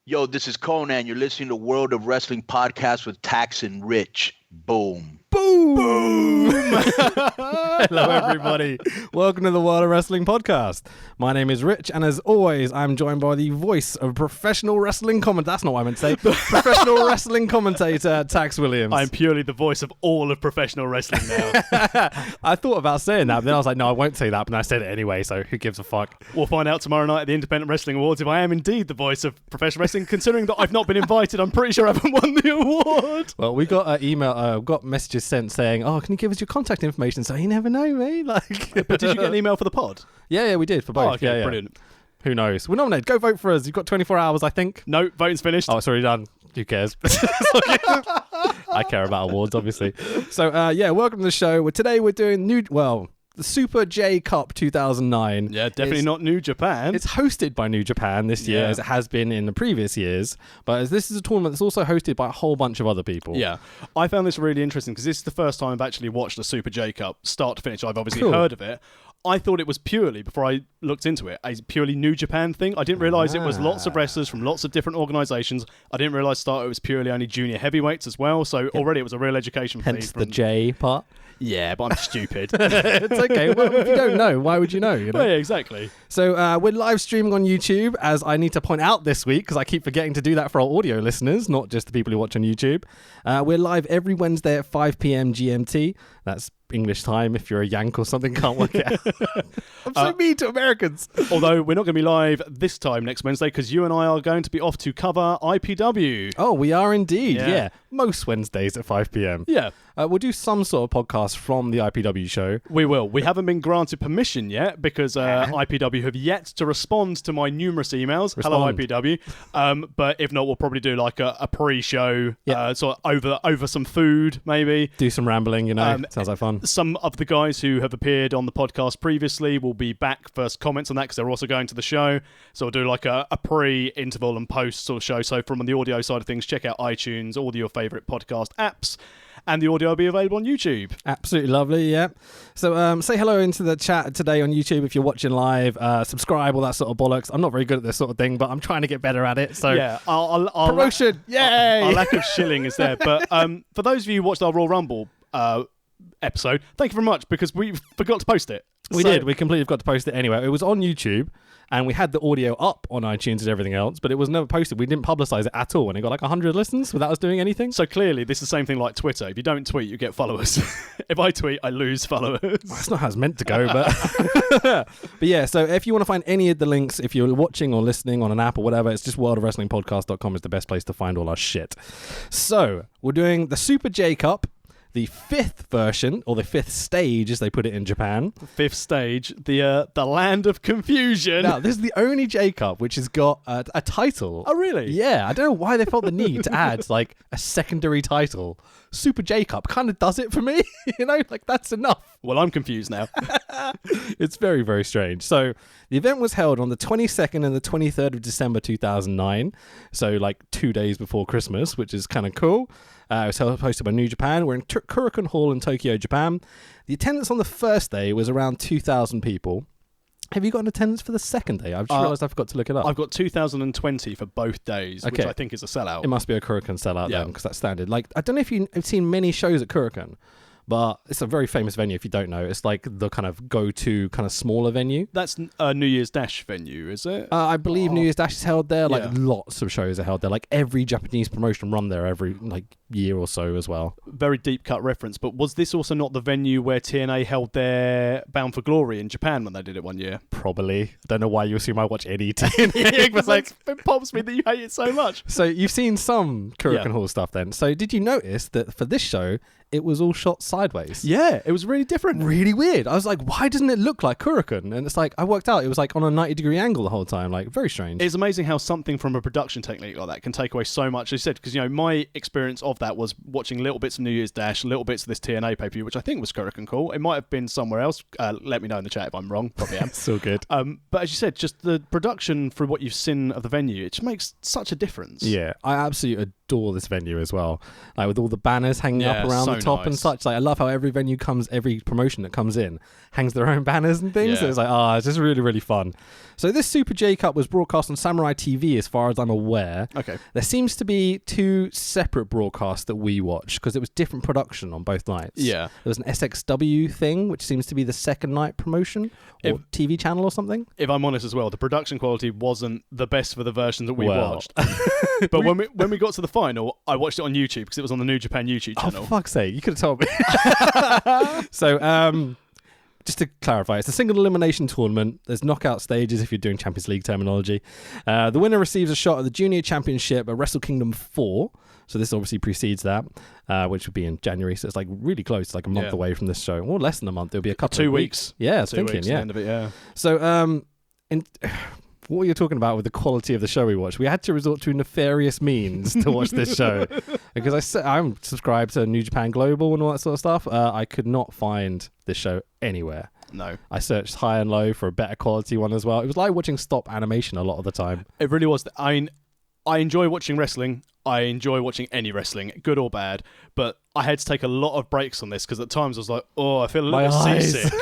Yo, this is Conan. You're listening to World of Wrestling Podcast with Tax and Rich. Boom. Boom! Boom! Hello, everybody. Welcome to the World of Wrestling Podcast. My name is Rich, and as always, I'm joined by the voice of professional wrestling commentator. That's not what I meant to say. Professional wrestling commentator, Tax Williams. I'm purely the voice of all of professional wrestling now. I thought about saying that, but then I was like, no, I won't say that, but I said it anyway, so who gives a fuck? We'll find out tomorrow night at the Independent Wrestling Awards if I am indeed the voice of professional wrestling. Considering that I've not been invited, I'm pretty sure I haven't won the award. Well, we got an email, got messages sent saying, oh, can you give us your contact information? So you never know, me. Like, but did you get an email for the pod? Yeah, we did for both. Oh, okay, yeah. Brilliant. Who knows? We're nominated. Go vote for us. You've got 24 hours, I think. No, voting's finished. Oh, it's already done. Who cares? I care about awards, obviously. So, welcome to the show. Today we're doing the Super J Cup 2009. Yeah, definitely not New Japan. It's hosted by New Japan this year, as it has been in the previous years. But as this is a tournament that's also hosted by a whole bunch of other people. Yeah. I found this really interesting because this is the first time I've actually watched a Super J Cup start to finish. I've obviously heard of it. I thought it was purely, before I looked into it, a purely New Japan thing. I didn't realise it was lots of wrestlers from lots of different organisations. I didn't realise it was purely only junior heavyweights as well. So already it was a real education for me. Hence the J part. Yeah, but I'm stupid. It's okay. Well, if you don't know, why would you know? You know? Well, yeah, exactly. So we're live streaming on YouTube, as I need to point out this week, because I keep forgetting to do that for our audio listeners, not just the people who watch on YouTube. We're live every Wednesday at 5 p.m. GMT. That's English time if you're a Yank or something, can't work it out. I'm so mean to Americans. Although we're not going to be live this time next Wednesday because you and I are going to be off to cover IPW. Oh, we are indeed, yeah. Most Wednesdays at 5 p.m. Yeah. We'll do some sort of podcast from the IPW show. We will. We haven't been granted permission yet because IPW have yet to respond to my numerous emails. Hello, IPW. But if not, we'll probably do like a pre-show, sort of over some food, maybe. Do some rambling, sounds like fun. Some of the guys who have appeared on the podcast previously will be back first comments on that because they're also going to the show. So we'll do like a pre-interval and post sort of show. So from the audio side of things, check out iTunes, all your favourite podcast apps. And the audio will be available on YouTube. Absolutely lovely, yeah. So say hello into the chat today on YouTube if you're watching live. Subscribe, all that sort of bollocks. I'm not very good at this sort of thing, but I'm trying to get better at it. So yeah, promotion, yay! Our lack of shilling is there. But for those of you who watched our Royal Rumble episode, thank you very much because we forgot to post it. We did. We completely forgot to post it anyway. It was on YouTube. And we had the audio up on iTunes and everything else, but it was never posted. We didn't publicise it at all, and it got like 100 listens without us doing anything. So clearly, this is the same thing like Twitter. If you don't tweet, you get followers. If I tweet, I lose followers. Well, that's not how it's meant to go, but... but yeah, so if you want to find any of the links, if you're watching or listening on an app or whatever, it's just worldofwrestlingpodcast.com is the best place to find all our shit. So, we're doing the Super J Cup, the fifth version, or the fifth stage, as they put it in Japan. Fifth stage, the land of confusion. Now, this is the only J Cup which has got a title. Oh, really? Yeah, I don't know why they felt the need to add, like, a secondary title. Super J Cup kind of does it for me, like, that's enough. Well, I'm confused now. It's very, very strange. So, the event was held on the 22nd and the 23rd of December 2009, so, like, 2 days before Christmas, which is kind of cool. It was hosted by New Japan. We're in Kurikan Hall in Tokyo, Japan. The attendance on the first day was around 2,000 people. Have you got an attendance for the second day? I've just realised I forgot to look it up. I've got 2,020 for both days, which I think is a sellout. It must be a Kurikan sellout then, because that's standard. Like, I don't know if you've seen many shows at Kurikan, but it's a very famous venue if you don't know. It's like the kind of go-to kind of smaller venue. That's a New Year's Dash venue, is it? I believe New Year's Dash is held there. Like lots of shows are held there. Like every Japanese promotion run there every year or so as well. Very deep cut reference, but was this also not the venue where TNA held their Bound for Glory in Japan when they did it one year? Probably. I don't know why you assume I watch any TNA. But it pops me that you hate it so much. So you've seen some Kurikan Hall stuff then. So did you notice that for this show, it was all shot sideways? Yeah, it was really different. Really weird. I was like, why doesn't it look like Kurikan? And it's like, I worked out it was like on a 90-degree angle the whole time. Like, very strange. It's amazing how something from a production technique like that can take away so much. As you said, because, my experience of that was watching little bits of New Year's Dash, little bits of this TNA pay-per-view, which I think was Kurikan Hall. It might have been somewhere else. Let me know in the chat if I'm wrong. Probably am. So good. But as you said, just the production for what you've seen of the venue, it just makes such a difference. Yeah, I absolutely adore this venue as well. Like with all the banners hanging up around the top and such. Like, I love how every promotion that comes in hangs their own banners and things. Yeah. So it's like, it's just really, really fun. So this Super J Cup was broadcast on Samurai TV, as far as I'm aware. Okay. There seems to be 2 separate broadcasts that we watched because it was different production on both nights. Yeah. There was an SXW thing, which seems to be the second night promotion or TV channel or something. If I'm honest as well, the production quality wasn't the best for the version that we watched. But when we got to the final, I watched it on YouTube because it was on the New Japan YouTube channel. Oh, for fuck's sake, you could have told me. So, just to clarify, it's a single elimination tournament. There's knockout stages if you're doing Champions League terminology. The winner receives a shot at the Junior Championship at Wrestle Kingdom 4. So this obviously precedes that, which would be in January. So it's like really close, like a month away from this show. Or less than a month. It'll be a couple 2 of weeks. Yeah, I was 2 thinking, weeks yeah. at the end of it, yeah. So, what you're talking about with the quality of the show we watched, we had to resort to nefarious means to watch this show because I'm subscribed to New Japan Global and all that sort of stuff. I could not find this show anywhere. No. I searched high and low for a better quality one as well. It was like watching stop animation a lot of the time. It really was. I enjoy watching wrestling. I enjoy watching any wrestling, good or bad. But I had to take a lot of breaks on this because at times I was like, I feel a little seasick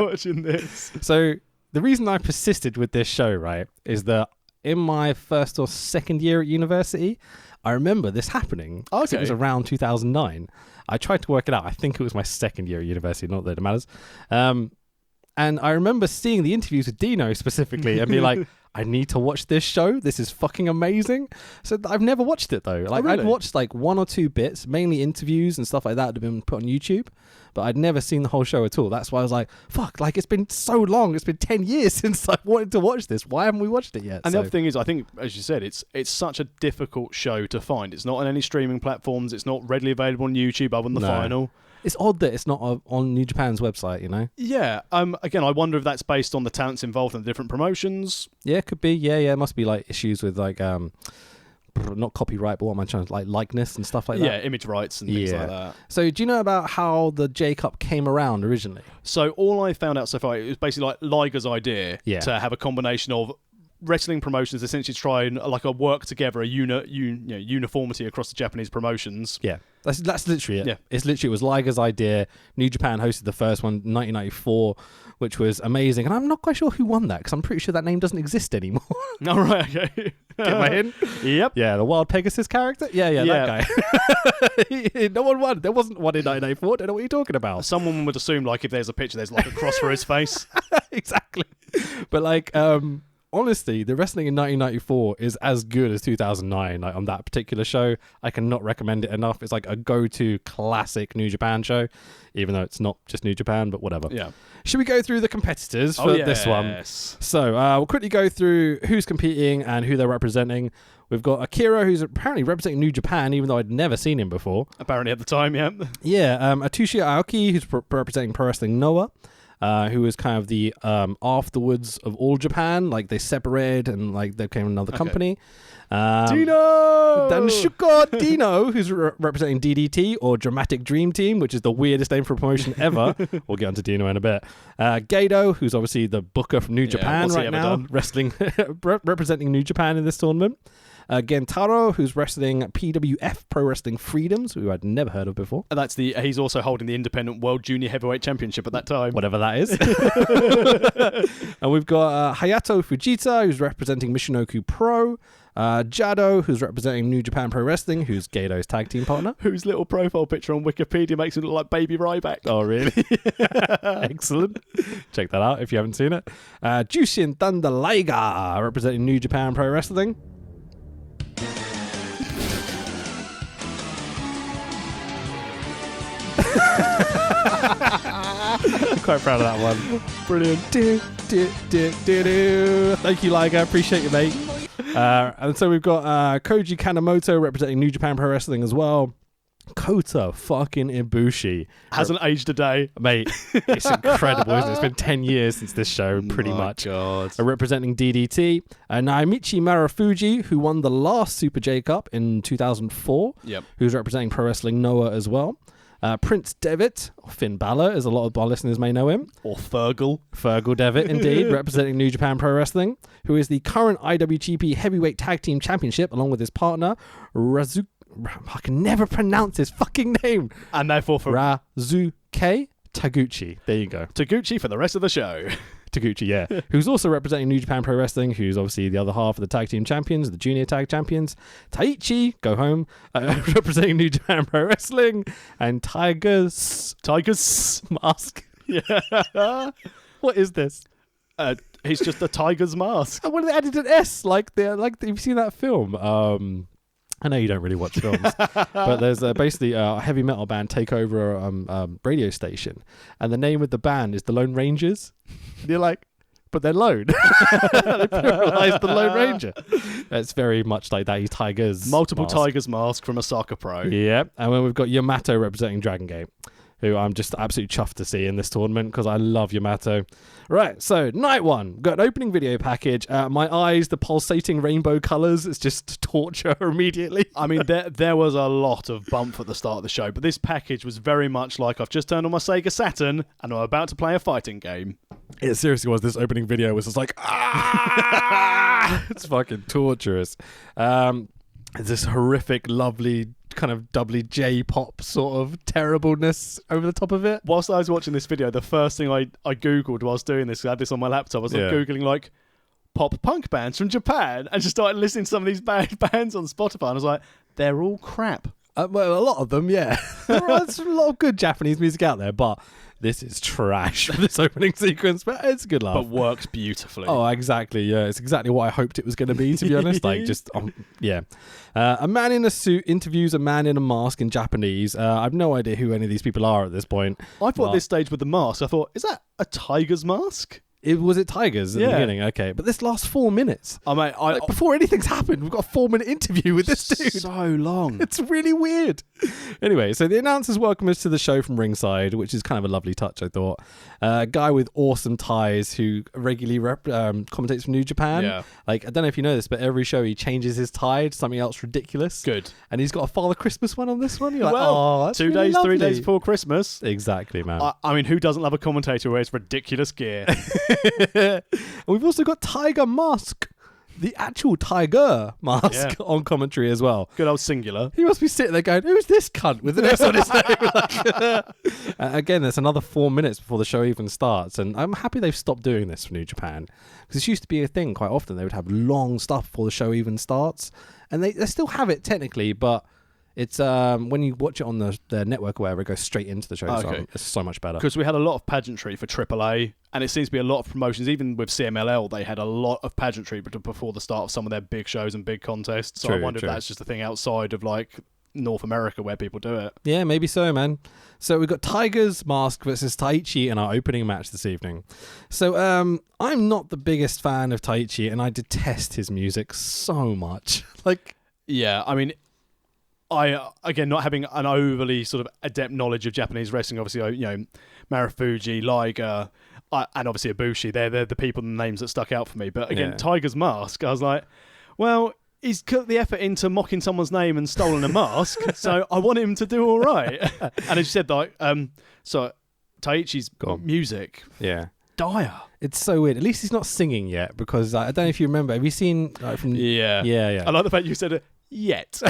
watching this. So the reason I persisted with this show, right, is that in my first or second year at university, I remember this happening. Okay. It was around 2009. I tried to work it out. I think it was my second year at university, not that it matters. And I remember seeing the interviews with Dino specifically and be like, I need to watch this show. This is fucking amazing. So I've never watched it though. Like really? I'd watched like 1 or 2 bits, mainly interviews and stuff like that had been put on YouTube, but I'd never seen the whole show at all. That's why I was like, fuck, like it's been so long. It's been 10 years since I wanted to watch this. Why haven't we watched it yet? And the other thing is, I think, as you said, it's such a difficult show to find. It's not on any streaming platforms. It's not readily available on YouTube other than the final. It's odd that it's not on New Japan's website, you know? Yeah. Again, I wonder if that's based on the talents involved in the different promotions. Yeah, it could be. Yeah. It must be like issues with like not copyright, but what am I trying to like likeness and stuff like that. Yeah, image rights and things like that. So do you know about how the J Cup came around originally? So all I found out so far, it was basically like Liger's idea to have a combination of wrestling promotions essentially try and work together, a uniformity across the Japanese promotions. Yeah, that's literally it. Yeah. It was Liger's idea. New Japan hosted the first one in 1994, which was amazing. And I'm not quite sure who won that because I'm pretty sure that name doesn't exist anymore. Oh, right, okay. Get my hint? Yep. Yeah, the Wild Pegasus character? Yeah, that guy. No one won. There wasn't one in 1994. I don't know what you're talking about. Someone would assume like if there's a picture, there's like a cross for his face. Exactly. But like, honestly, the wrestling in 1994 is as good as 2009. Like on that particular show, I cannot recommend it enough. It's like a go-to classic New Japan show, even though it's not just New Japan, but whatever. Yeah. Should we go through the competitors for this one? So we'll quickly go through who's competing and who they're representing. We've got Akira, who's apparently representing New Japan, even though I'd never seen him before. Apparently at the time, yeah. Yeah, Atsushi Aoki, who's representing Pro Wrestling Noah. Who was kind of the afterwards of All Japan, like they separated and like they became another company. Dino! Then Shuko Dino, who's representing DDT or Dramatic Dream Team, which is the weirdest name for a promotion ever. We'll get onto Dino in a bit. Gato, who's obviously the booker from New Japan right now, wrestling representing New Japan in this tournament. Gentaro, who's wrestling PWF, Pro Wrestling Freedoms, who I'd never heard of before. And he's also holding the Independent World Junior Heavyweight Championship at that time. Whatever that is. And we've got Hayato Fujita, who's representing Michinoku Pro. Jado, who's representing New Japan Pro Wrestling, who's Gato's tag team partner. Whose little profile picture on Wikipedia makes him look like Baby Ryback. Oh, really? Excellent. Check that out if you haven't seen it. Jushin Thunder Liger, representing New Japan Pro Wrestling. I'm quite proud of that one. Brilliant. Thank you, Liger. Appreciate you, mate. And so we've got Koji Kanemoto representing New Japan Pro Wrestling as well. Kota fucking Ibushi. Hasn't aged a day. Mate, it's incredible, isn't it? It's been 10 years since this show, pretty much. God. Representing DDT. Naomichi Marufuji, who won the last Super J Cup in 2004. Yep. Who's representing Pro Wrestling Noah as well. Prince Devitt, or Finn Balor, as a lot of our listeners may know him. Or Fergal. Fergal Devitt, indeed, representing New Japan Pro Wrestling, who is the current IWGP Heavyweight Tag Team Championship, along with his partner, I can never pronounce his fucking name. And therefore for Razuke Taguchi. There you go. Taguchi for the rest of the show. Taguchi, yeah. Who's also representing New Japan Pro Wrestling, who's obviously the other half of the tag team champions, the junior tag champions. Taichi, go home, representing New Japan Pro Wrestling. And Tiger's Mask. Yeah. What is this? He's just a tiger's mask. I wanted to added an S, like you've seen that film. I know you don't really watch films, but there's basically a heavy metal band take over a radio station, and the name of the band is the Lone Rangers. And you're like, but they're lone. They pluralized the Lone Ranger. It's very much like that. He's Tiger's Multiple mask. Tiger's mask from Osaka Pro. Yeah, and then we've got Yamato representing Dragon Gate, who I'm just absolutely chuffed to see in this tournament because I love Yamato. Right, so night one, got an opening video package. My eyes, the pulsating rainbow colours, it's just torture immediately. I mean, there was a lot of bump at the start of the show, but this package was very much like I've just turned on my Sega Saturn and I'm about to play a fighting game. It seriously was. This opening video was just like, it's fucking torturous. It's this horrific, lovely, kind of doubly J-pop sort of terribleness over the top of it. Whilst I was watching this video, the first thing I Googled whilst doing this, I had this on my laptop, I was Googling like pop punk bands from Japan and just started listening to some of these bands on Spotify and I was like, they're all crap. Well, a lot of them, yeah. There's a lot of good Japanese music out there, but this is trash for this opening sequence, but it's a good laugh. But works beautifully. Oh, exactly, yeah. It's exactly what I hoped it was going to be, to be honest. Like, just, yeah. A man in a suit interviews a man in a mask in Japanese. I have no idea who any of these people are at this point. I thought at this stage with the mask, I thought, is that a tiger's mask? Was it Tigers in the beginning? Okay, but this lasts 4 minutes. Like, before anything's happened, we've got a 4-minute interview with this dude. So long. It's really weird. Anyway, so the announcers welcome us to the show from ringside, which is kind of a lovely touch, I thought. A guy with awesome ties who regularly commentates from New Japan. Yeah. Like, I don't know if you know this, but every show he changes his tie to something else ridiculous. Good. And he's got a Father Christmas one on this one. You're like, well, oh, that's 2 really days, lovely. 3 days before Christmas. Exactly, man. I mean, who doesn't love a commentator who wears ridiculous gear? We've also got Tiger Mask, the actual Tiger Mask on commentary as well. Good old singular. He must be sitting there going, who's this cunt with an S on his name? Again, there's another 4 minutes before the show even starts, and I'm happy they've stopped doing this for New Japan, because this used to be a thing quite often. They would have long stuff before the show even starts, and they still have it technically, but it's when you watch it on the network or whatever, it goes straight into the show. Okay. So it's so much better. Because we had a lot of pageantry for AAA, and it seems to be a lot of promotions. Even with CMLL, they had a lot of pageantry before the start of some of their big shows and big contests. So I wonder if that's just a thing outside of like North America where people do it. Yeah, maybe so, man. So we've got Tiger's Mask versus Taichi in our opening match this evening. So I'm not the biggest fan of Taichi, and I detest his music so much. Yeah, I mean, I, again, not having an overly sort of adept knowledge of Japanese wrestling, obviously, Marufuji, Liger, and obviously Ibushi, they're the people and the names that stuck out for me. But again, Tiger's Mask, I was like, well, he's put the effort into mocking someone's name and stolen a mask, so I want him to do all right. And as you said, like, so Taichi's music, dire. It's so weird. At least he's not singing yet, because I don't know if you remember. Have you seen from? Yeah. I like the fact you said it. Yet. So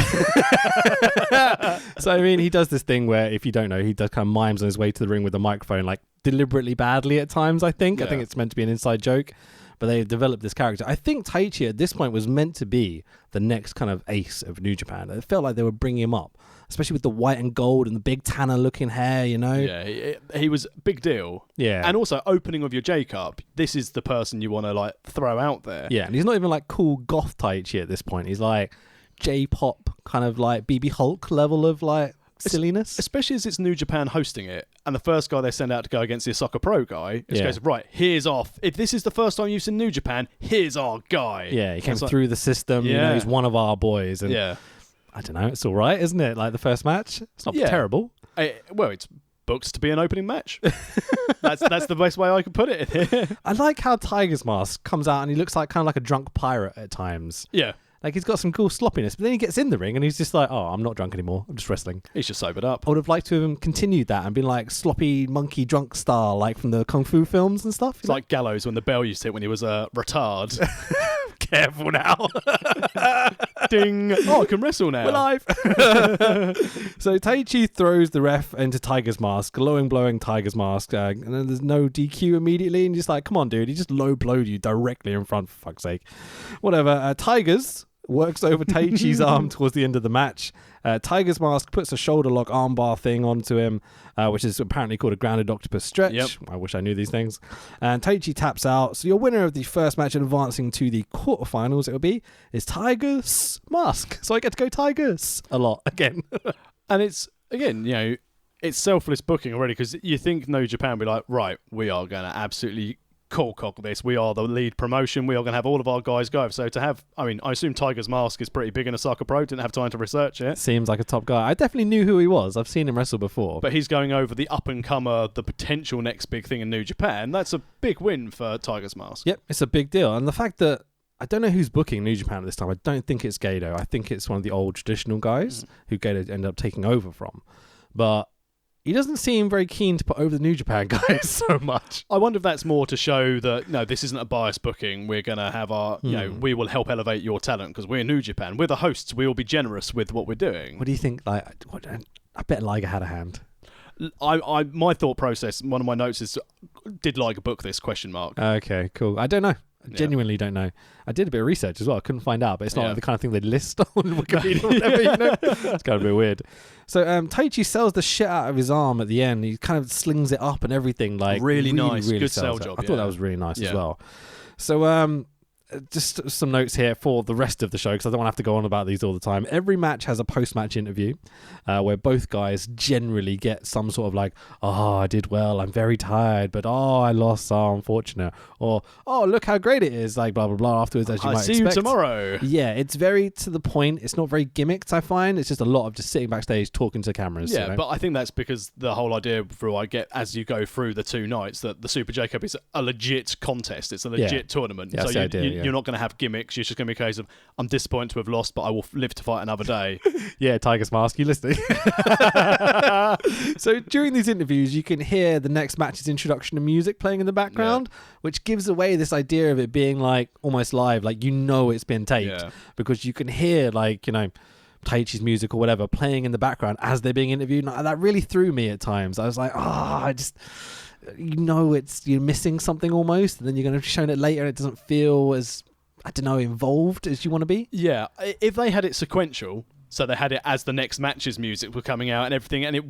I mean, he does this thing where, if you don't know, he does kind of mimes on his way to the ring with the microphone, like deliberately badly at times. I think it's meant to be an inside joke, but they've developed this character. I think Taichi at this point was meant to be the next kind of ace of New Japan. It felt like they were bringing him up, especially with the white and gold and the big Tanner looking hair, you know. Yeah, he was a big deal. Yeah, and also opening of your J Cup. This is the person you want to like throw out there. Yeah, and he's not even like cool goth Taichi at this point. He's like J-pop kind of like BB Hulk level of like silliness, especially as it's New Japan hosting it, and the first guy they send out to go against the Osaka Pro guy is goes, right, here's off. If this is the first time you've seen New Japan, here's our guy. Yeah, he came through the system. You know, he's one of our boys, and I don't know, it's all right, isn't it? Like the first match, it's not terrible. Well, it's booked to be an opening match. That's the best way I could put it. I like how Tiger's Mask comes out and he looks like kind of like a drunk pirate at times. Yeah. Like, he's got some cool sloppiness, but then he gets in the ring and he's just like, oh, I'm not drunk anymore. I'm just wrestling. He's just sobered up. I would have liked to have continued that and been like sloppy monkey drunk style, like from the Kung Fu films and stuff. It's like Gallows when the bell used to hit when he was a retard. careful now. Ding. Oh, I can wrestle now. We're live. So Taichi throws the ref into Tiger's mask, glowing, blowing Tiger's mask, and then there's no DQ immediately, and you're just like, come on, dude, he just low blowed you directly in front, for fuck's sake. Whatever. Tiger's works over Taichi's arm towards the end of the match. Tiger's mask puts a shoulder lock armbar thing onto him, which is apparently called a grounded octopus stretch. Yep. I wish I knew these things. And Taichi taps out. So your winner of the first match and advancing to the quarterfinals, it'll be, is Tiger's mask. So I get to go Tigers a lot again. And it's, again, you know, it's selfless booking already, because you think New Japan will be like, right, we are going to absolutely cock this. We are the lead promotion. We are going to have all of our guys go. So to have, I mean, I assume Tiger's mask is pretty big in Osaka Pro. Didn't have time to research it. Seems like a top guy. I definitely knew who he was. I've seen him wrestle before. But he's going over the up-and-comer, the potential next big thing in New Japan. That's a big win for Tiger's mask. Yep, it's a big deal. And the fact that I don't know who's booking New Japan at this time. I don't think it's Gato. I think it's one of the old traditional guys who Gato ended up taking over from. But he doesn't seem very keen to put over the New Japan guys so much. I wonder if that's more to show that, no, this isn't a biased booking. We're going to have our, you know, we will help elevate your talent because we're New Japan. We're the hosts. We will be generous with what we're doing. What do you think? I bet Liger had a hand. My thought process, one of my notes is, did Liger book this, question mark? Okay, cool. I don't know. I genuinely don't know. I did a bit of research as well. I couldn't find out, but it's not like the kind of thing they'd list on Wikipedia or whatever, you know? It's kind of a bit weird. So Taichi sells the shit out of his arm at the end. He kind of slings it up and everything. Like really nice. Really good sell it. job. I thought that was really nice as well. So just some notes here for the rest of the show, because I don't want to have to go on about these all the time. Every match has a post-match interview where both guys generally get some sort of like, oh, I did well, I'm very tired, but oh, I lost, so unfortunate. Or, oh, look how great it is, like blah, blah, blah, afterwards, as you might expect. See you tomorrow. Yeah, it's very to the point. It's not very gimmicked, I find. It's just a lot of just sitting backstage talking to cameras. Yeah, you know? but I think that's because the whole idea as you go through the two nights, that the Super J-Cup is a legit contest. It's a legit tournament. Yeah, so you're not going to have gimmicks. You're just going to be a case of, I'm disappointed to have lost, but I will live to fight another day. Yeah, Tiger's mask, you listening? So during these interviews, you can hear the next match's introduction to music playing in the background, which gives away this idea of it being like almost live, like you know it's been taped, because you can hear like, you know, Taichi's music or whatever playing in the background as they're being interviewed. And that really threw me at times. I was like, you know, you're missing something almost, and then you're going to be shown it later and it doesn't feel as, I don't know, involved as you want to be. Yeah, if they had it sequential, so they had it as the next match's music were coming out and everything, and it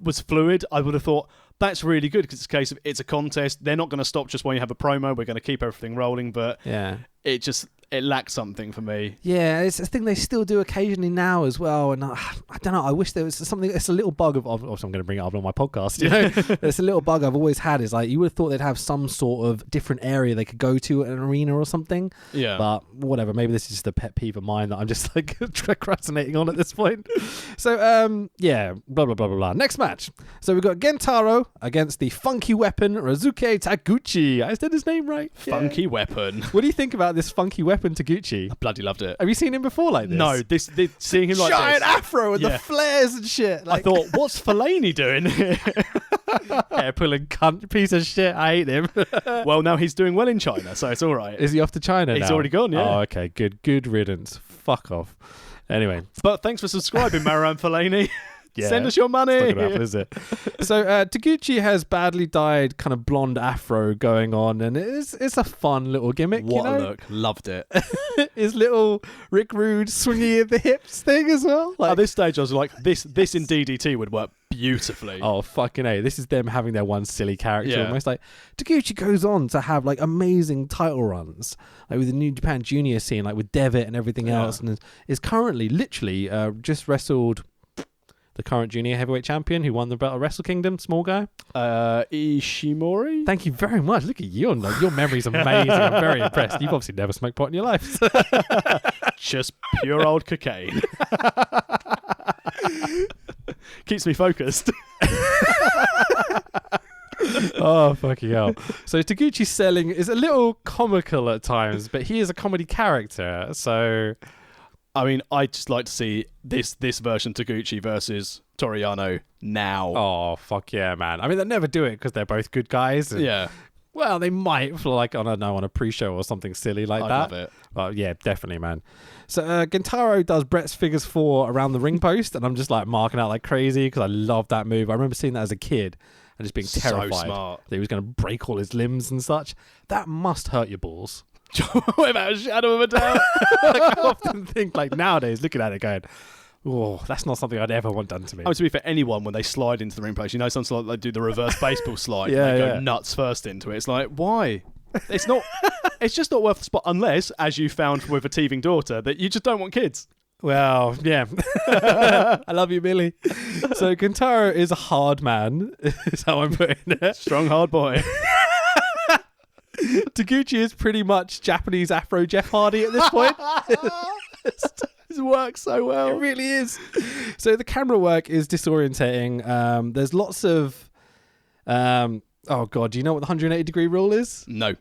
was fluid, I would have thought that's really good, because it's a case of, it's a contest. They're not going to stop just when you have a promo. We're going to keep everything rolling, but it lacks something for me. Yeah, it's a thing they still do occasionally now as well, and I don't know, I wish there was something. It's a little bug of obviously I'm going to bring it up on my podcast, you know. It's a little bug I've always had, is like, you would have thought they'd have some sort of different area they could go to at an arena or something. Yeah, but whatever, maybe this is just a pet peeve of mine that I'm just like procrastinating on at this point. So blah blah blah blah blah. Next match, so we've got Gentaro against the Funky Weapon Razuke Taguchi. I said his name right. Funky Weapon. What do you think about this Funky Weapon Taguchi? I bloody loved it. Have you seen him before like this? No, seeing him like giant this. afro and the flares and shit. Like, I thought, what's Fellaini doing? Hair pulling cunt piece of shit. I hate him. Well, now he's doing well in China, so it's all right. Is he off to China now? He's already gone, yeah. Oh, okay, good riddance. Fuck off. Anyway. But thanks for subscribing, Marouane Fellaini. Yeah, send us your money. It's not gonna happen, is it? So Taguchi has badly dyed kind of blonde afro going on, and it's a fun little gimmick. What a look. Loved it. His little Rick Rude swingy at the hips thing as well. Like, at this stage, I was like, this in DDT would work beautifully. Oh, fucking A. This is them having their one silly character. Almost like Taguchi goes on to have like amazing title runs, like with the New Japan Junior scene, like with Devitt and everything else, and is currently literally just wrestled the current junior heavyweight champion who won the belt of Wrestle Kingdom, small guy. Ishimori? Thank you very much. Look at you. Your memory's amazing. I'm very impressed. You've obviously never smoked pot in your life. Just pure old cocaine. Keeps me focused. Oh, fucking hell. So Taguchi's selling is a little comical at times, but he is a comedy character, so... I mean, I'd just like to see this version Taguchi versus Toriano now. Oh, fuck yeah, man. I mean, they never do it because they're both good guys. Yeah. Well, they might for like, I don't know, on a pre-show or something silly like I'd that. love it. Well, yeah, definitely, man. So Gintaro does Brett's figures 4 around the ring post, and I'm just like marking out like crazy because I love that move. I remember seeing that as a kid and just being terrified smart. that he was going to break all his limbs and such. That must hurt your balls. Without a shadow of a doubt. Like, I often think like nowadays, looking at it going, oh, that's not something I'd ever want done to me. To be fair, anyone when they slide into the ring post, sometimes like they do the reverse baseball slide. Yeah, and they go yeah. nuts first into it. It's like, why? It's not. It's just not worth the spot unless, as you found with a teething daughter, that you just don't want kids. Well, yeah. I love you, Billy. So Gintaro is a hard man, is how I'm putting it. Strong, hard boy. Taguchi is pretty much Japanese Afro Jeff Hardy at this point. It works so well. It really is. So the camera work is disorientating. There's lots of... oh, God, do you know what the 180-degree rule is? No.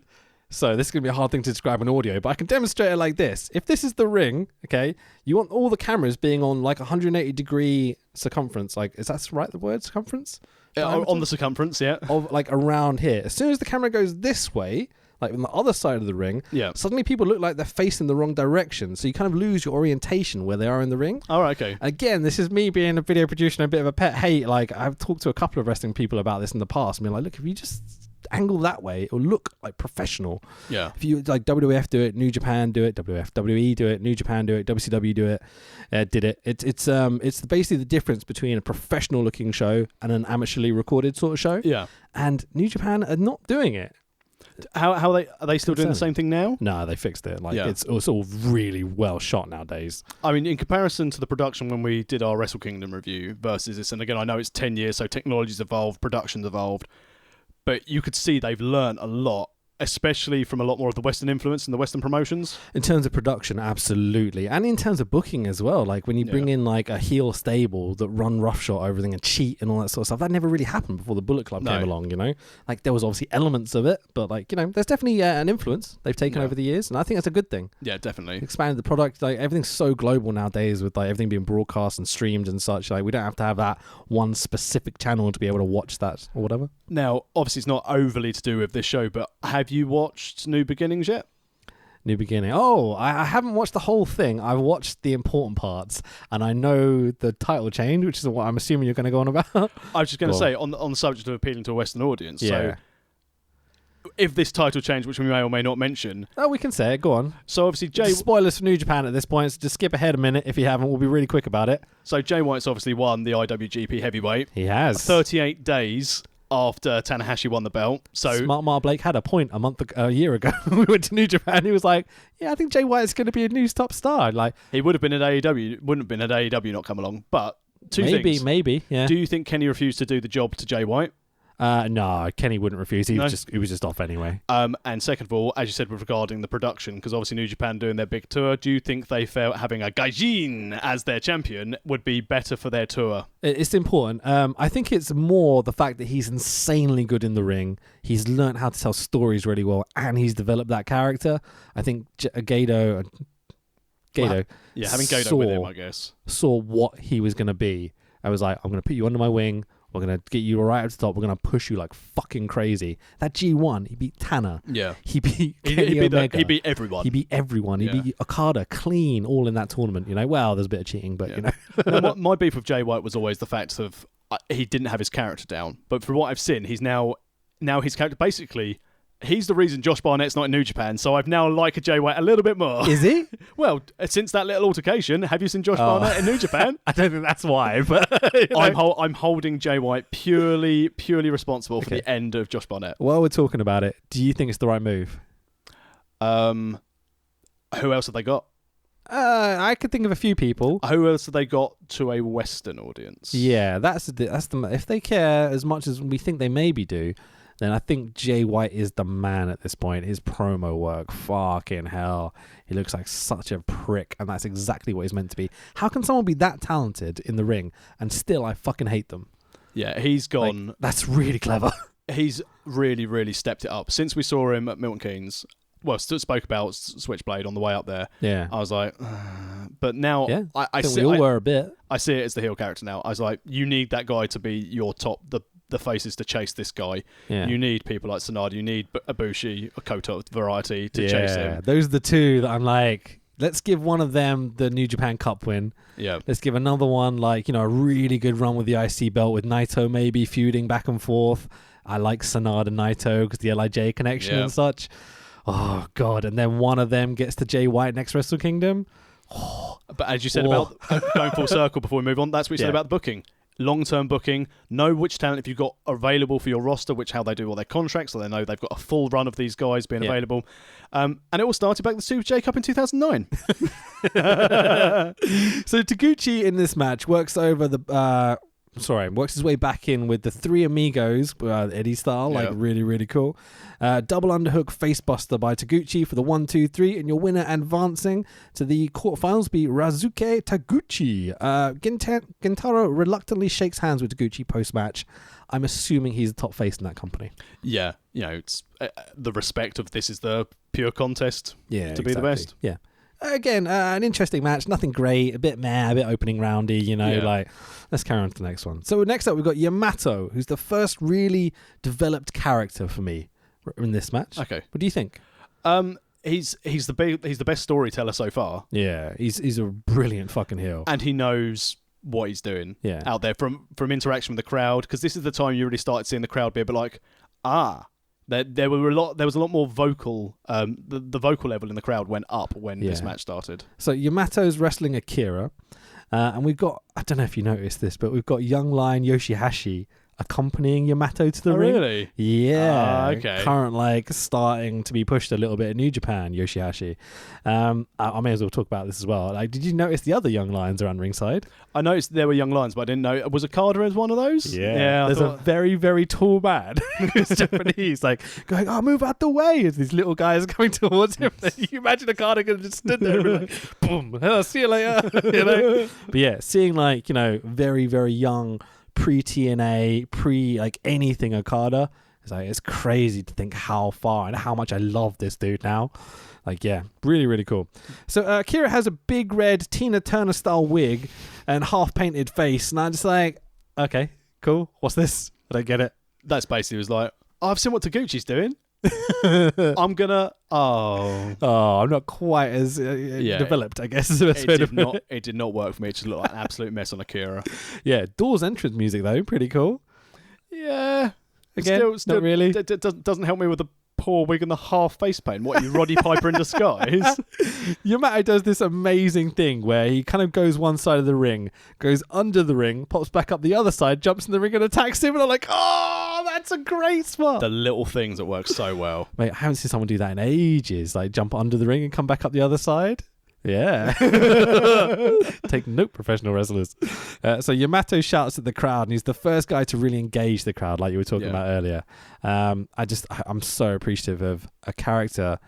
So this is going to be a hard thing to describe in audio, but I can demonstrate it like this. If this is the ring, okay, you want all the cameras being on like 180-degree circumference. Like, is that right, the word circumference? On the circumference, yeah. Of like around here. As soon as the camera goes this way, like on the other side of the ring, Yeah. suddenly people look like they're facing the wrong direction. So you kind of lose your orientation where they are in the ring. All right, okay. Again, this is me being a video producer and a bit of a pet hate. Like, I've talked to a couple of wrestling people about this in the past and been like, look, if you just angle that way, it'll look like professional. Yeah. If you like WWF do it, New Japan do it, WWE do it, New Japan do it, WCW do it, did it. It's basically the difference between a professional looking show and an amateurly recorded sort of show. Yeah. And New Japan are not doing it. How are they still doing the same thing now? No, they fixed it. Like Yeah. it's all really well shot nowadays. I mean, in comparison to the production when we did our Wrestle Kingdom review versus this, and again, I know it's 10 years, so technology's evolved, production's evolved, but you could see they've learned a lot, especially from a lot more of the Western influence and the Western promotions. In terms of production, absolutely. And in terms of booking as well. Like when you bring in like a heel stable that run roughshod everything and cheat and all that sort of stuff, that never really happened before the Bullet Club came along, you know? Like there was obviously elements of it, but like, you know, there's definitely an influence they've taken over the years. And I think that's a good thing. Yeah, definitely. Expanded the product. Like everything's so global nowadays with like everything being broadcast and streamed and such. Like we don't have to have that one specific channel to be able to watch that or whatever. Now, obviously it's not overly to do with this show, but have you watched New Beginnings yet? New Beginning. Oh, I haven't watched the whole thing. I've watched the important parts, and I know the title change, which is what I'm assuming you're going to go on about. I was just going to say, on the subject of appealing to a Western audience, Yeah. so if this title change, which we may or may not mention... Oh, we can say it. Go on. So obviously Jay... Spoilers for New Japan at this point, so just skip ahead a minute if you haven't. We'll be really quick about it. So Jay White's obviously won the IWGP Heavyweight. He has. 38 days after Tanahashi won the belt. So Smart Mar Blake had a point a year ago. We went to New Japan. He was like, "Yeah, I think Jay White is going to be a new top star." Like he would have been at AEW. Wouldn't have been at AEW not come along. But two things. Maybe. Yeah. Do you think Kenny refused to do the job to Jay White? No, Kenny wouldn't refuse. He was just off anyway. And second of all, as you said, regarding the production, because obviously New Japan doing their big tour, do you think they felt having a Gaijin as their champion would be better for their tour? It's important. I think it's more the fact that he's insanely good in the ring. He's learned how to tell stories really well, and he's developed that character. I think Gato, yeah, having Gato with him, I guess, saw what he was going to be. I was like, I'm going to put you under my wing. We're going to get you right up to the top. We're going to push you like fucking crazy. That G1, he beat Tanner. Yeah. He beat Kenny Omega. He beat everyone. He beat everyone. He beat Okada clean all in that tournament. You know, well, there's a bit of cheating, but you know. Well, my beef with Jay White was always the fact of he didn't have his character down. But from what I've seen, he's now his character, basically, he's the reason Josh Barnett's not in New Japan, so I've now liked Jay White a little bit more. Is he? Well, since that little altercation, have you seen Josh Barnett in New Japan? I don't think that's why, but you know. I'm holding Jay White purely responsible for the end of Josh Barnett. While we're talking about it, do you think it's the right move? Who else have they got? I could think of a few people. Who else have they got to a Western audience? Yeah, that's the if they care as much as we think they maybe do, then I think Jay White is the man at this point. His promo work, fucking hell. He looks like such a prick, and that's exactly what he's meant to be. How can someone be that talented in the ring, and still I fucking hate them? Yeah, he's gone... Like, that's really clever. He's really, really stepped it up. Since we saw him at Milton Keynes, well, still spoke about Switchblade on the way up there. Yeah. I was like... But now... Yeah, I think we all were a bit. I see it as the heel character now. I was like, you need that guy to be your top... the the faces to chase this guy. Yeah. You need people like Sanada. You need Ibushi, a Kota variety to chase him. Those are the two that I'm like, let's give one of them the New Japan Cup win. Yeah. Let's give another one, like, a really good run with the IC belt with Naito maybe feuding back and forth. I like Sanada Naito because the LIJ connection and such. Oh, God. And then one of them gets to Jay White next Wrestle Kingdom. But as you said about going full circle before we move on, that's what you said about the booking. Long-term booking, know which talent if you've got available for your roster, how they do all their contracts, so they know they've got a full run of these guys being available. And it all started back at the Super J Cup in 2009. So Taguchi in this match works his way back in with the three amigos, Eddie style, like really, really cool. Double underhook facebuster by Taguchi for the 1-2-3, and your winner advancing to the quarterfinals be Razuke Taguchi. Gentaro reluctantly shakes hands with Taguchi post-match. I'm assuming he's the top face in that company. Yeah, it's the respect of this is the pure contest to be the best. Yeah. Again, an interesting match. Nothing great. A bit meh, a bit opening roundy, like, let's carry on to the next one. So next up, we've got Yamato, who's the first really developed character for me in this match. Okay. What do you think? He's the best storyteller so far. Yeah, he's a brilliant fucking heel. And he knows what he's doing out there from interaction with the crowd, because this is the time you really started seeing the crowd be a bit like, There was a lot more vocal. The vocal level in the crowd went up when this match started. So Yamato's wrestling Akira, and we've got, I don't know if you noticed this, but we've got young lion Yoshihashi accompanying Yamato to the ring. Really? Yeah. Okay. Current, starting to be pushed a little bit in New Japan, Yoshihashi. I may as well talk about this as well. Like, did you notice the other young lions around ringside? I noticed there were young lions, but I didn't know. Was Okada as one of those? Yeah. There's a very, very tall man who's Japanese, like, going, move out the way, as these little guys are coming towards him. You imagine Okada could have just stood there and be like, boom, see you later. But yeah, seeing, very, very young, pre-TNA, anything Okada, it's crazy to think how far and how much I love this dude now. Really, really cool. So Akira has a big red Tina Turner style wig and half painted face, and I'm just like, okay, cool. What's this? I don't get it. That's basically was like, I've seen what Taguchi's doing. I'm gonna. I'm not quite as developed, I guess. Is the best way to put it. It did not work for me. It just looked like an absolute mess on Akira. Yeah, Doors entrance music though, pretty cool. Yeah, again, still not really. Doesn't help me with the poor wig and the half face paint. What, are you Roddy Piper in disguise? Yamato does this amazing thing where he kind of goes one side of the ring, goes under the ring, pops back up the other side, jumps in the ring and attacks him, and I'm like, that's a great spot. The little things that work so well. Mate, I haven't seen someone do that in ages. Like jump under the ring and come back up the other side. Yeah. Take note, professional wrestlers. So Yamato shouts at the crowd, and he's the first guy to really engage the crowd, like you were talking about earlier. I'm so appreciative of a character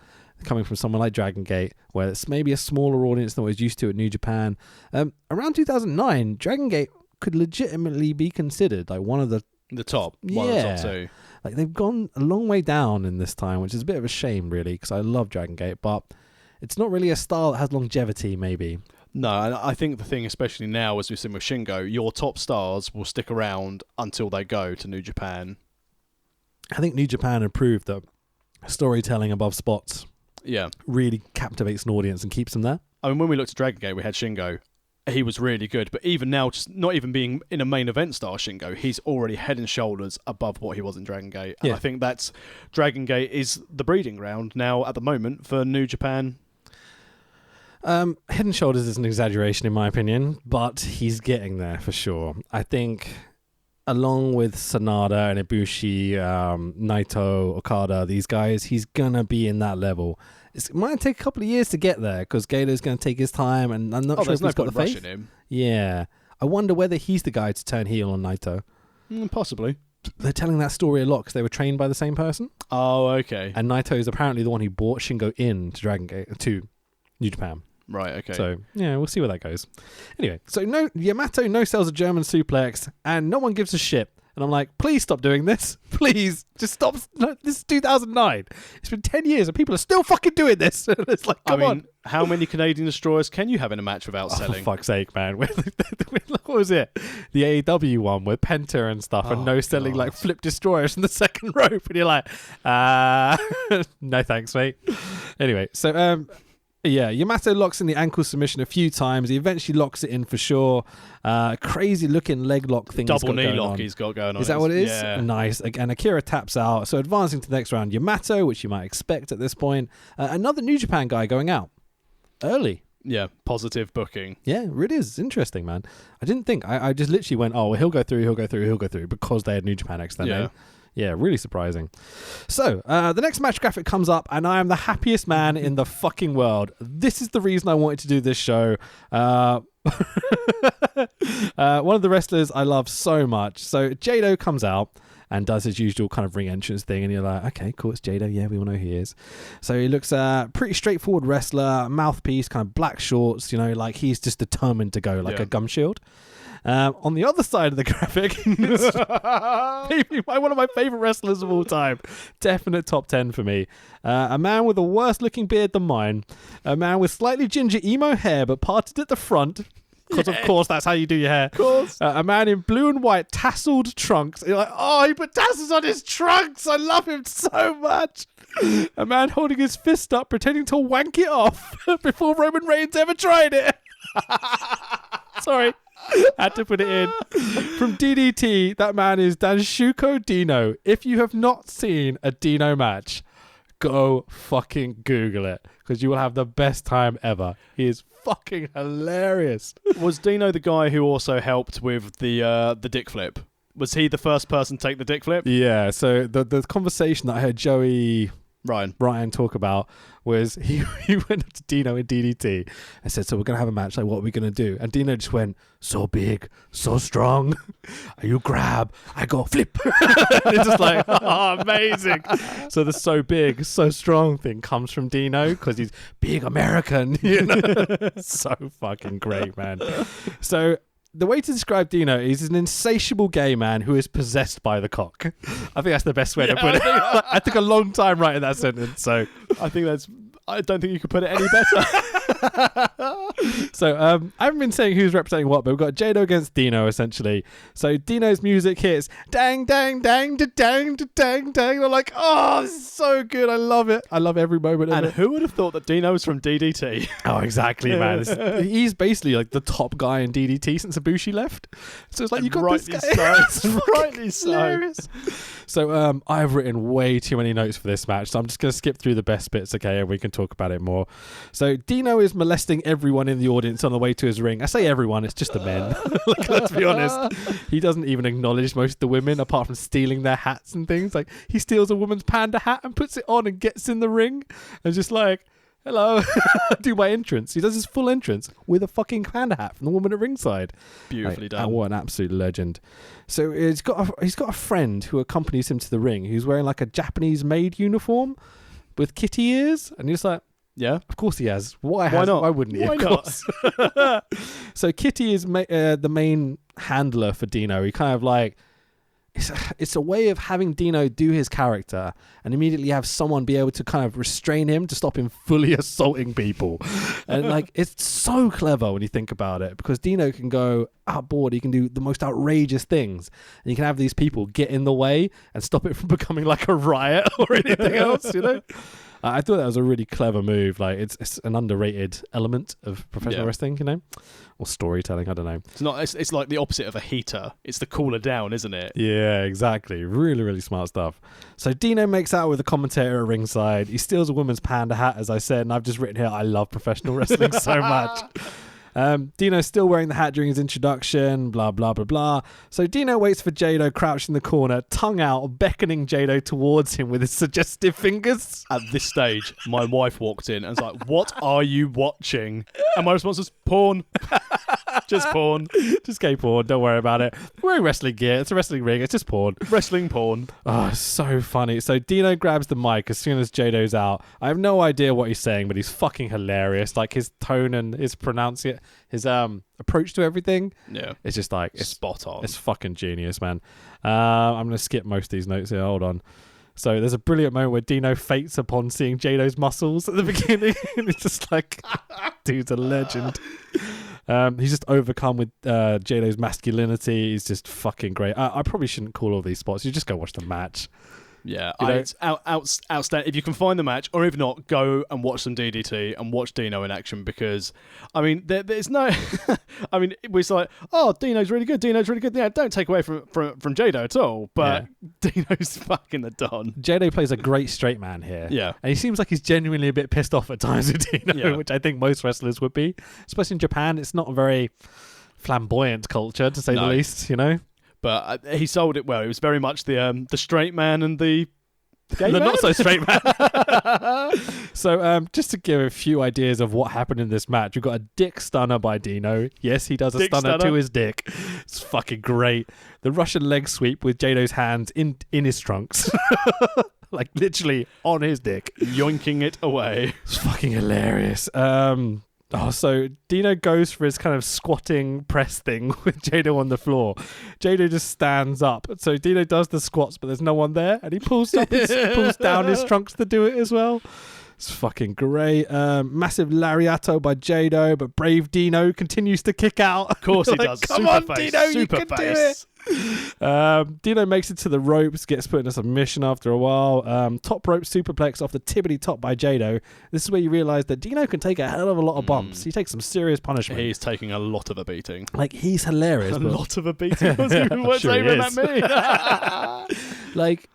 coming from someone like Dragon Gate, where it's maybe a smaller audience than what was used to at New Japan. Around 2009, Dragon Gate could legitimately be considered like one of the top. One of the top two. Like they've gone a long way down in this time, which is a bit of a shame, really, because I love Dragon Gate, but it's not really a style that has longevity, maybe. No, and I think the thing, especially now, as we've seen with Shingo, your top stars will stick around until they go to New Japan. I think New Japan have proved that storytelling above spots really captivates an audience and keeps them there. I mean, when we looked at Dragon Gate, we had Shingo. He was really good, but even now, just not even being in a main event star Shingo, he's already head and shoulders above what he was in Dragon Gate. And I think that's Dragon Gate is the breeding ground now at the moment for New Japan. Head and shoulders is an exaggeration in my opinion, but he's getting there for sure. I think along with Sanada and Ibushi, Naito, Okada, these guys, he's gonna be in that level. It might take a couple of years to get there because Gator's going to take his time, and I'm not sure if he's got the faith. Him. Yeah, I wonder whether he's the guy to turn heel on Naito. Possibly. They're telling that story a lot because they were trained by the same person. Oh, okay. And Naito is apparently the one who brought Shingo in to New Japan. Right, okay. So, yeah, we'll see where that goes. Anyway, so Yamato no sells a German suplex, and no one gives a shit And I'm like, please stop doing this. Please, just stop. No, this is 2009. It's been 10 years and people are still fucking doing this. It's like, come on. How many Canadian destroyers can you have in a match without For selling? fuck's sake, man. What was it? The AEW one with Penta and stuff and no selling like flip destroyers in the second rope. And you're like, no thanks, mate. Anyway, so yeah, Yamato locks in the ankle submission a few times. He eventually locks it in for sure. Crazy looking leg lock thing. Double knee lock he's got going on. Is that what it is? Yeah. Nice. Again, Akira taps out. So advancing to the next round, Yamato, which you might expect at this point. Another New Japan guy going out early. Yeah, positive booking. Yeah, it really is. It's interesting, man. I didn't think. I just literally went, oh, well, he'll go through because they had New Japan X that name. Yeah, really surprising. So, the next match graphic comes up, and I am the happiest man in the fucking world. This is the reason I wanted to do this show. One of the wrestlers I love so much. So, Jado comes out and does his usual kind of ring entrance thing, and you're like, okay, cool, it's Jado. Yeah, we all know who he is. So, he looks pretty straightforward wrestler, mouthpiece, kind of black shorts, like he's just determined to go, like a gum shield. On the other side of the graphic, maybe one of my favorite wrestlers of all time. Definite top 10 for me. A man with a worse looking beard than mine. A man with slightly ginger emo hair but parted at the front. Because of course that's how you do your hair. Of course. A man in blue and white tasseled trunks. You're like, oh, he put tassels on his trunks. I love him so much. A man holding his fist up, pretending to wank it off before Roman Reigns ever tried it. Sorry. Had to put it in. From DDT, that man is Danshuko Dino. If you have not seen a Dino match, go fucking Google it, because you will have the best time ever. He is fucking hilarious. Was Dino the guy who also helped with the dick flip? Was he the first person to take the dick flip? Yeah, so the conversation that I heard Joey Ryan talk about was he went up to Dino in DDT and said, so we're going to have a match, like what are we going to do? And Dino just went, so big, so strong, you grab, I go flip. And it's just like, oh, amazing. So the so big, so strong thing comes from Dino because he's big American, So fucking great, man. So the way to describe Dino is he's an insatiable gay man who is possessed by the cock. I think that's the best way to put it. I took a long time writing that sentence, so I don't think you could put it any better. So I haven't been saying who's representing what, but we've got Jado against Dino essentially. So Dino's music hits dang dang dang da dang da dang dang. I'm like, oh, this is so good. I love it. I love every moment of it. And who would have thought that Dino was from DDT? Oh, exactly, man. He's basically like the top guy in DDT since Ibushi left. So it's like, you got this guy. Rightly so. So I've written way too many notes for this match, so I'm just going to skip through the best bits, okay, and we can talk about it more. So Dino is molesting everyone in the audience on the way to his ring. I say everyone, it's just the men. Like, let's be honest. He doesn't even acknowledge most of the women, apart from stealing their hats and things. Like, he steals a woman's panda hat and puts it on and gets in the ring and just like, hello, do my entrance. He does his full entrance with a fucking panda hat from the woman at ringside. Beautifully done. What an absolute legend. So he's got a friend who accompanies him to the ring who's wearing like a Japanese maid uniform with kitty ears, and he's like, yeah, of course he has. Why not? Why wouldn't he? Why not? So Kitty is the main handler for Dino. He kind of like, it's a way of having Dino do his character and immediately have someone be able to kind of restrain him to stop him fully assaulting people. And like, it's so clever when you think about it, because Dino can go outboard. He can do the most outrageous things, and you can have these people get in the way and stop it from becoming like a riot or anything else, I thought that was a really clever move. Like, it's an underrated element of professional wrestling, or storytelling. I don't know. It's not. It's like the opposite of a heater. It's the cooler down, isn't it? Yeah, exactly. Really, really smart stuff. So Dino makes out with the commentator at ringside. He steals a woman's panda hat, as I said, and I've just written here, I love professional wrestling so much. Dino's still wearing the hat during his introduction, blah, blah, blah, blah. So Dino waits for Jado crouched in the corner, tongue out, beckoning Jado towards him with his suggestive fingers. At this stage, my wife walked in and was like, what are you watching? And my response was, porn. Just porn. Just gay porn. Don't worry about it. We're wearing wrestling gear. It's a wrestling ring. It's just porn. Wrestling porn. Oh, it's so funny. So Dino grabs the mic as soon as Jado's out. I have no idea what he's saying, but he's fucking hilarious. Like his tone and his his approach to everything. Yeah. It's just like it's spot on. It's fucking genius, man. I'm gonna skip most of these notes here. Hold on. So there's a brilliant moment where Dino faints upon seeing Jado's muscles at the beginning. And it's just like, dude's a legend. He's just overcome with Jado's masculinity. He's just fucking great. I probably shouldn't call all these spots. You just go watch the match. Yeah, it's outstanding. If you can find the match, or if not, go and watch some DDT and watch Dino in action, because, I mean, there's no... I mean, it was like, oh, Dino's really good. Yeah, don't take away from Jado at all, but Dino's fucking the Don. Jado plays a great straight man here. Yeah. And he seems like he's genuinely a bit pissed off at times with Dino, which I think most wrestlers would be. Especially in Japan, it's not a very flamboyant culture, to say the least, you know? But he sold it well. It was very much the straight man and the gay man? Not so straight man. So just to give a few ideas of what happened in this match, we've got a dick stunner by Dino. Yes, he does a stunner to his dick. It's fucking great. The Russian leg sweep with Jado's hands in his trunks. Like literally on his dick. Yoinking it away. It's fucking hilarious. So Dino goes for his kind of squatting press thing with Jado on the floor. Jado just stands up. So Dino does the squats, but there's no one there. And he pulls down his trunks to do it as well. It's fucking great. Massive lariato by Jado, but brave Dino continues to kick out. Of course he does. Come on, Dino, you can do it. Dino makes it to the ropes, gets put in a submission after a while. Top rope superplex off the tippity top by Jado. This is where you realise that Dino can take a hell of a lot of bumps. He takes some serious punishment. He's taking a lot of a beating. Like, he's hilarious. A lot of a beating? What's that mean? Like,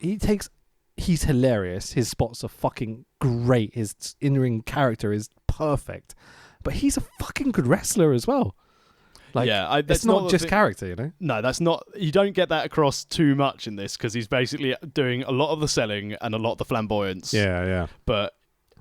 he's hilarious. His spots are fucking great. His in-ring character is perfect. But he's a fucking good wrestler as well. Like, it's not just character, you know? No, that's not... You don't get that across too much in this, because he's basically doing a lot of the selling and a lot of the flamboyance. Yeah. But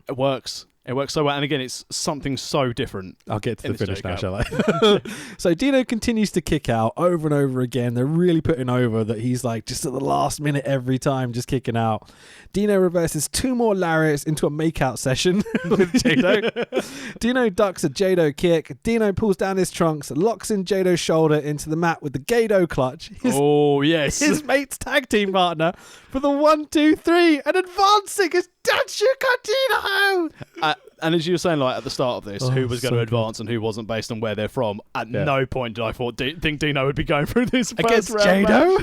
it works. It works so well. And again, it's something so different. I'll get to the finish now, shall I? So Dino continues to kick out over and over again. They're really putting over that he's like just at the last minute every time, just kicking out. Dino reverses 2 more lariats into a makeout session with Jado. Dino ducks a Jado kick. Dino pulls down his trunks, locks in Jado's shoulder into the mat with the Gado clutch. His mate's tag team partner for the 1, 2, 3 and advancing is Danshuka Dino. And as you were saying, like at the start of this, who was going to advance and who wasn't based on where they're from, at no point did I think Dino would be going through this against Jado.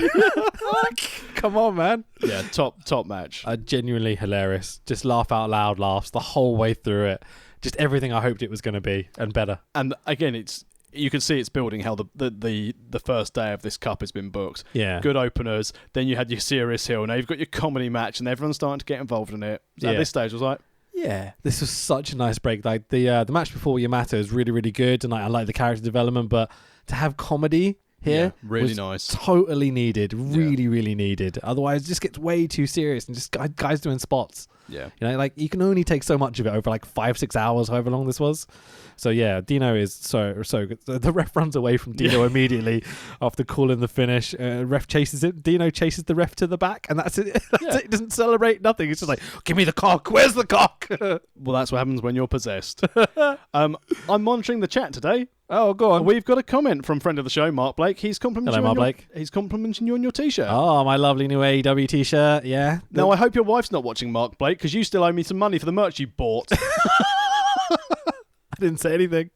Come on, man. Yeah, top match. Genuinely hilarious. Just laugh out loud laughs the whole way through it. Just everything I hoped it was going to be and better. And again, you can see it's building how the first day of this cup has been booked. Yeah. Good openers. Then you had your serious heel. Now you've got your comedy match, and everyone's starting to get involved in it. So at this stage, I was like, yeah, this was such a nice break. Like the match before Yamato is really, really good, and I like the character development. But to have comedy here, really was nice, totally needed, really, really needed. Otherwise, it just gets way too serious and just guys doing spots. Yeah, you know, like you can only take so much of it over like 5-6 hours, however long this was. So yeah, Dino is so good. The ref runs away from Dino immediately after calling the finish. Ref chases it. Dino chases the ref to the back, and that's it. He doesn't celebrate nothing. It's just like, give me the cock. Where's the cock? Well, that's what happens when you're possessed. I'm monitoring the chat today. Oh, go on. We've got a comment from friend of the show, Mark Blake. He's complimenting Hello, Mark Blake. He's complimenting you on your T-shirt. Oh, my lovely new AEW T-shirt. Yeah. Now, I hope your wife's not watching, Mark Blake, because you still owe me some money for the merch you bought. I didn't say anything.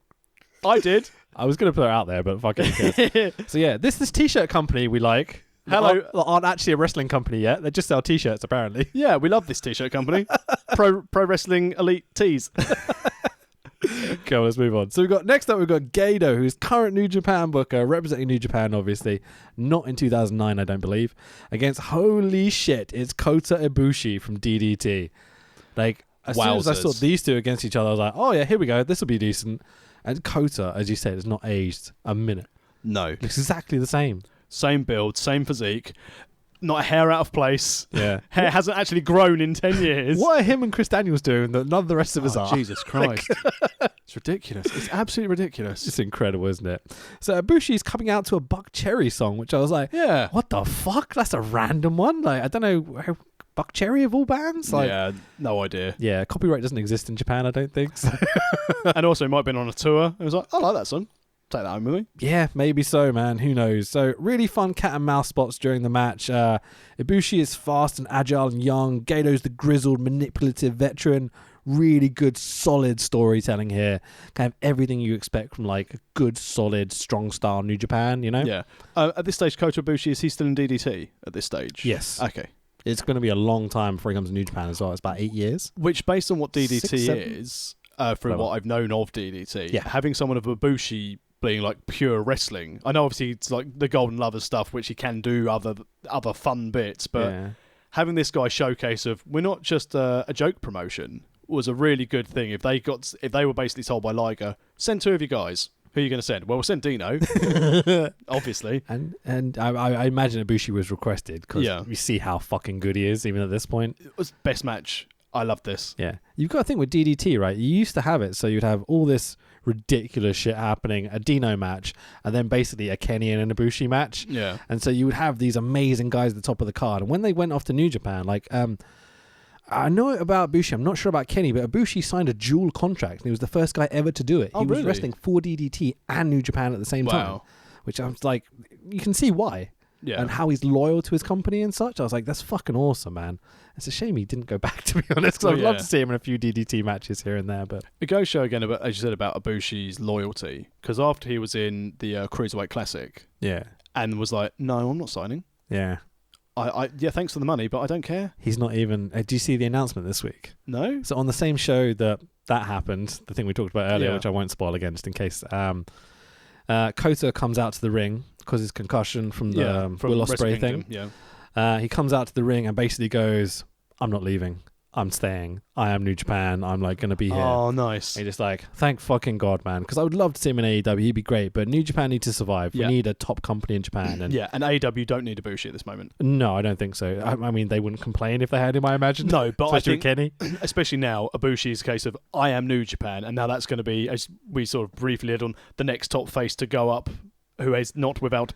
I did. I was going to put it out there, but fucking cares. So yeah, this T-shirt company we like. Hello. Aren't actually a wrestling company yet. They just sell T-shirts, apparently. Yeah, we love this T-shirt company. Pro Wrestling Elite Tees. Cool, let's move on. So next up we've got Gado, who's current New Japan booker, representing New Japan, obviously. Not in 2009, I don't believe. Against, holy shit, it's Kota Ibushi from DDT. Like, as soon as I saw these two against each other, I was like, oh yeah, here we go. This will be decent. And Kota, as you said, has not aged a minute. No. Looks exactly the same. Same build, same physique. Not a hair out of place. Yeah. Hair hasn't actually grown in 10 years. What are him and Chris Daniels doing that none of the rest of us are? Jesus Christ. It's ridiculous. It's absolutely ridiculous. It's incredible, isn't it? So Ibushi's coming out to a Buck Cherry song, which I was like, Yeah. what the fuck? That's a random one. Like, I don't know, Buck Cherry of all bands? Like, yeah, no idea. Yeah, copyright doesn't exist in Japan, I don't think. So. And also, it might have been on a tour. It was like, I like that song. Take that home with me. Yeah, maybe so, man. Who knows? So really fun cat and mouse spots during the match. Ibushi is fast and agile and young. Gaeto's the grizzled, manipulative veteran. Really good, solid storytelling here. Kind of everything you expect from like a good, solid, strong style New Japan, you know? Yeah. At this stage, Kota Ibushi, is he still in DDT at this stage? Yes. Okay. It's going to be a long time before he comes to New Japan as well. It's about 8 years. Which, based on what DDT 6, 7? is, from what I've known of DDT, Yeah. having someone of Ibushi being like pure wrestling, I know obviously it's like the Golden Lover stuff, which he can do other fun bits, but having this guy showcase of we're not just a joke promotion was a really good thing. If they were basically told by Liger, send 2 of you guys. Who are you going to send? Well, we'll send Dino, obviously. And I imagine Ibushi was requested because you see how fucking good he is even at this point. It was best match. I love this. Yeah. You've got to think with DDT, right? You used to have it, so you'd have all this ridiculous shit happening, a Dino match, and then basically a Kenny and an Ibushi match. Yeah. And so you would have these amazing guys at the top of the card. And when they went off to New Japan, like, I know about Ibushi. I'm not sure about Kenny, but Ibushi signed a dual contract, and he was the first guy ever to do it. He was wrestling for DDT and New Japan at the same time, which I was like, you can see why. Yeah. And how he's loyal to his company and such. I was like, that's fucking awesome, man. It's a shame he didn't go back, to be honest, because I'd love to see him in a few DDT matches here and there. But it goes show again, about, as you said, about Ibushi's loyalty, because after he was in the Cruiserweight Classic, and was like, no, I'm not signing. Yeah. Yeah, thanks for the money, but I don't care. He's not even... do you see the announcement this week? No. So on the same show that happened, the thing we talked about earlier, which I won't spoil again, just in case, Kota comes out to the ring because his concussion from the Will Ospreay thing. He comes out to the ring and basically goes, I'm not leaving. I'm staying. I am New Japan. I'm like going to be here. Oh, nice. And just like, thank fucking God, man. Because I would love to see him in AEW. He'd be great. But New Japan need to survive. We need a top company in Japan. And and AEW don't need Ibushi at this moment. No, I don't think so. I mean, they wouldn't complain if they had him, I imagine. No, but especially I think, Kenny. Especially now, Ibushi's case of, I am New Japan. And now that's going to be, as we sort of briefly led on, the next top face to go up, who is not without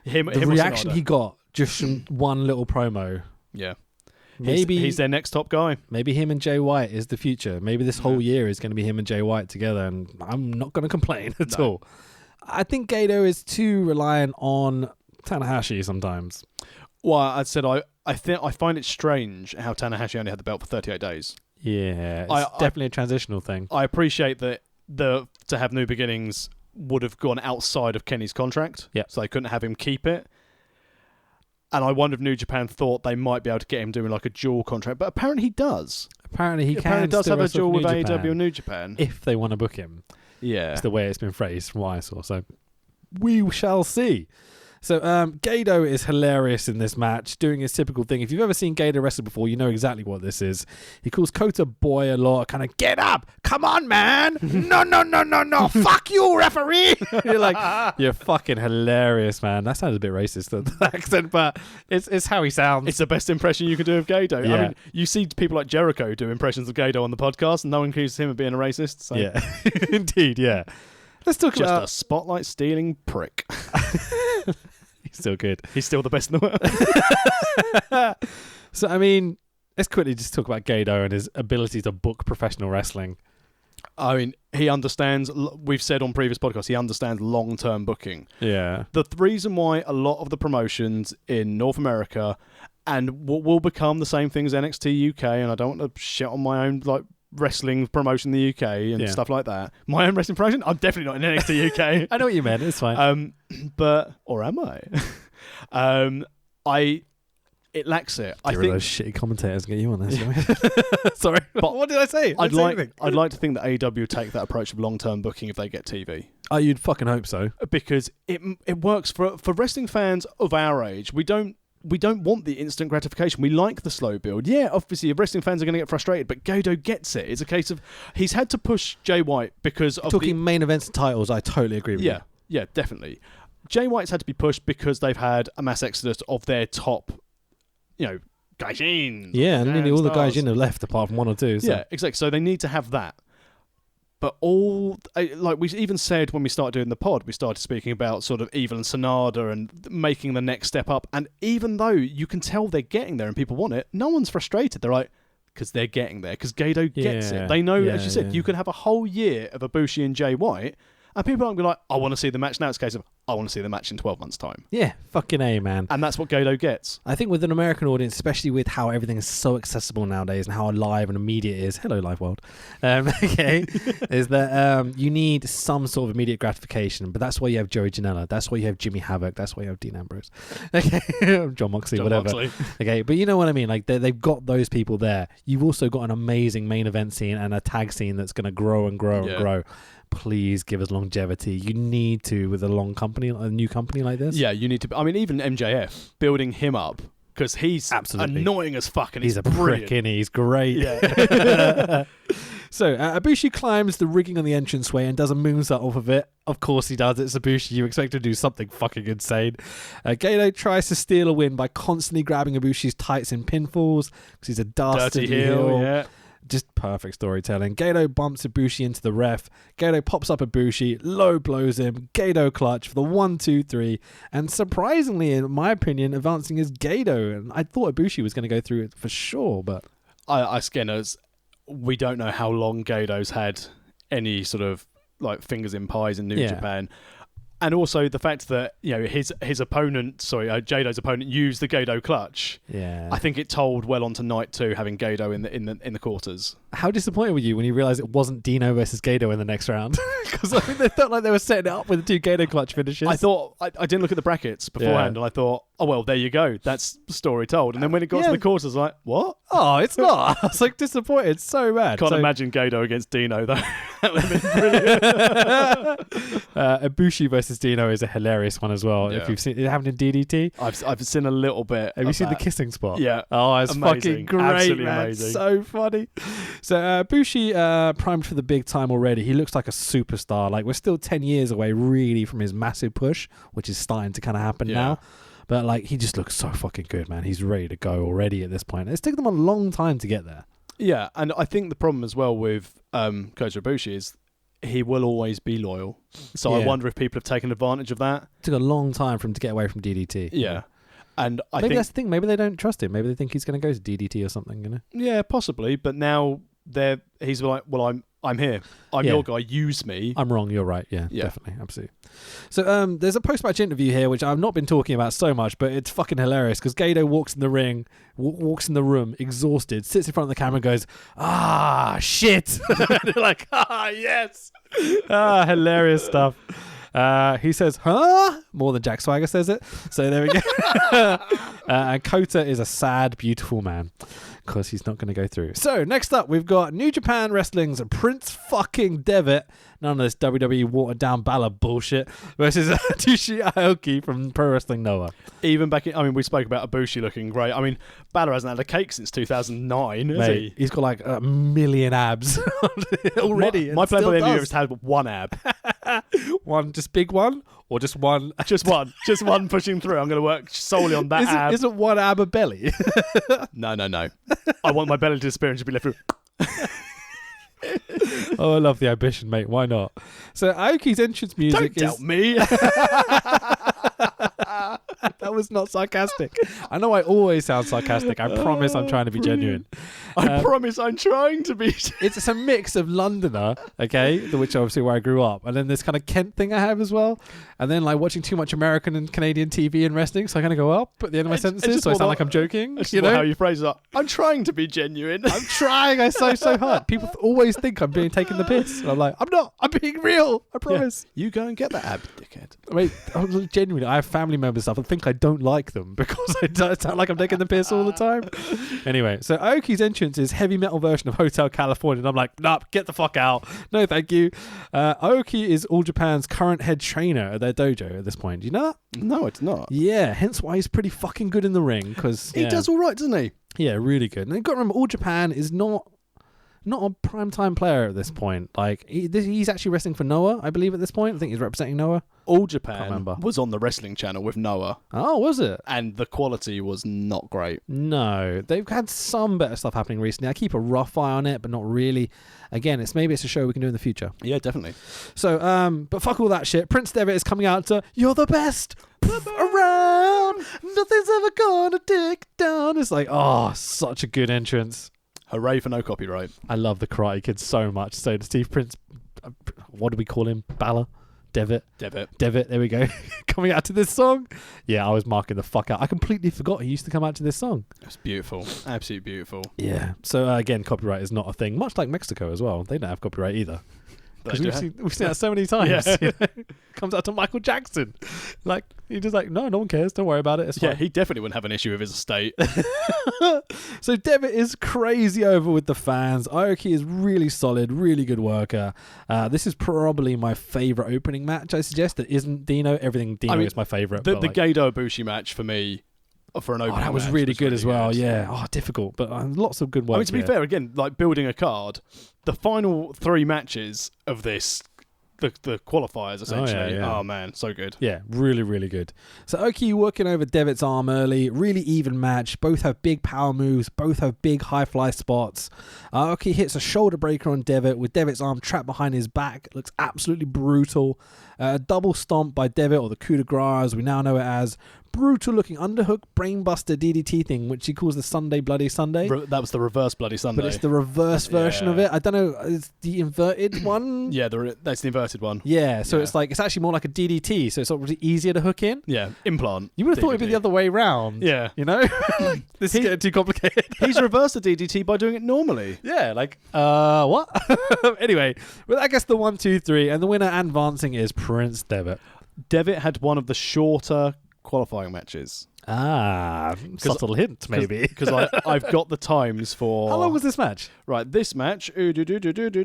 him. The reaction he got just from one little promo. Yeah. Maybe he's their next top guy. Maybe him and Jay White is the future. Maybe this whole year is going to be him and Jay White together, and I'm not going to complain at all. I think Gato is too reliant on Tanahashi sometimes. Well, I said I find it strange how Tanahashi only had the belt for 38 days. Yeah, it's definitely a transitional thing. I appreciate that to have New Beginnings would have gone outside of Kenny's contract, so they couldn't have him keep it. And I wonder if New Japan thought they might be able to get him doing like a dual contract, but apparently he does. Apparently he does have a dual with AEW and New Japan. If they want to book him. Yeah. It's the way it's been phrased from what I saw. So we shall see. So Gato is hilarious in this match, doing his typical thing. If you've ever seen Gato wrestle before, you know exactly what this is. He calls Kota boy a lot, kind of, get up, come on, man. No, fuck you, referee. You're like, you're fucking hilarious, man. That sounds a bit racist, the accent, but it's how he sounds. It's the best impression you can do of Gato. Yeah. I mean, you see people like Jericho do impressions of Gato on the podcast, and no one accuses him of being a racist. So. Yeah, indeed, yeah. Let's talk about... Just a spotlight-stealing prick. He's still good. He's still the best in the world. So, I mean, let's quickly just talk about Gato and his ability to book professional wrestling. I mean, he understands... We've said on previous podcasts, he understands long-term booking. Yeah. The reason why a lot of the promotions in North America and what will become the same thing as NXT UK, and I don't want to shit on my own, like, wrestling promotion in the UK and stuff like that. My own wrestling promotion? I'm definitely not in NXT UK. I know what you meant. It's fine. Or am I? It lacks it. I think those shitty commentators get you on this. Sorry, but what did I say? I'd like to think that AEW take that approach of long-term booking if they get TV. Oh, you'd fucking hope so. Because it works for wrestling fans of our age. We don't want the instant gratification. We like the slow build. Yeah, obviously, wrestling fans are going to get frustrated, but Gato gets it. It's a case of he's had to push Jay White because of talking main events and titles. I totally agree with you. Yeah, definitely. Jay White's had to be pushed because they've had a mass exodus of their top, gaijin. Yeah, and nearly all the gaijin have left apart from one or two. So. Yeah, exactly. So they need to have that. But like we even said when we started doing the pod, we started speaking about sort of Evil and Sonada and making the next step up. And even though you can tell they're getting there and people want it, no one's frustrated. They're like, because they're getting there, because Gedo gets it. They know, as you said, you could have a whole year of Ibushi and Jay White, and people aren't going to be like, I want to see the match now. It's a case of, I want to see the match in 12 months' time. Yeah, fucking A, man. And that's what Gedo gets. I think with an American audience, especially with how everything is so accessible nowadays and how live and immediate it is, hello, live world, okay, is that you need some sort of immediate gratification. But that's why you have Joey Janela. That's why you have Jimmy Havoc. That's why you have Dean Ambrose. Okay, John Moxley, whatever. Okay, but you know what I mean? Like, they've got those people there. You've also got an amazing main event scene and a tag scene that's going to grow and grow and grow. Please give us longevity. You need to with a new company like this. Yeah, you need to. I mean, even MJF, building him up, because he's absolutely annoying as fuck, and he's a brilliant. prick, and he's great. Yeah. So Ibushi climbs the rigging on the entranceway and does a moonsault off of it. Of course he does. It's Ibushi. You expect him to do something fucking insane. Gedo tries to steal a win by constantly grabbing Ibushi's tights in pinfalls because he's a dastardly heel. Yeah. Just perfect storytelling. Gedo bumps Ibushi into the ref. Gedo pops up Ibushi, low blows him. Gedo clutch for the 1, 2, 3. And surprisingly, in my opinion, advancing is Gedo. And I thought Ibushi was going to go through it for sure, but we don't know how long Gedo's had any sort of like fingers in pies in New Japan. And also the fact that, you know, his opponent, Jado's opponent used the Gedo clutch. Yeah. I think it told well onto night 2 having Gedo in the quarters. How disappointed were you when you realised it wasn't Dino versus Gedo in the next round? Because I mean, they felt like they were setting it up with the 2 Gedo clutch finishes. I thought, I didn't look at the brackets beforehand, and I thought, oh, well, there you go. That's the story told. And then when it got to the quarters, I was like, what? Oh, it's not. I was like disappointed. So bad. Can't imagine Gedo against Dino, though. That would have been brilliant. Ibushi versus Dino is a hilarious one as well. Yeah. If you've seen it happened in DDT. I've seen a little bit. Have you seen the kissing spot? Yeah. Oh, it's amazing. fucking great, Absolutely man. amazing. So funny. So Ibushi primed for the big time already. He looks like a superstar. Like, we're still 10 years away really from his massive push, which is starting to kind of happen now. But like, he just looks so fucking good, man. He's ready to go already at this point. It's taken them a long time to get there. Yeah, and I think the problem as well with Kota Ibushi is he will always be loyal. So I wonder if people have taken advantage of that. It took a long time for him to get away from DDT. Yeah. And I maybe think that's the thing. Maybe they don't trust him. Maybe they think he's going to go to DDT or something, you know? Yeah, possibly. But now he's like, well, I'm here. I'm your guy. Use me. I'm wrong. You're right. Yeah, definitely. Absolutely. So there's a post-match interview here, which I've not been talking about so much, but it's fucking hilarious because Gedo walks in the ring, walks in the room, exhausted, sits in front of the camera and goes, shit. They're like, yes. Hilarious stuff. He says, huh? More than Jack Swagger says it. So there we go. And Kota is a sad, beautiful man because he's not going to go through. So next up, we've got New Japan Wrestling's Prince fucking Devitt. None of this WWE watered down Balor bullshit versus Atsushi Aoki from Pro Wrestling Noah. Even back in, we spoke about Ibushi looking great. I mean, Balor hasn't had a cake since 2009, has he? He's got like 1 million abs already. My plan by the end of the year is to have 1 ab. One, just big one, or just one? Just one pushing through. I'm going to work solely on that ab. Isn't one ab a belly? No. I want my belly to disappear and just be left with... Oh, I love the ambition, mate. Why not? So Aoki's entrance music Don't doubt me. That was not sarcastic. I know I always sound sarcastic. I promise I'm trying to be genuine. I promise I'm trying to be. It's a mix of Londoner, okay, which obviously where I grew up, and then this kind of Kent thing I have as well, and then like watching too much American and Canadian TV and wrestling, so I kind of go up at the end of my sentences, so I sound like I'm joking. You know how you phrase it. I'm trying to be genuine. I'm trying. I so hard. People always think I'm being taking the piss. And I'm like, I'm not. I'm being real. I promise. Yeah. You go and get that ab, dickhead. Wait, genuinely, I have family members stuff. I think I don't like them because I sound like I'm taking the piss all the time. Anyway, so Aoki's entrance is heavy metal version of Hotel California, and I'm like, nah, get the fuck out. No, thank you. Aoki is All Japan's current head trainer at their dojo at this point. Do you know that? No, it's not. Yeah, hence why he's pretty fucking good in the ring because he does all right, doesn't he? Yeah, really good. And you've got to remember, All Japan is not not a primetime player at this point. Like he's actually wrestling for Noah, I believe, at this point. I think he's representing Noah. All Japan was on the wrestling channel with Noah. Oh, was it? And the quality was not great. No, they've had some better stuff happening recently. I keep a rough eye on it, but not really. Again, maybe it's a show we can do in the future. Yeah, definitely. So, but fuck all that shit. Prince Devitt is coming out to "You're the best around. Nothing's ever gonna take down." It's like, oh, such a good entrance. Hooray for no copyright. I love the Karate Kid so much. So, Steve Prince, what do we call him? Balor? Devitt, there we go. Coming out to this song. Yeah, I was marking the fuck out. I completely forgot he used to come out to this song. It's beautiful. Absolutely beautiful. Yeah. So again, copyright is not a thing, much like Mexico as well. They don't have copyright either. Because we've seen that so many times. Yeah. You know? Comes out to Michael Jackson. Like, he's just like, no one cares. Don't worry about it. It's fine. Yeah, he definitely wouldn't have an issue with his estate. So Devitt is crazy over with the fans. Aoki is really solid, really good worker. This is probably my favourite opening match, I suggest. That isn't Dino. Everything Dino is my favourite. The Gedo Ibushi match for me, for an opening that was really good as well. Yeah. Oh, difficult, but lots of good work. I mean, to be fair, again, like building a card, the final 3 matches of this, the qualifiers essentially. Oh man, so good. Yeah, really, really good. So Oki working over Devitt's arm early, really even match. Both have big power moves, both have big high fly spots. Oki hits a shoulder breaker on Devitt with Devitt's arm trapped behind his back. It looks absolutely brutal. A double stomp by Devitt, or the coup de grace as we now know it as. Brutal looking underhook brainbuster DDT thing, which he calls the Sunday Bloody Sunday. That was the reverse Bloody Sunday. But it's the reverse version of it. I don't know, it's the inverted one? Yeah, that's the inverted one. Yeah, so it's actually more like a DDT, so it's obviously easier to hook in. Yeah, implant. You would have thought it'd be the other way round. Yeah. You know? This is getting too complicated. He's reversed the DDT by doing it normally. Yeah, like, what? Anyway, well, I guess the 1, 2, 3, and the winner and advancing is Prince Devitt. Devitt had one of the shorter qualifying matches. Subtle hint, maybe. Because I've got the times for... How long was this match? Right, this match, Devitt's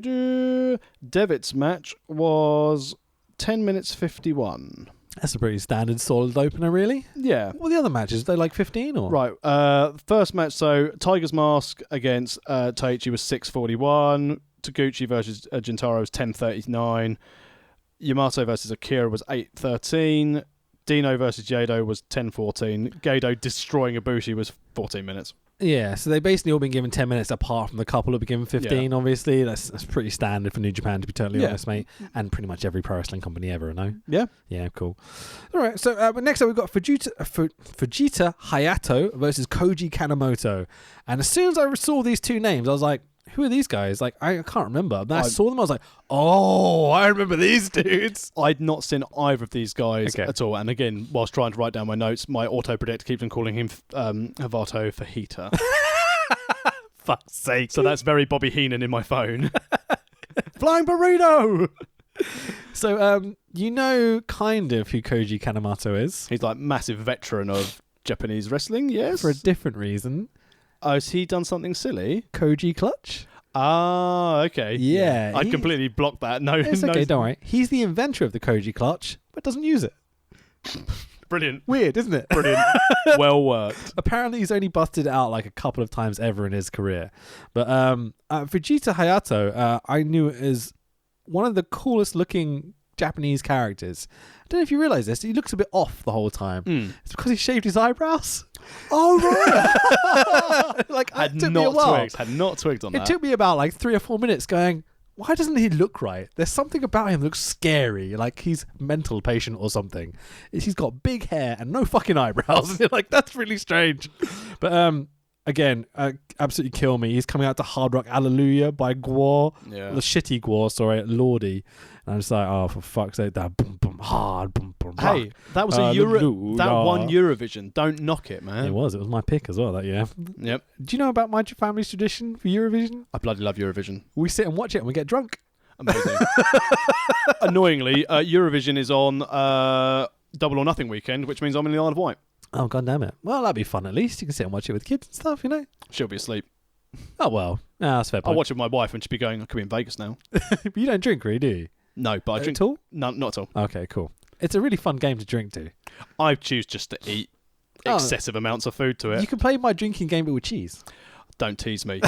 match was 10 minutes 51. That's a pretty standard solid opener, really. Yeah. What are the other matches? Are they like 15 or? Right, first match, so Tiger's Mask against Taichi was 6:41. Taguchi versus Gintaro was 10:39. Yamato versus Akira was 8:13. Dino versus Gedo was 10:14. Gedo destroying Ibushi was 14 minutes. Yeah, so they basically all been given 10 minutes apart from the couple who've been given 15, obviously. That's pretty standard for New Japan, to be totally honest, mate. And pretty much every pro wrestling company ever, no? Yeah. Yeah, cool. All right, so next up we've got Fujita Hayato versus Koji Kanemoto. And as soon as I saw these two names, I was like, who are these guys? Like, I can't remember. Then I saw them, I was like, oh, I remember these dudes. I'd not seen either of these guys at all. And again, whilst trying to write down my notes, my auto-predict keeps on calling him Havato Fajita. Fuck's sake. So that's very Bobby Heenan in my phone. Flying burrito! So, you know kind of who Koji Kanemoto is. He's like massive veteran of Japanese wrestling, yes. For a different reason. Oh, has he done something silly? Koji Clutch? Ah, okay. Yeah. I completely blocked that. No, it's okay, don't worry. He's the inventor of the Koji Clutch, but doesn't use it. Brilliant. Weird, isn't it? Brilliant. Well worked. Apparently he's only busted it out like a couple of times ever in his career. But Fujita Hayato, I knew as one of the coolest looking Japanese characters. I don't know if you realise this, he looks a bit off the whole time. It's because he shaved his eyebrows. Oh, right. Like, had not twigged on that. It took me about like 3 or 4 minutes going, why doesn't he look right? There's something about him that looks scary, like he's mental patient or something. He's got big hair and no fucking eyebrows. And you're like, that's really strange. But again, absolutely kill me. He's coming out to Hard Rock Hallelujah by Gwar. Yeah. The shitty Gwar, sorry, Lordy. And I'm just like, oh, for fuck's sake, that boom, boom, hard, boom, boom. Hey, that was won Eurovision. Don't knock it, man. It was my pick as well that year. Yep. Do you know about my family's tradition for Eurovision? I bloody love Eurovision. We sit and watch it and we get drunk. Amazing. Annoyingly, Eurovision is on Double or Nothing weekend, which means I'm in the Isle of Wight. Oh, god damn it. Well, that'd be fun at least. You can sit and watch it with kids and stuff, you know? She'll be asleep. Oh, well. No, that's fair point. I'll watch it with my wife and she'll be going, I could be in Vegas now. But you don't drink, really, do you? No, but I drink... At all? No, not at all. Okay, cool. It's a really fun game to drink to. I choose just to eat excessive amounts of food to it. You can play my drinking game, but with cheese. Don't tease me.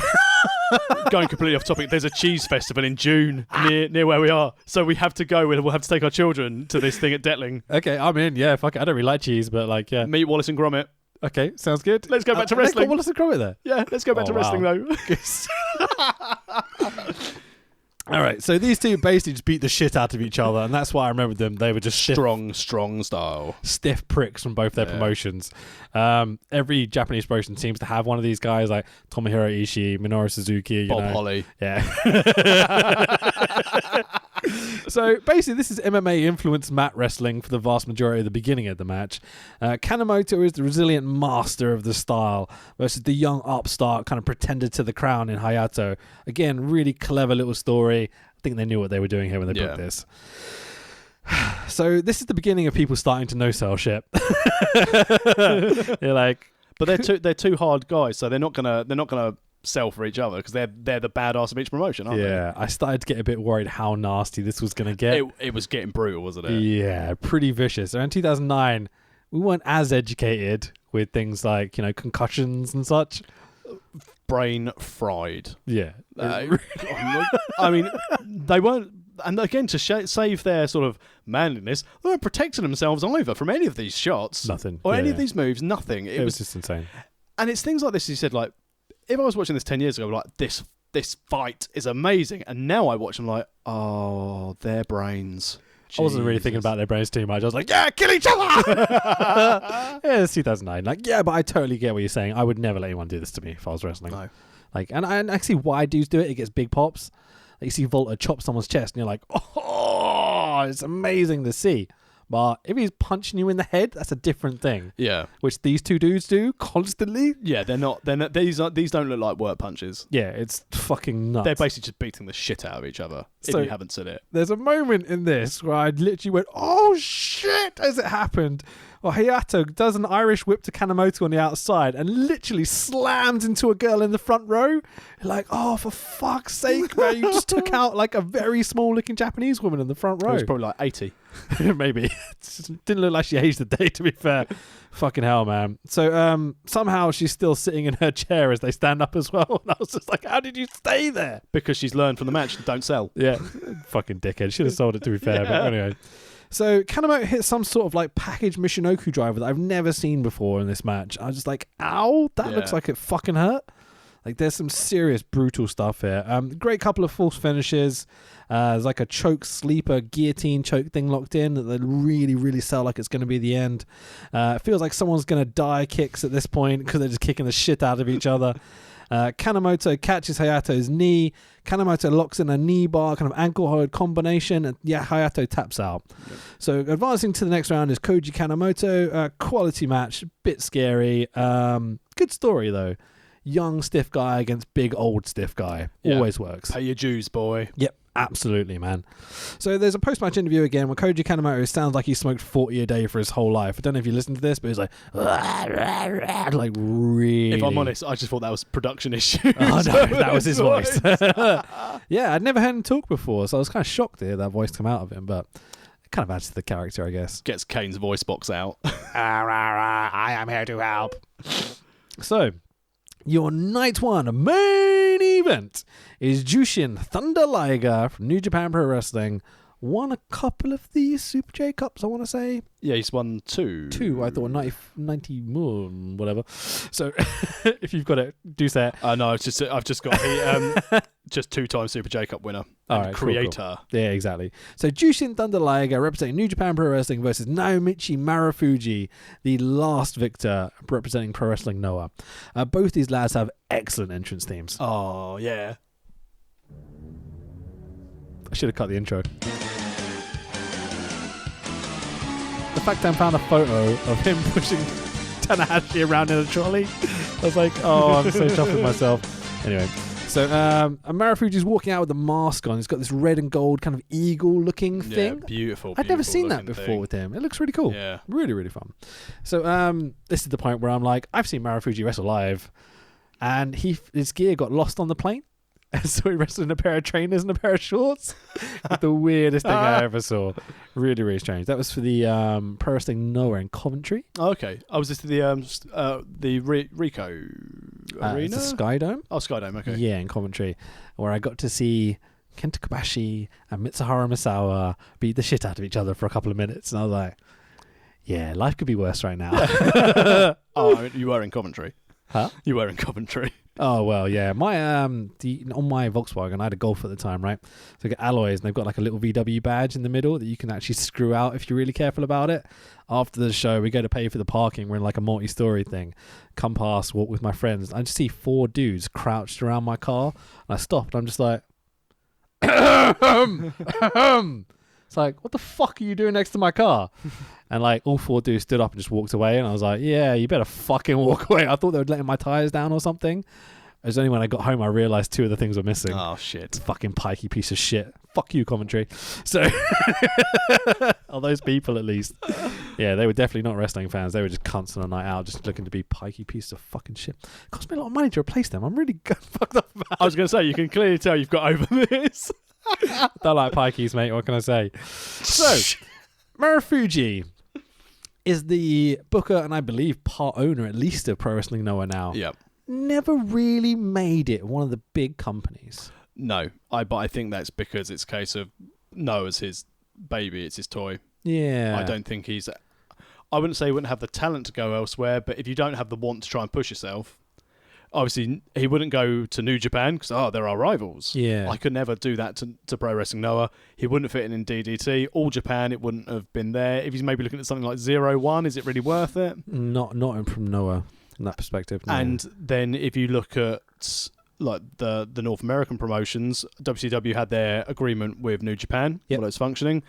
Going completely off topic, there's a cheese festival in June near where we are. So we have to go. We'll have to take our children to this thing at Detling. Okay, I'm in. Yeah, fuck it. I don't really like cheese, but like, yeah. Meet Wallace and Gromit. Okay, sounds good. Let's go back to wrestling. Wallace and Gromit there. Yeah, let's go back to wrestling though. All right, so these two basically just beat the shit out of each other, and that's why I remember them. They were just strong style. Stiff pricks from both their promotions. Every Japanese promotion seems to have one of these guys, like Tomohiro Ishii, Minoru Suzuki, Bob Holly. Yeah. So basically, this is MMA influenced mat wrestling for the vast majority of the beginning of the match. Kanemoto is the resilient master of the style versus the young upstart kind of pretender to the crown in Hayato. Again, really clever little story. I think they knew what they were doing here when they booked this. So this is the beginning of people starting to no-sell shit. They're like, but they're two hard guys, so they're not gonna sell for each other because they're the badass of each promotion, aren't they? Yeah, I started to get a bit worried how nasty this was going to get. It was getting brutal, wasn't it? Yeah, pretty vicious. Around 2009, we weren't as educated with things like, concussions and such. Brain fried. Yeah. I mean, they weren't, and again, to save their sort of manliness, they weren't protecting themselves either from any of these shots. Nothing. Or any of these moves, nothing. It was just insane. And it's things like this, you said, like, if I was watching this 10 years ago, like, this fight is amazing. And now I watch them like, oh, their brains. Jesus. I wasn't really thinking about their brains too much. I was like, yeah, kill each other! Yeah, it's 2009. Like, yeah, but I totally get what you're saying. I would never let anyone do this to me if I was wrestling. No. Like, and I see why dudes do it. It gets big pops. Like, you see Volta chop someone's chest and you're like, oh, it's amazing to see. But if he's punching you in the head, that's a different thing. Yeah. Which these two dudes do constantly. Yeah, they're not. These don't look like work punches. Yeah, it's fucking nuts. They're basically just beating the shit out of each other. So, if you haven't seen it, there's a moment in this where I literally went, "Oh shit!" as it happened. Well, Hayato does an Irish whip to Kanemoto on the outside and literally slams into a girl in the front row. You're like, oh, for fuck's sake, man! You just took out like a very small-looking Japanese woman in the front row. It was probably like 80. Maybe. Didn't look like she aged a day, to be fair. Fucking hell, man. So somehow she's still sitting in her chair as they stand up as well. And I was just like, how did you stay there? Because she's learned from the match, don't sell. Yeah. Fucking dickhead. Should have sold it, to be fair. But anyway. So Kanemoto hits some sort of like package Michinoku driver that I've never seen before in this match. I was just like, ow, that looks like it fucking hurt. Like, there's some serious brutal stuff here. Great couple of false finishes. There's like a choke sleeper guillotine choke thing locked in that they really, really sell like it's going to be the end. It feels like someone's going to die kicks at this point because they're just kicking the shit out of each other. Kanemoto catches Hayato's knee. Kanemoto locks in a knee bar, kind of ankle hold combination, and Hayato taps out. Yep. So advancing to the next round is Koji Kanemoto. Quality match, bit scary. Good story though. Young stiff guy against big old stiff guy. Always works. Pay your dues, boy. Yep, absolutely, man. So there's a post-match interview again where Koji Kanemoto sounds like he smoked 40 a day for his whole life. I don't know if you listened to this, but he's like really. If I'm honest, I just thought that was production issue. Oh no, that was his voice. Yeah, I'd never heard him talk before, so I was kind of shocked to hear that voice come out of him, but it kind of adds to the character, I guess. Gets Kane's voice box out. I am here to help. So, your night one main event is Jushin Thunder Liger from New Japan Pro Wrestling. Won a couple of these Super J Cups, I want to say. Yeah, he's won two. I thought 90 more, whatever. So, if you've got it, do say it. No, I've just got just 2-time Super J Cup winner and right, creator. Cool. Yeah, exactly. So, Jushin Thunder Liger representing New Japan Pro Wrestling versus Naomichi Marufuji, the last victor representing Pro Wrestling Noah. Both these lads have excellent entrance themes. Oh, yeah. I should have cut the intro. The fact I found a photo of him pushing Tanahashi around in a trolley, I was like, oh, I'm so chuffed with myself. Anyway, so Marufuji's walking out with the mask on. He's got this red and gold kind of eagle-looking thing. Yeah, beautiful. I'd never seen that before with him. It looks really cool. Yeah. Really, really fun. So this is the point where I'm like, I've seen Marufuji wrestle live, and his gear got lost on the plane. And so he wrestled in a pair of trainers and a pair of shorts. The weirdest thing I ever saw. Really, really strange. That was for the Pro Wrestling Noah in Coventry. Oh, okay. I was just the Rico. Arena? It's the Skydome. Oh, Skydome, okay. Yeah, in Coventry, where I got to see Kenta Kobashi and Mitsuharu Misawa beat the shit out of each other for a couple of minutes, and I was like, yeah, life could be worse right now. Oh, you were in Coventry. Huh? You were in Coventry. Oh well, yeah. My on my Volkswagen, I had a Golf at the time, right? So I got alloys, and they've got like a little VW badge in the middle that you can actually screw out if you're really careful about it. After the show, we go to pay for the parking. We're in like a multi-story thing. Come past, walk with my friends. I just see 4 dudes crouched around my car, and I stopped. I'm just like, it's like, what the fuck are you doing next to my car? And like all 4 dudes stood up and just walked away, and I was like, yeah, you better fucking walk away. I thought they were letting my tires down or something. It was only when I got home I realised 2 of the things were missing. Oh, shit. Fucking pikey piece of shit. Fuck you, Coventry. So, all those people at least. Yeah, they were definitely not wrestling fans. They were just cunts on a night out, just looking to be pikey pieces of fucking shit. It cost me a lot of money to replace them. I'm really fucked up about it. I was going to say, you can clearly tell you've got over this. Don't like pikeys, mate. What can I say? So, Marufuji is the booker and I believe part owner, at least, of Pro Wrestling Noah now. Yep. Never really made it one of the big companies. No, but I think that's because it's a case of Noah's his baby, it's his toy. Yeah. I don't think I wouldn't say he wouldn't have the talent to go elsewhere, but if you don't have the want to try and push yourself, obviously he wouldn't go to New Japan because, they're our rivals. Yeah. I could never do that to Pro Wrestling Noah. He wouldn't fit in DDT. All Japan, it wouldn't have been there. If he's maybe looking at something like 0-1, is it really worth it? Not from Noah in that perspective. No. And then if you look at like the North American promotions, WCW had their agreement with New Japan, while it's functioning,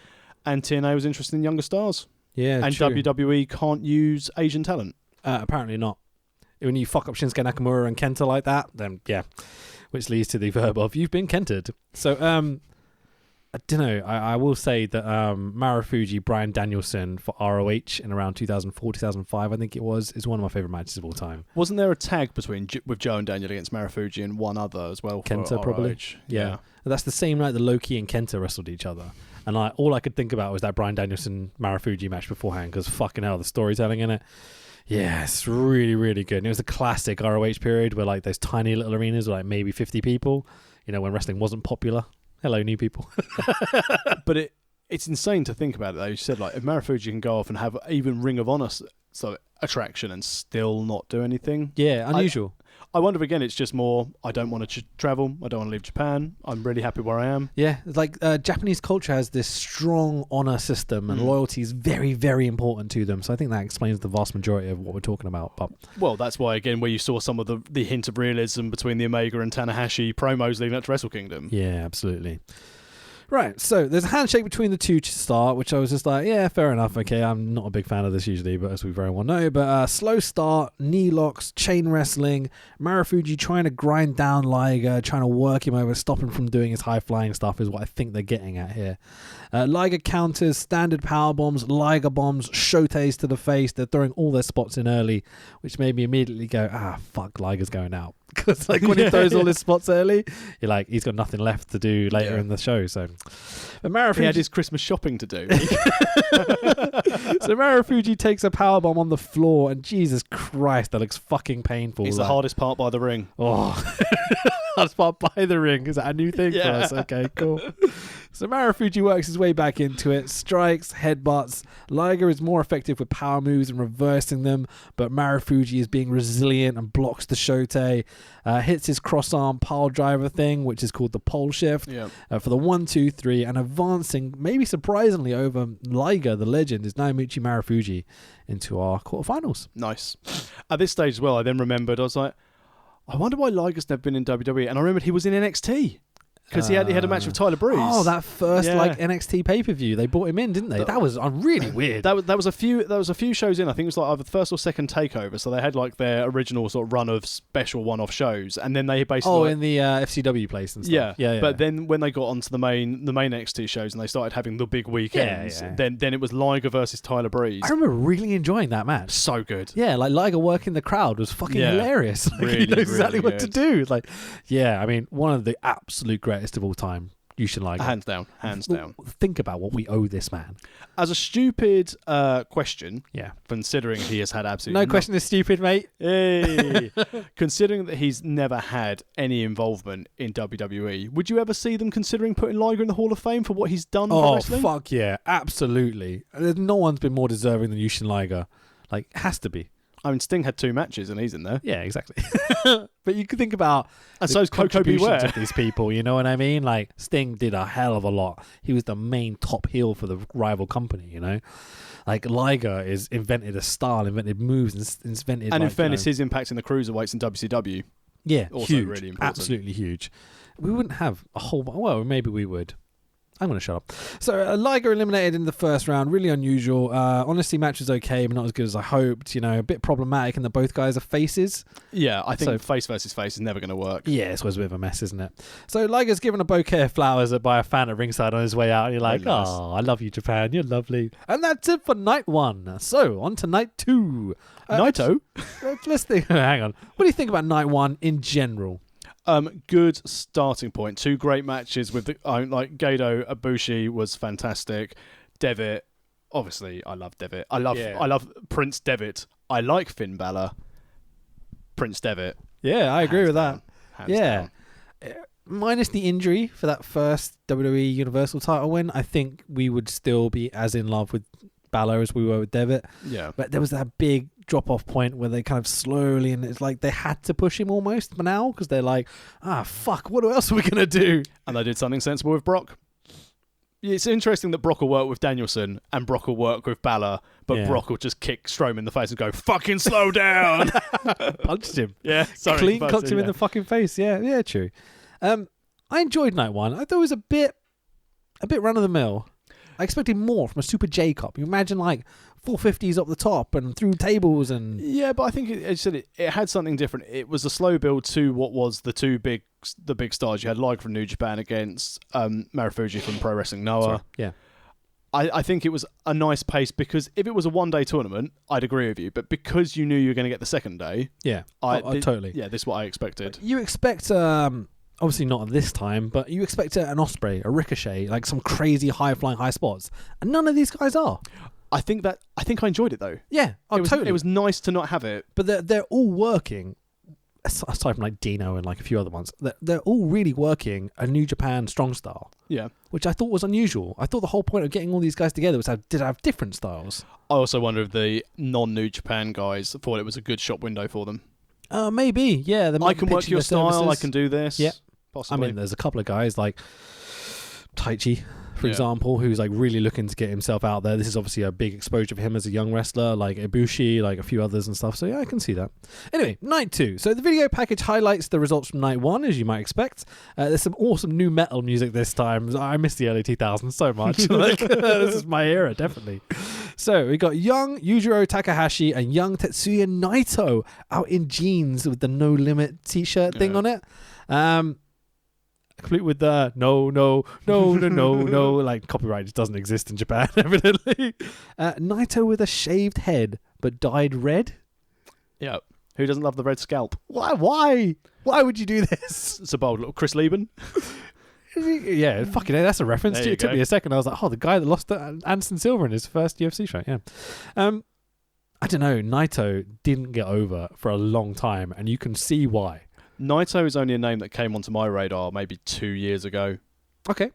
and TNA was interested in younger stars. Yeah, and true. WWE can't use Asian talent. Apparently not. When you fuck up Shinsuke Nakamura and Kenta like that, then yeah, which leads to the verb of you've been Kented. So I don't know. I will say that Marufuji, Bryan Danielson for ROH in around 2004, 2005, I think it was, is one of my favourite matches of all time. Wasn't there a tag with Joe and Daniel against Marufuji and one other as well? Kenta, for probably. ROH? Yeah. That's the same night that Loki and Kenta wrestled each other. And all I could think about was that Bryan Danielson Marufuji match beforehand, because fucking hell, the storytelling in it. Yeah, it's really, really good. And it was the classic ROH period where like those tiny little arenas were like maybe 50 people, when wrestling wasn't popular. Hello, new people. But it's insane to think about it, though. You said, like, if Marufuji can go off and have even Ring of Honor attraction and still not do anything. Yeah, unusual. I wonder, again, it's just more, I don't want to travel. I don't want to leave Japan. I'm really happy where I am. Yeah, it's like Japanese culture has this strong honor system, and loyalty is very, very important to them. So I think that explains the vast majority of what we're talking about. But well, that's why, again, where you saw some of the hint of realism between the Omega and Tanahashi promos leading up to Wrestle Kingdom. Yeah, absolutely. Right, so there's a handshake between the two to start, which I was just like, yeah, fair enough. Okay, I'm not a big fan of this usually, but as we very well know. But slow start, knee locks, chain wrestling, Marufuji trying to grind down Liger, trying to work him over, stop him from doing his high-flying stuff is what I think they're getting at here. Liger counters, standard power bombs, Liger bombs, shotes to the face. They're throwing all their spots in early, which made me immediately go, fuck, Liger's going out. Because like when he throws all his spots early, you're like, he's got nothing left to do later in the show. So, but Marufuji, he had his Christmas shopping to do. So Marufuji takes a powerbomb on the floor, and Jesus Christ, that looks fucking painful. It's the hardest part by the ring. Oh, hardest part by the ring. Is that a new thing for us? Okay, cool. So Marufuji works his way back into it, strikes, headbutts. Liger is more effective with power moves and reversing them, but Marufuji is being resilient and blocks the shote, hits his cross-arm pile driver thing, which is called the pole shift, for the 1, 2, 3, and advancing, maybe surprisingly, over Liger, the legend, is Naomichi Marufuji into our quarterfinals. Nice. At this stage as well, I then remembered, I was like, I wonder why Liger's never been in WWE, and I remembered he was in NXT. Because he had a match with Tyler Breeze. Oh, that first NXT pay-per-view. They brought him in, didn't they? That was really weird. That was a few shows in. I think it was like either the first or second takeover. So they had like their original sort of run of special one-off shows, and then they basically in the FCW place and stuff. Yeah. But then when they got onto the main NXT shows and they started having the big weekends, then it was Liger versus Tyler Breeze. I remember really enjoying that match. So good. Yeah, like Liger working the crowd was fucking hilarious. Like, really, he knew exactly really what to do. Like, I mean, one of the absolute greatest of all time. Yushin Liger. Hands down. Think about what we owe this man. As a stupid question, Yeah. considering he has had absolutely No question is stupid, mate. Hey. Considering that he's never had any involvement in WWE, would you ever see them considering putting Liger in the Hall of Fame for what he's done for Oh, wrestling? fuck yeah. Absolutely. There's no one's been more deserving than Yushin Liger. Like, has to be. I mean, Sting had 2 matches and he's in there. Yeah, exactly. But you could think about And the so's Coco contributions Beware. of these people, you know what I mean? Like, Sting did a hell of a lot. He was the main top heel for the rival company, you know? Like, Liger is invented a style, invented moves, and invented... And like, in fairness, his impact in the cruiserweights in WCW. yeah, also huge. really important. Absolutely huge. We wouldn't have a whole... Well, maybe we would. I'm going to shut up. So, Liger eliminated in the first round. Really unusual. Honestly, match was okay, but not as good as I hoped. You know, a bit problematic in that both guys are faces. Yeah, I think face versus face is never going to work. Yeah, it's always a bit of a mess, isn't it? So, Liger's given a bouquet of flowers by a fan at ringside on his way out. And you're like, Nice. oh, I love you, Japan. You're lovely. And that's it for night 1. So, on to night 2. Naito? Let's think. Hang on. What do you think about night 1 in general? Good starting point. 2 great matches with like Gedo Ibushi was fantastic. Devitt, obviously, I love Devitt. I love Prince Devitt. I like Finn Balor. Prince Devitt. Yeah, I agree with that. Hands Yeah. down. Minus the injury for that first WWE Universal title win, I think we would still be as in love with Balor as we were with Devitt. Yeah. But there was that big drop-off point where they kind of slowly, and it's like they had to push him almost for now because they're like, fuck, what else are we going to do? And they did something sensible with Brock. It's interesting that Brock will work with Danielson and Brock will work with Balor, but Yeah. Brock will just kick Strowman in the face and go, fucking slow down. Punched him. Yeah, sorry. Clean but, cocked him in yeah. the fucking face. Yeah, true. I enjoyed night 1. I thought it was a bit run-of-the-mill. I expected more from a Super J Cup. You imagine like 450s up the top and through tables and... Yeah, but I think it had something different. It was a slow build to what was the big stars. You had Liger from New Japan against Marufuji from Pro Wrestling Noah. Sorry. Yeah. I think it was a nice pace because if it was a one-day tournament, I'd agree with you. But because you knew you were going to get the second day... Yeah, totally. Yeah, this is what I expected. You expect... obviously not at this time, but you expect an Osprey, a Ricochet, like some crazy high-flying high spots. And none of these guys are. I think I enjoyed it though. Yeah, totally. It was nice to not have it. But they're all working, aside from like Dino and like a few other ones, they're all really working a New Japan strong style. Yeah. Which I thought was unusual. I thought the whole point of getting all these guys together was to have different styles. I also wonder if the non-New Japan guys thought it was a good shop window for them. Maybe, yeah. I can work your style, services. I can do this. Yeah. Possibly. I mean, there's a couple of guys like Taichi, for example, who's like really looking to get himself out there. This is obviously a big exposure for him as a young wrestler, like Ibushi, like a few others and stuff. So yeah, I can see that. Anyway, night 2. So the video package highlights the results from night 1, as you might expect. There's some awesome new metal music this time. I miss the early 2000s so much. Like, this is my era, definitely. So we got young Yujiro Takahashi and young Tetsuya Naito out in jeans with the No Limit t-shirt thing on it. Complete with the no, like copyright just doesn't exist in Japan, evidently. Naito with a shaved head but dyed red. Yeah. Who doesn't love the red scalp? Why would you do this? It's a bold little Chris Lieben. Yeah, fucking hell, that's a reference. There you It took go. me a second. I was like, the guy that lost to Anderson Silva in his first UFC fight. Yeah. I don't know. Naito didn't get over for a long time, and you can see why. Naito is only a name that came onto my radar maybe 2 years ago. Okay.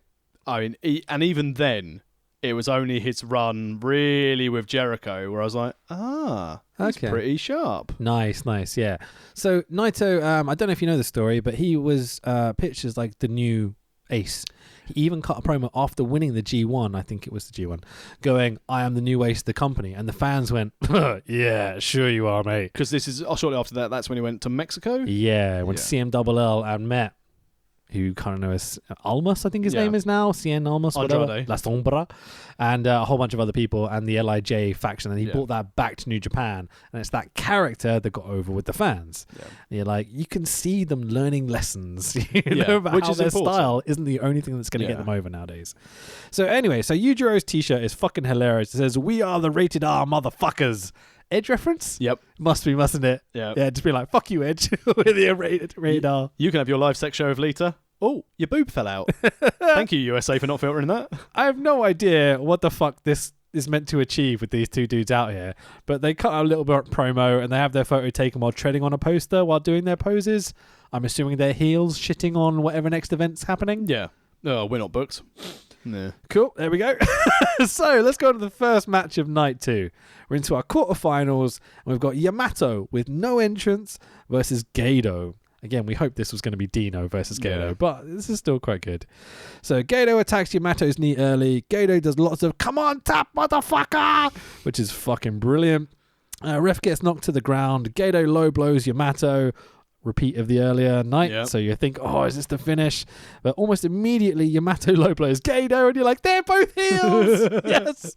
I mean, and even then, it was only his run really with Jericho where I was like, he's Okay. pretty sharp. Nice, yeah. So Naito, I don't know if you know the story, but he was pitched as like the new ace. He even cut a promo after winning the G1, I think it was the G1, going, I am the new ace of the company. And the fans went, yeah, sure you are, mate. Because this is shortly after that, that's when he went to Mexico. Yeah, when CMLL and met, who kind of know as Almas, I think his name is now, Cien Almas, whatever, Andrade. La Sombra, and a whole bunch of other people, and the LIJ faction, and he Yeah. brought that back to New Japan, and it's that character that got over with the fans. Yeah. And you're like, you can see them learning lessons, you know, about which how is their important. style isn't the only thing that's going to get Yeah. them over nowadays. So anyway, so Yujiro's t-shirt is fucking hilarious. It says, "We are the rated R motherfuckers." Edge reference? Yep. Must be, mustn't it? Yeah. Yeah, just be like, fuck you, Edge. With the rated R. You can have your live sex show of Lita. Oh, your boob fell out. Thank you, USA, for not filtering that. I have no idea what the fuck this is meant to achieve with these two dudes out here, but they cut out a little bit of promo and they have their photo taken while treading on a poster while doing their poses. I'm assuming they're heels shitting on whatever next event's happening. Yeah. Oh, we're not booked. No. Cool, there we go. So let's go to the first match of night 2. We're into our quarterfinals, and we've got Yamato with no entrance versus Gedo. Again, we hope this was going to be Dino versus Gedo, but this is still quite good. So Gedo attacks Yamato's knee early. Gedo does lots of "come on, tap, motherfucker," which is fucking brilliant. Ref gets knocked to the ground. Gedo low blows Yamato. Repeat of the earlier night. Yep. So you think, oh, is this the finish? But almost immediately, Yamato low blows Gedo, and you're like, they're both heels. Yes.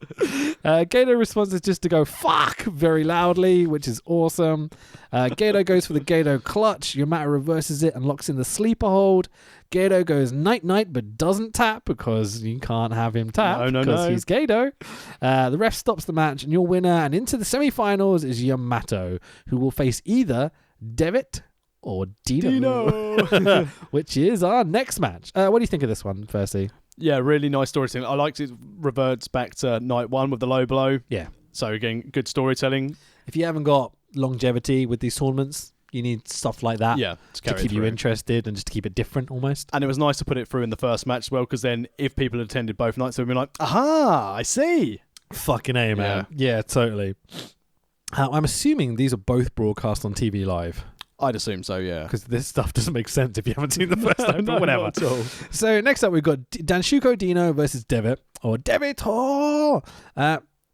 Gedo responds just to go fuck very loudly, which is awesome. Gedo goes for the Gedo clutch. Yamato reverses it and locks in the sleeper hold. Gedo goes night-night but doesn't tap because you can't have him tap because he's Gedo. The ref stops the match, and your winner and into the semi-finals is Yamato, who will face either Devitt or Dino. Which is our next match. What do you think of this one, firstly? Yeah, really nice storytelling. I liked it reverts back to night 1 with the low blow. Yeah. So again, good storytelling. If you haven't got longevity with these tournaments, you need stuff like that to keep you interested and just to keep it different almost. And it was nice to put it through in the first match as well, because then if people had attended both nights, they'd be like, aha, I see. Fucking A, man. Yeah, totally. I'm assuming these are both broadcast on TV live. I'd assume so, yeah. Because this stuff doesn't make sense if you haven't seen the first time, but whatever. Not at all. So next up, we've got Danshuko Dino versus Devitt, or Devitt.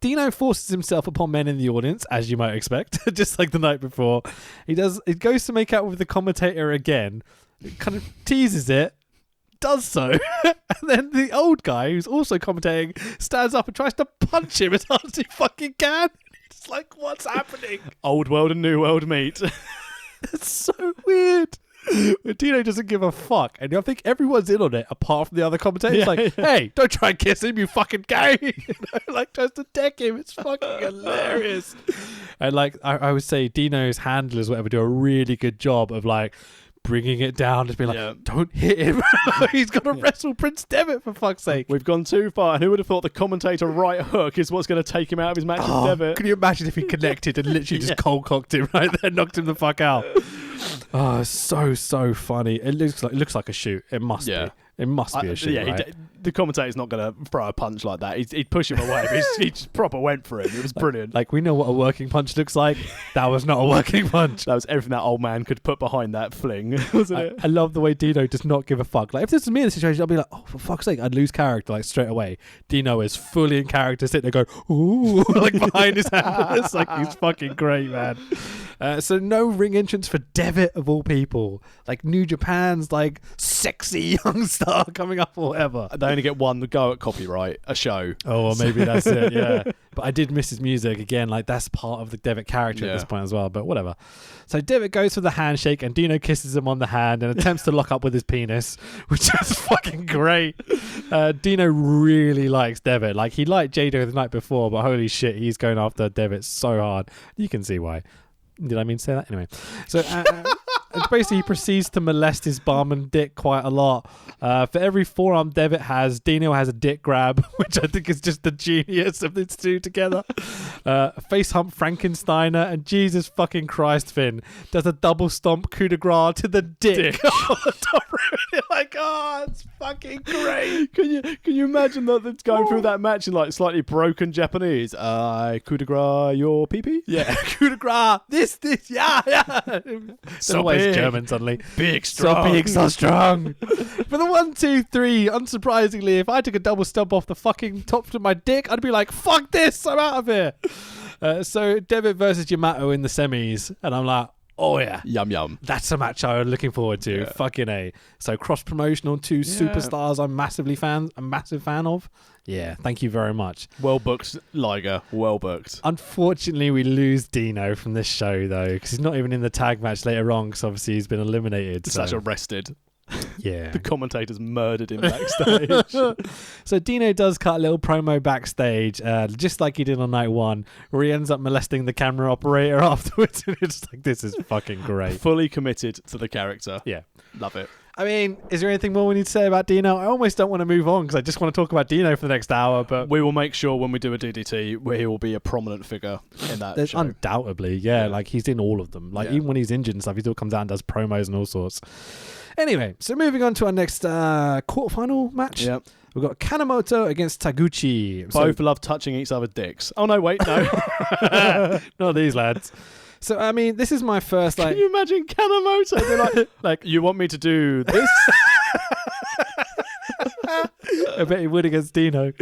Dino forces himself upon men in the audience, as you might expect, just like the night before. It goes to make out with the commentator again, kind of teases it, does so, and then the old guy, who's also commentating, stands up and tries to punch him as hard as he fucking can. It's like, what's happening? Old world and new world meet. It's so weird. But Dino doesn't give a fuck, and I think everyone's in on it apart from the other commentators. Like, hey, don't try and kiss him, you fucking gay. Like, tries to deck him. It's fucking hilarious. And like, I would say Dino's handlers, whatever, do a really good job of like bringing it down to be like, don't hit him. He's got to wrestle Prince Devitt, for fuck's sake. We've gone too far. And who would have thought the commentator right hook is what's going to take him out of his match with Devitt? Can you imagine if he connected and literally just cold cocked him right there, knocked him the fuck out? Oh, so funny. It looks like a shoot. It must be. It must be a shoot. Right? The commentator's not going to throw a punch like that. He'd push him away. But he just proper went for it. It was brilliant. Like, we know what a working punch looks like. That was not a working punch. That was everything that old man could put behind that fling, wasn't it? I love the way Dino does not give a fuck. Like, if this was me in the situation, I'd be like, oh, for fuck's sake, I'd lose character like straight away. Dino is fully in character, sitting there going, ooh, like behind his hand. It's like, he's fucking great, man. So no ring entrance for Devitt of all people. Like New Japan's like sexy young star coming up or whatever. They only get one go at copyright, a show. Oh, well, maybe that's it, yeah. But I did miss his music again. Like, that's part of the Devitt character at this point as well, but whatever. So Devitt goes for the handshake and Dino kisses him on the hand and attempts to lock up with his penis, which is fucking great. Dino really likes Devitt. Like, he liked Jado the night before, but holy shit, he's going after Devitt so hard. You can see why. Did I mean to say that? Anyway. So basically he proceeds to molest his bum and dick quite a lot. For every forearm Devitt has, Dino has a dick grab, which I think is just the genius of these two together. Face hump Frankensteiner, and Jesus fucking Christ, Finn does a double stomp coup de grace to the dick. You're like, oh, it's fucking great. Can you imagine that going through that match in like slightly broken Japanese? Coup de grace your pee-pee? Yeah, coup de grace. This, yeah. So big. German suddenly. Big, strong. So big, so strong. For the 1, 2, 3, unsurprisingly, if I took a double stump off the fucking top of my dick, I'd be like, fuck this, I'm out of here. So Devitt versus Yamato in the semis, and I'm like, oh yeah. Yum. That's a match I'm looking forward to. Yeah. Fucking A. So cross-promotional, two superstars I'm a massive fan of. Yeah, thank you very much. Well booked, Liger. Well booked. Unfortunately, we lose Dino from this show, though, because he's not even in the tag match later on, because obviously he's been eliminated. Slash arrested. Yeah. The commentators murdered him backstage. So Dino does cut a little promo backstage, just like he did on night 1, where he ends up molesting the camera operator afterwards. And it's like, this is fucking great. Fully committed to the character. Yeah. Love it. I mean, is there anything more we need to say about Dino? I almost don't want to move on because I just want to talk about Dino for the next hour. But we will make sure when we do a DDT where he will be a prominent figure in that show. Undoubtedly, yeah. Like he's in all of them. Like even when he's injured and stuff, he still comes out and does promos and all sorts. Anyway, so moving on to our next quarterfinal match. Yep. We've got Kanemoto against Taguchi. Both love touching each other's dicks. Oh, no, wait, no. Not these lads. So, I mean, this is my first, like... Can you imagine Kanemoto? They're like, you want me to do this? I bet he would against Dino.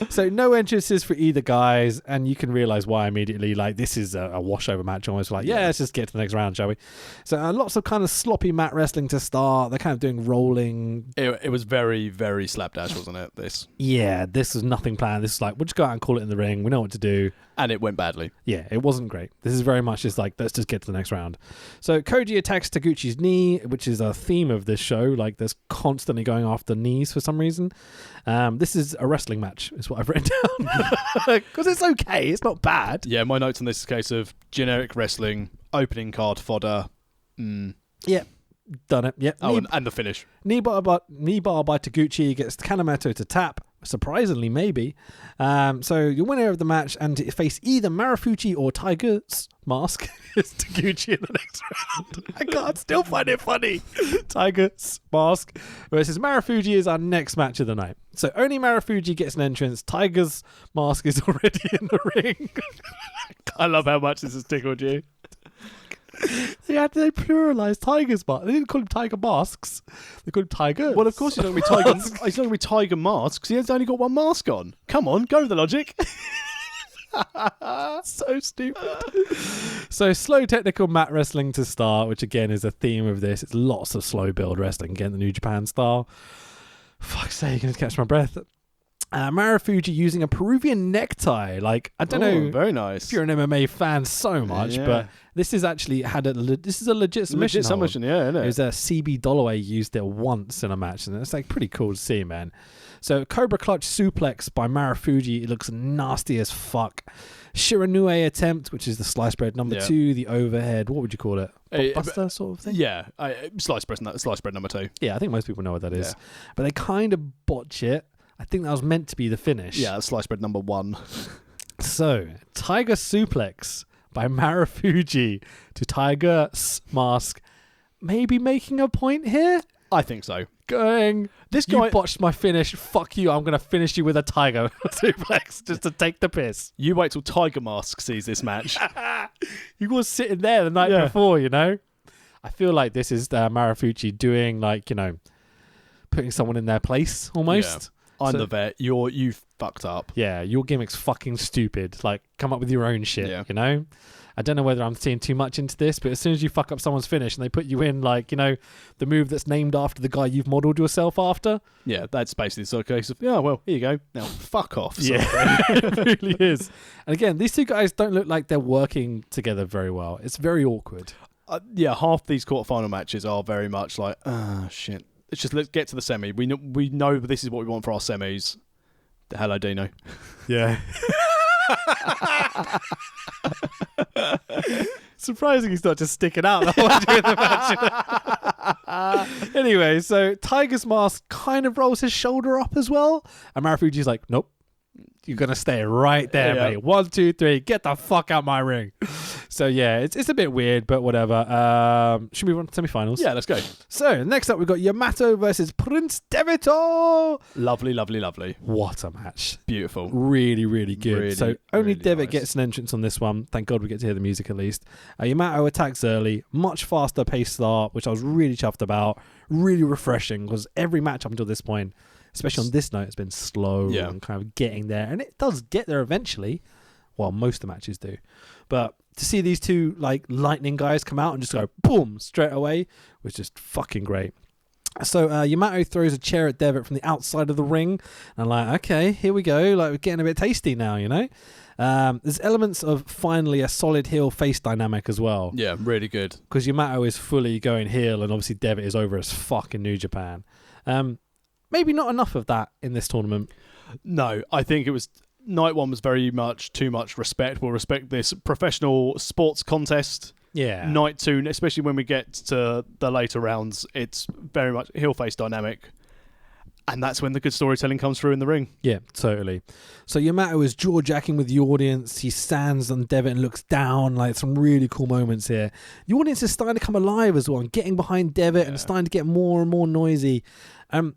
So no entrances for either guys, and you can realise why immediately. Like, this is a washover match almost. Like, let's just get to the next round, shall we? So lots of kind of sloppy mat wrestling to start. They're kind of doing rolling. It was very, very slapdash, wasn't it, this? Yeah, this was nothing planned. This is like, we'll just go out and call it in the ring. We know what to do. And it went badly. Yeah, it wasn't great. This is very much just like, let's just get to the next round. So Koji attacks Taguchi's knee, which is a theme of this show. Like, there's constantly going after knees for some reason. This is a wrestling match, is what I've written down. Because it's okay. It's not bad. Yeah, my notes on this is a case of generic wrestling, opening card fodder. Yeah, done it. Yep. Oh, and the finish. Knee bar by Taguchi gets Kanemoto to tap. Surprisingly, maybe. So your winner of the match and to face either Marufuji or Tiger's Mask is Taguchi in the next round. I can't still find it funny. Tiger's Mask versus Marufuji is our next match of the night. So only Marufuji gets an entrance. Tiger's Mask is already in the ring. I love how much this has tickled you. They pluralized Tiger's Mask. They didn't call him Tiger Masks. They called him Tiger. Well, of course he's not going to be Tiger. He's not going to be Tiger Mask because he's only got one mask on. Come on, go with the logic. So stupid. So slow technical mat wrestling to start, which again is a theme of this. It's lots of slow build wrestling, again the New Japan style. Fuck's sake, I'm gonna catch my breath. Marufuji using a Peruvian necktie. Like, I don't know. Very nice. If you're an MMA fan so much, but this is actually this is a legit submission. Legit submission, yeah, isn't it? It was a CB Dollaway used it once in a match, and it's like pretty cool to see, man. So Cobra Clutch suplex by Marufuji. It looks nasty as fuck. Shiranui attempt, which is the slice bread number 2, the overhead. What would you call it? Buster sort of thing. Yeah, slice bread number 2. Yeah, I think most people know what that is. But they kind of botch it. I think that was meant to be the finish. Yeah, slice bread number 1. So, Tiger suplex by Marufuji to Tiger's Mask. Maybe making a point here? I think so. Going, this guy, you botched my finish. Fuck you. I'm going to finish you with a Tiger suplex just to take the piss. You wait till Tiger Mask sees this match. He was sitting there the night before, you know? I feel like this is Marufuji doing, like, you know, putting someone in their place almost. Yeah. I'm the vet. You fucked up. Yeah, your gimmick's fucking stupid. Like, come up with your own shit, you know? I don't know whether I'm seeing too much into this, but as soon as you fuck up someone's finish and they put you in, like, you know, the move that's named after the guy you've modelled yourself after. Yeah, that's basically the sort of case of, well, here you go. Now, fuck off. Yeah, it really is. And again, these two guys don't look like they're working together very well. It's very awkward. Half these quarterfinal matches are very much like, shit. Let's get to the semi. We know this is what we want for our semis. Hello, Dino. Yeah. Surprising he's not just sticking out the whole during the match. Anyway, so Tiger's Mask kind of rolls his shoulder up as well. And Marufuji's like, nope. You're going to stay right there, mate. 1, 2, 3. Get the fuck out my ring. So, yeah, it's a bit weird, but whatever. Should we move on to semifinals? Yeah, let's go. So, next up, we've got Yamato versus Prince Devito. Lovely, lovely, lovely. What a match. Beautiful. Really, really good. Really, so, only really Devitt nice. gets an entrance on this one. Thank God we get to hear the music at least. Yamato attacks early. Much faster pace start, which I was really chuffed about. Really refreshing, because every match up until this point, especially on this note, it's been slow and kind of getting there. And it does get there eventually. Well, most of the matches do. But to see these two like lightning guys come out and just go boom straight away was just fucking great. So Yamato throws a chair at Devitt from the outside of the ring. And I'm like, okay, here we go. Like, we're getting a bit tasty now, you know? There's elements of finally a solid heel face dynamic as well. Yeah, really good. Because Yamato is fully going heel and obviously Devitt is over as fuck in New Japan. Maybe not enough of that in this tournament. No, I think it was... Night 1 was very much too much respect. We'll respect this professional sports contest. Night 2, especially when we get to the later rounds, it's very much heel face dynamic. And that's when the good storytelling comes through in the ring. Yeah, totally. So Yamato is jaw-jacking with the audience. He stands on Devitt and looks down. Like, some really cool moments here. The audience is starting to come alive as well, and getting behind Devitt and starting to get more and more noisy.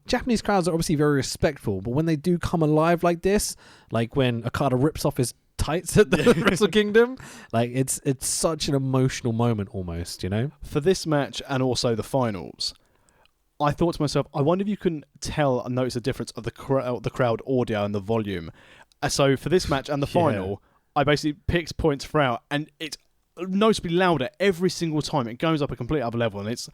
Japanese crowds are obviously very respectful, but when they do come alive like this, like when Okada rips off his tights at the Wrestle Kingdom, like it's such an emotional moment almost, you know? For this match and also the finals, I thought to myself, I wonder if you can tell and notice the difference of the crowd audio and the volume. So for this match and the final, I basically picked points throughout, and it's noticeably louder every single time. It goes up a complete other level, and it's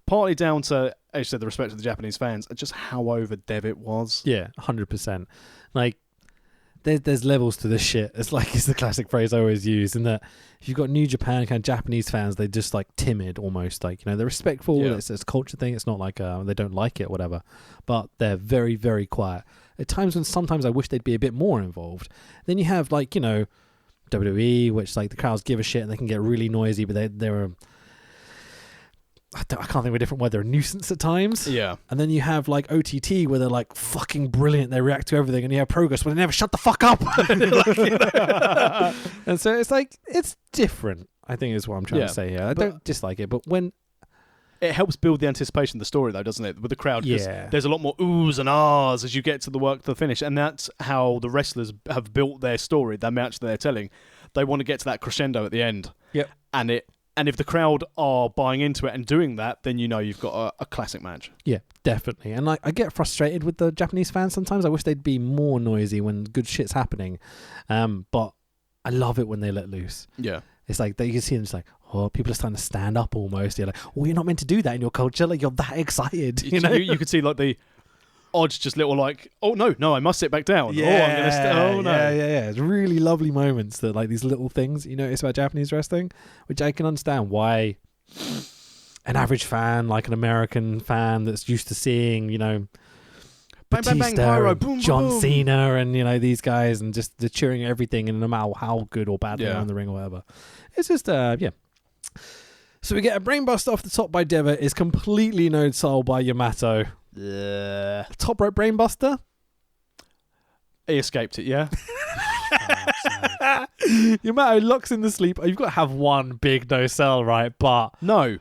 partly down to, as you said, the respect of the Japanese fans and just how over Devitt was. Yeah, 100%. Like, there's levels to this shit. It's the classic phrase I always use, in that if you've got New Japan kind of Japanese fans, they're just like timid almost, like, you know, they're respectful. It's a culture thing. It's not like they don't like it or whatever, but they're very, very quiet at times. When sometimes I wish they'd be a bit more involved. Then you have, like, you know, WWE, which, like, the crowds give a shit and they can get really noisy, but they're I can't think of a different word. They're a nuisance at times. Yeah. And then you have, like, OTT, where they're, like, fucking brilliant. They react to everything. And you have Progress, where they never shut the fuck up. Like, you know? And so it's like, it's different, I think, is what I'm trying to say here. I don't dislike it, but when... It helps build the anticipation of the story, though, doesn't it? With the crowd. Yeah. There's a lot more oohs and ahs as you get to the finish. And that's how the wrestlers have built their story, their match that they're telling. They want to get to that crescendo at the end. Yep. And if the crowd are buying into it and doing that, then you know you've got a classic match. Yeah, definitely. And I get frustrated with the Japanese fans sometimes. I wish they'd be more noisy when good shit's happening. But I love it when they let loose. Yeah. It's like, you can see them just like, oh, people are starting to stand up almost. You're like, oh, you're not meant to do that in your culture. Like, you're that excited. You know? You could see, like, the odds just little like, oh, no, I must sit back down. Yeah, I'm going to no. Yeah. It's really lovely moments that, like, these little things you notice about Japanese wrestling, which I can understand why an average fan, like an American fan that's used to seeing, you know, Batista, bang, pyro, boom, John boom. Cena, and, you know, these guys, and just the cheering everything, and no matter how good or bad they are in the ring or whatever. It's just, yeah. So we get a brainbuster off the top by Devitt, is completely no-sold by Yamato. Top rope brainbuster. He escaped it, yeah. Yamato locks in the sleep. You've got to have one big no-sell, right? But no.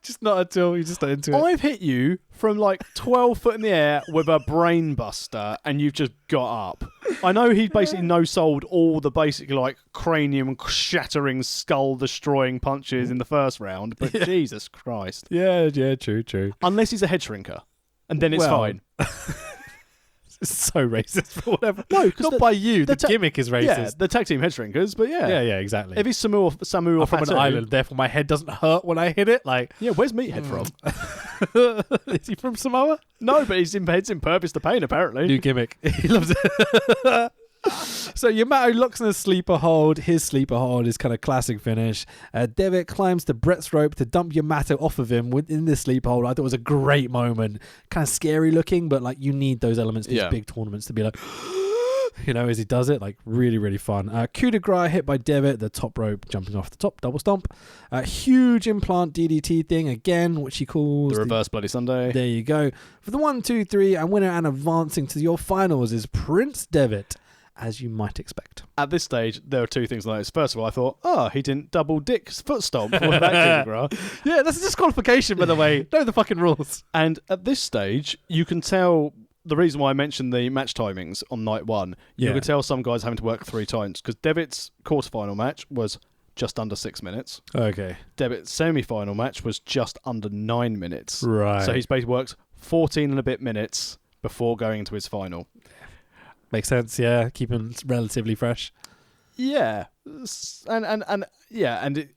Just not until you just not into it. I've hit you from like 12 foot in the air with a brain buster, and you've just got up. I know he basically no-sold all the basically like cranium shattering, skull destroying punches in the first round, but Jesus Christ. Yeah, true. Unless he's a head shrinker, and then it's fine. It's so racist for whatever. No, not by you. The gimmick is racist. Yeah, the tag team head shrinkers, but yeah, exactly. If he's Samu or I'm from an island, therefore my head doesn't hurt when I hit it. Like, yeah, where's Meathead from? Is he from Samoa? No, but he's in Purpose to Pain, apparently. New gimmick. He loves it. So Yamato locks in a sleeper hold. His sleeper hold is kind of classic finish. Devitt climbs to Brett's rope to dump Yamato off of him within this sleeper hold. I thought it was a great moment. Kind of scary looking, but like you need those elements in these big tournaments to be like, you know, as he does it. Like really, really fun. Coup de grace hit by Devitt, the top rope jumping off the top, double stomp. Huge implant DDT thing again, which he calls the reverse Bloody Sunday. There you go. For the 1, 2, 3, and winner and advancing to your finals is Prince Devitt, as you might expect. At this stage, there are two things I noticed. First of all, I thought, he didn't double Dick's foot stomp with that coup de grace. Yeah, that's a disqualification, by the way. Know the fucking rules. And at this stage, you can tell the reason why I mentioned the match timings on night one. You can tell some guys having to work 3 times, because Devitt's quarterfinal match was just under 6 minutes. Okay. Devitt's semi-final match was just under 9 minutes. Right. So he's basically worked 14 and a bit minutes before going into his final. Makes sense, yeah. Keep him relatively fresh. Yeah, and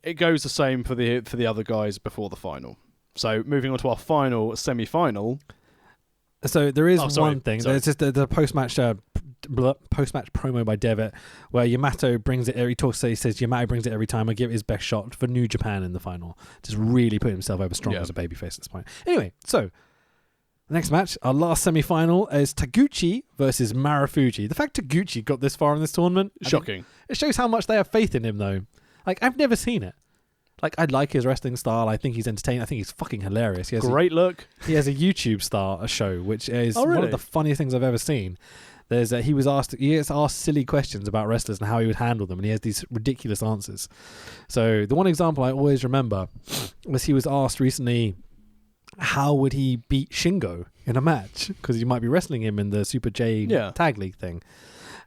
it goes the same for the other guys before the final. So moving on to our final semi-final. So there is one thing. There's just the post-match promo by Devitt, where Yamato brings it. He says Yamato brings it every time. I give it his best shot for New Japan in the final. Just really put himself over strong as a babyface at this point. Anyway, so the next match, our last semi-final, is Taguchi versus Marufuji. The fact Taguchi got this far in this tournament, shocking. It shows how much they have faith in him, though. Like, I've never seen it. Like, I like his wrestling style. I think he's entertaining. I think he's fucking hilarious. Great look. He has a YouTube show, which is really? one of the funniest things I've ever seen. There's he gets asked silly questions about wrestlers and how he would handle them, and he has these ridiculous answers. So the one example I always remember was he was asked recently, how would he beat Shingo in a match? Because you might be wrestling him in the Super J tag league thing.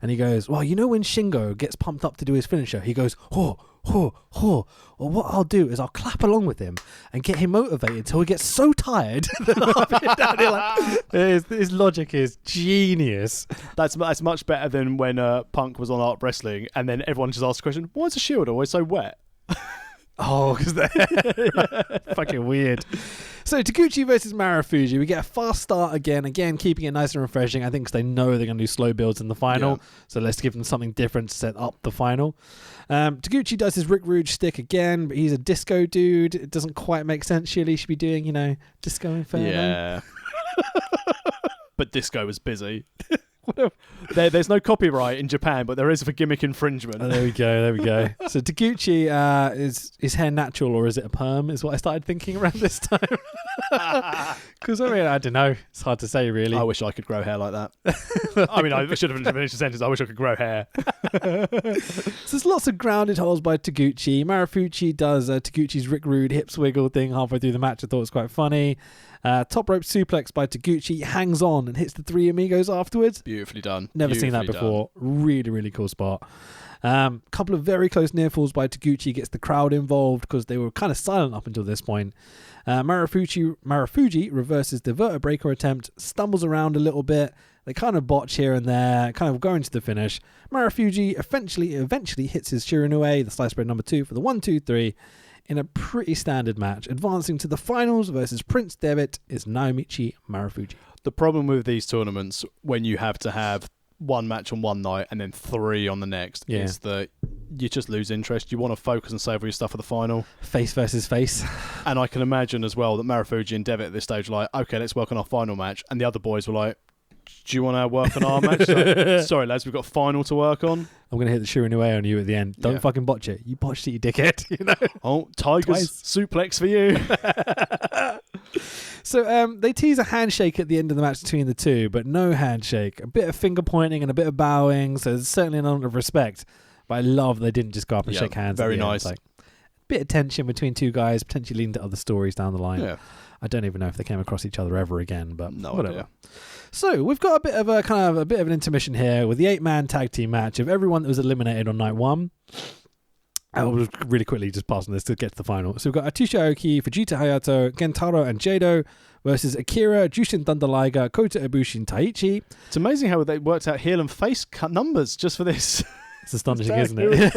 And he goes, well, you know when Shingo gets pumped up to do his finisher, he goes, ho, ho, ho. Well, what I'll do is I'll clap along with him and get him motivated until he gets so tired that I'll be down here like, his logic is genius. That's much better than when Punk was on Art Wrestling and then everyone just asked the question, why is the Shield always so wet? Oh, because they're fucking weird. So Taguchi versus Marufuji, we get a fast start again keeping it nice and refreshing. I think because they know they're going to do slow builds in the final, so let's give them something different to set up the final. Taguchi does his Rick Rude stick again, but he's a disco dude. It doesn't quite make sense. Surely he should be doing, Disco Inferno. Yeah. But disco was busy. There's no copyright in Japan, but there is for gimmick infringement. Oh, there we go. So Taguchi, is his hair natural or is it a perm? Is what I started thinking around this time. Because I don't know. It's hard to say, really. I wish I could grow hair like that. I mean, I should have finished the sentence. I wish I could grow hair. So there's lots of grounded holes by Taguchi. Marufuji does Taguchi's Rick Rude hips wiggle thing halfway through the match. I thought it was quite funny. Top rope suplex by Taguchi, hangs on and hits the Three Amigos afterwards. Beautifully done. Never seen that before. Really, really cool spot. Couple of very close near falls by Taguchi, gets the crowd involved because they were kind of silent up until this point. Marufuji reverses the vertebreaker attempt, stumbles around a little bit. They kind of botch here and there, kind of going to the finish. Marufuji eventually hits his Shiranui, the slice bread number 2 for the 1-2-3. In a pretty standard match. Advancing to the finals versus Prince Devitt is Naomichi Marufuji. The problem with these tournaments, when you have to have one match on one night and then 3 on the next, is that you just lose interest. You want to focus and save all your stuff for the final. Face versus face. And I can imagine as well that Marufuji and Devitt at this stage were like, okay, let's work on our final match. And the other boys were like, do you want to work on our match? Like, sorry, lads, we've got a final to work on. I'm going to hit the Shiranui on you at the end. Don't fucking botch it. You botched it, you dickhead. Oh, Tiger's suplex for you. So they tease a handshake at the end of the match between the two, but no handshake. A bit of finger pointing and a bit of bowing, so there's certainly an element of respect. But I love they didn't just go up and shake hands. Very nice. Like, bit of tension between two guys, potentially leading to other stories down the line. Yeah. I don't even know if they came across each other ever again, but whatever. Idea. So we've got a bit of an intermission here with the 8-man tag team match of everyone that was eliminated on night 1. I'll really quickly just pass on this to get to the final. So we've got Atsushi Aoki, Fujita Hayato, Gentaro and Jado versus Akira, Jushin Thunder Liger, Kota Ibushi and Taichi. It's amazing how they worked out heel and face cut numbers just for this. It's astonishing, isn't it?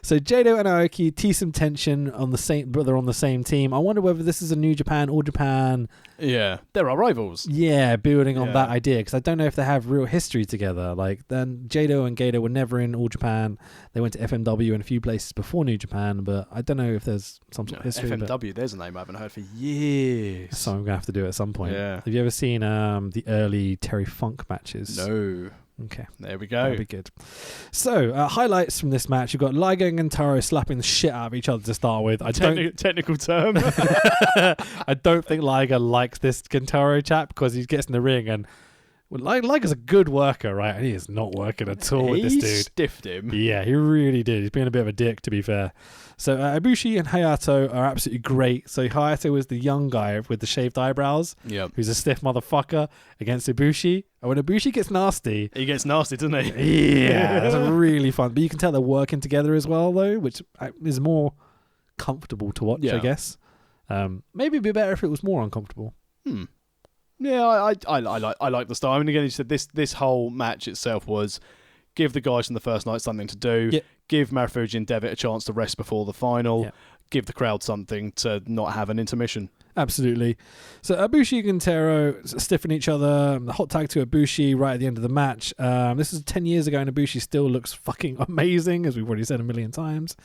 So Jado and Aoki tease some tension on the same, but they're on the same team. I wonder whether this is a New Japan, All Japan. Yeah, they're our rivals. Yeah, building on that idea, because I don't know if they have real history together. Like, then Jado and Gato were never in All Japan. They went to FMW and a few places before New Japan, but I don't know if there's some sort of history. FMW, there's a name I haven't heard for years. So I'm gonna have to do it at some point. Yeah. Have you ever seen the early Terry Funk matches? No. Okay. There we go. That'll be good. So, highlights from this match. You've got Liger and Gentaro slapping the shit out of each other to start with. Technical term. I don't think Liger likes this Gentaro chap because he gets in the ring and Liger's a good worker, right? And he is not working at all with this dude. He stiffed him. Yeah, he really did. He's being a bit of a dick, to be fair. So Ibushi and Hayato are absolutely great. So Hayato is the young guy with the shaved eyebrows, who's a stiff motherfucker against Ibushi. And when Ibushi gets nasty... He gets nasty, doesn't he? Yeah, that's really fun. But you can tell they're working together as well, though, which is more comfortable to watch, I guess. Maybe it'd be better if it was more uncomfortable. Yeah, I like the style. I mean, again, you said this whole match itself was give the guys from the first night something to do, give Marufuji and Devitt a chance to rest before the final, give the crowd something to not have an intermission. Absolutely. So Ibushi and Gentaro stiffen each other. The hot tag to Ibushi right at the end of the match. This is 10 years ago and Ibushi still looks fucking amazing, as we've already said a million times.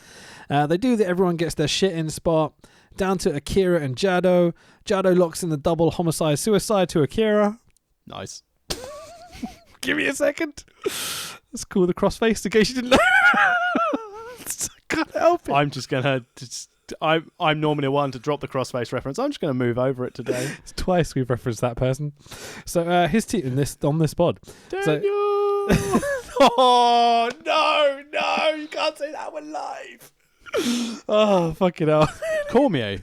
They do that. Everyone gets their shit in spot. Down to Akira and Jado. Jado locks in the double homicide suicide to Akira. Nice. Give me a second. Let's call the crossface in case you didn't know. God, help it. I'm just gonna. I'm normally one to drop the crossface reference. I'm just gonna move over it today. It's twice we've referenced that person. So his team on this pod. Daniel. Oh no! You can't say that one live. Oh fucking hell! Cormier.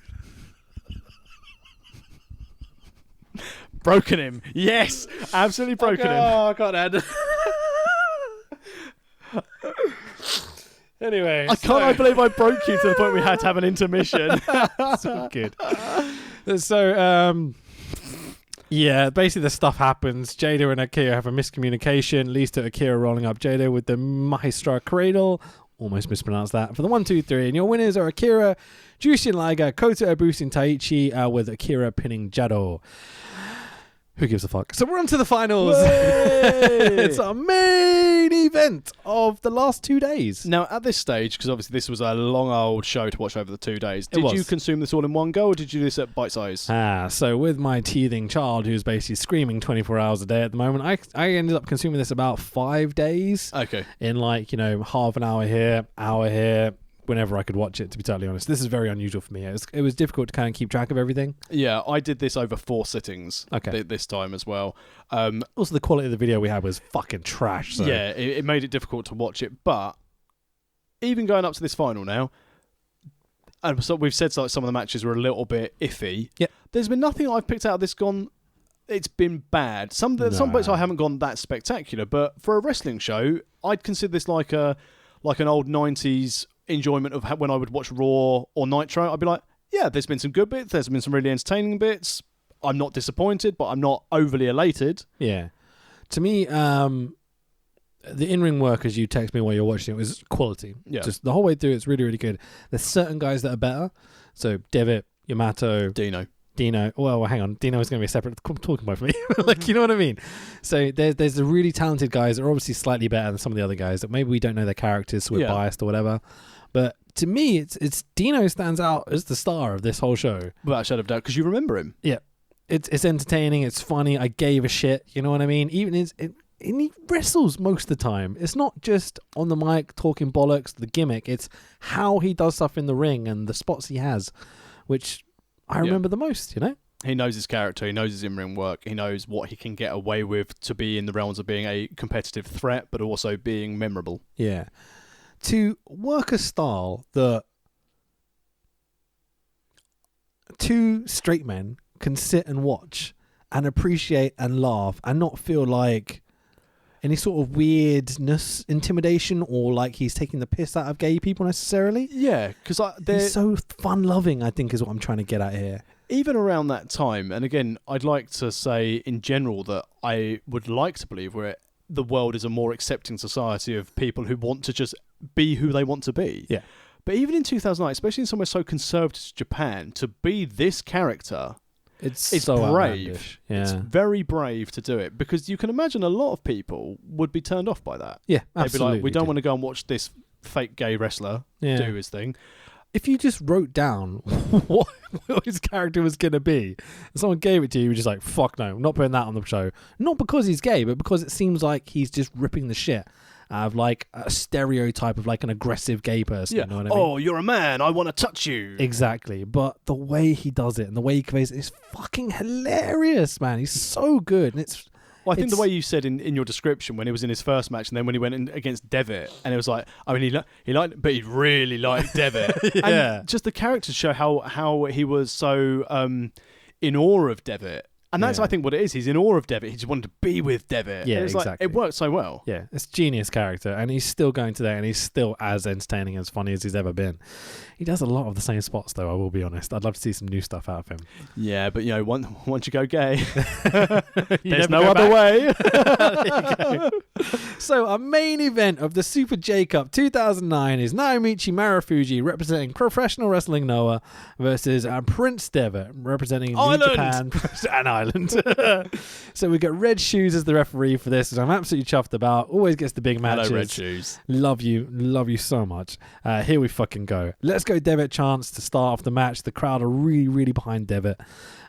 Broken him. Yes, absolutely broken him. Oh, I can't add. Anyway, I believe I broke you to the point we had to have an intermission. So good. So, yeah, basically the stuff happens. Jada and Akira have a miscommunication, leads to Akira rolling up Jada with the Maestra Cradle. Almost mispronounced that. For the 1, 2, 3. And your winners are Akira, Jushin Liger, Kota Ibushi, and Taichi, with Akira pinning Jado. Who gives a fuck? So we're on to the finals. It's our main event of the last 2 days. Now, at this stage, because obviously this was a long old show to watch over the 2 days, did was. you consume this all in one go, or did you do this at bite size? So with my teething child who's basically screaming 24 hours a day at the moment, I ended up consuming this about 5 days. Okay. In half an hour here, hour here, whenever I could watch it, to be totally honest. This is very unusual for me. It was difficult to kind of keep track of everything. Yeah, I did this over 4 sittings this time as well. Also, the quality of the video we had was fucking trash. So. Yeah, it made it difficult to watch it, but even going up to this final now, and so we've said some of the matches were a little bit iffy. Yeah. There's been nothing I've picked out of this it's been bad. Some bits I haven't gone that spectacular, but for a wrestling show, I'd consider this like an old 90s enjoyment of when I would watch Raw or Nitro. I'd be like, yeah, there's been some good bits, there's been some really entertaining bits. I'm not disappointed, but I'm not overly elated. Yeah. To me, the in-ring work, as you text me while you're watching it, was quality. Yeah. Just the whole way through, it's really, really good. There's certain guys that are better. So Devitt, Yamato, Dino. Well, hang on. Dino is going to be a separate talking point for me. You know what I mean? So there's the really talented guys that are obviously slightly better than some of the other guys that maybe we don't know their characters, so we're biased or whatever. But to me, it's Dino stands out as the star of this whole show. Without a shadow of doubt, because you remember him. Yeah. It's entertaining. It's funny. I gave a shit. You know what I mean? Even and he wrestles most of the time. It's not just on the mic talking bollocks, the gimmick. It's how he does stuff in the ring and the spots he has, which I remember the most, you know? He knows his character. He knows his in-ring work. He knows what he can get away with to be in the realms of being a competitive threat, but also being memorable. Yeah. To work a style that 2 straight men can sit and watch and appreciate and laugh and not feel like any sort of weirdness, intimidation, or like he's taking the piss out of gay people necessarily. Yeah, because he's so fun-loving, I think, is what I'm trying to get at here. Even around that time, and again, I'd like to say in general that I would like to believe the world is a more accepting society of people who want to just be who they want to be. Yeah. But even in 2009, especially in somewhere so conservative as Japan, to be this character... It's so brave. Yeah. It's very brave to do it, because you can imagine a lot of people would be turned off by that. Yeah, they'd be absolutely. like, we don't want to go and watch this fake gay wrestler do his thing. If you just wrote down what his character was going to be, and someone gave it to you, you were just like, fuck no, I'm not putting that on the show. Not because he's gay, but because it seems like he's just ripping the shit out of like a stereotype of like an aggressive gay person. Yeah. You know what I mean? Oh, you're a man, I want to touch you. Exactly. But the way he does it and the way he conveys it is fucking hilarious, man. He's so good. And I think the way you said in your description when he was in his first match and then when he went in against Devitt, and it was like, I mean, he liked, but he really liked Devitt. Yeah. And just the characters show how he was so in awe of Devitt. And that's, I think, what it is. He's in awe of Devitt. He just wanted to be with Devitt. Yeah, exactly. Like, it worked so well. Yeah, it's genius character. And he's still going today, and he's still as entertaining, as funny as he's ever been. He does a lot of the same spots, though, I will be honest. I'd love to see some new stuff out of him. Yeah, but, once you go gay, there's no other way. There you go. So, our main event of the Super J Cup 2009 is Naomichi Marufuji representing Professional Wrestling Noah versus Prince Devitt representing New Japan and Ireland. So we got Red Shoes as the referee for this, which I'm absolutely chuffed about. Always gets the big matches. Hello, Red Shoes. Love you so much. Here we fucking go. Let's go Devitt chance to start off the match. The crowd are really, really behind Devitt.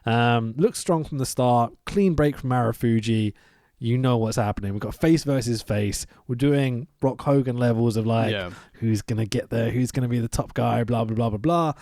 Looks strong from the start. Clean break from Marufuji. you know what's happening. We've got face versus face. We're doing Rock Hogan levels of like, who's going to get there, who's going to be the top guy, blah, blah, blah, blah,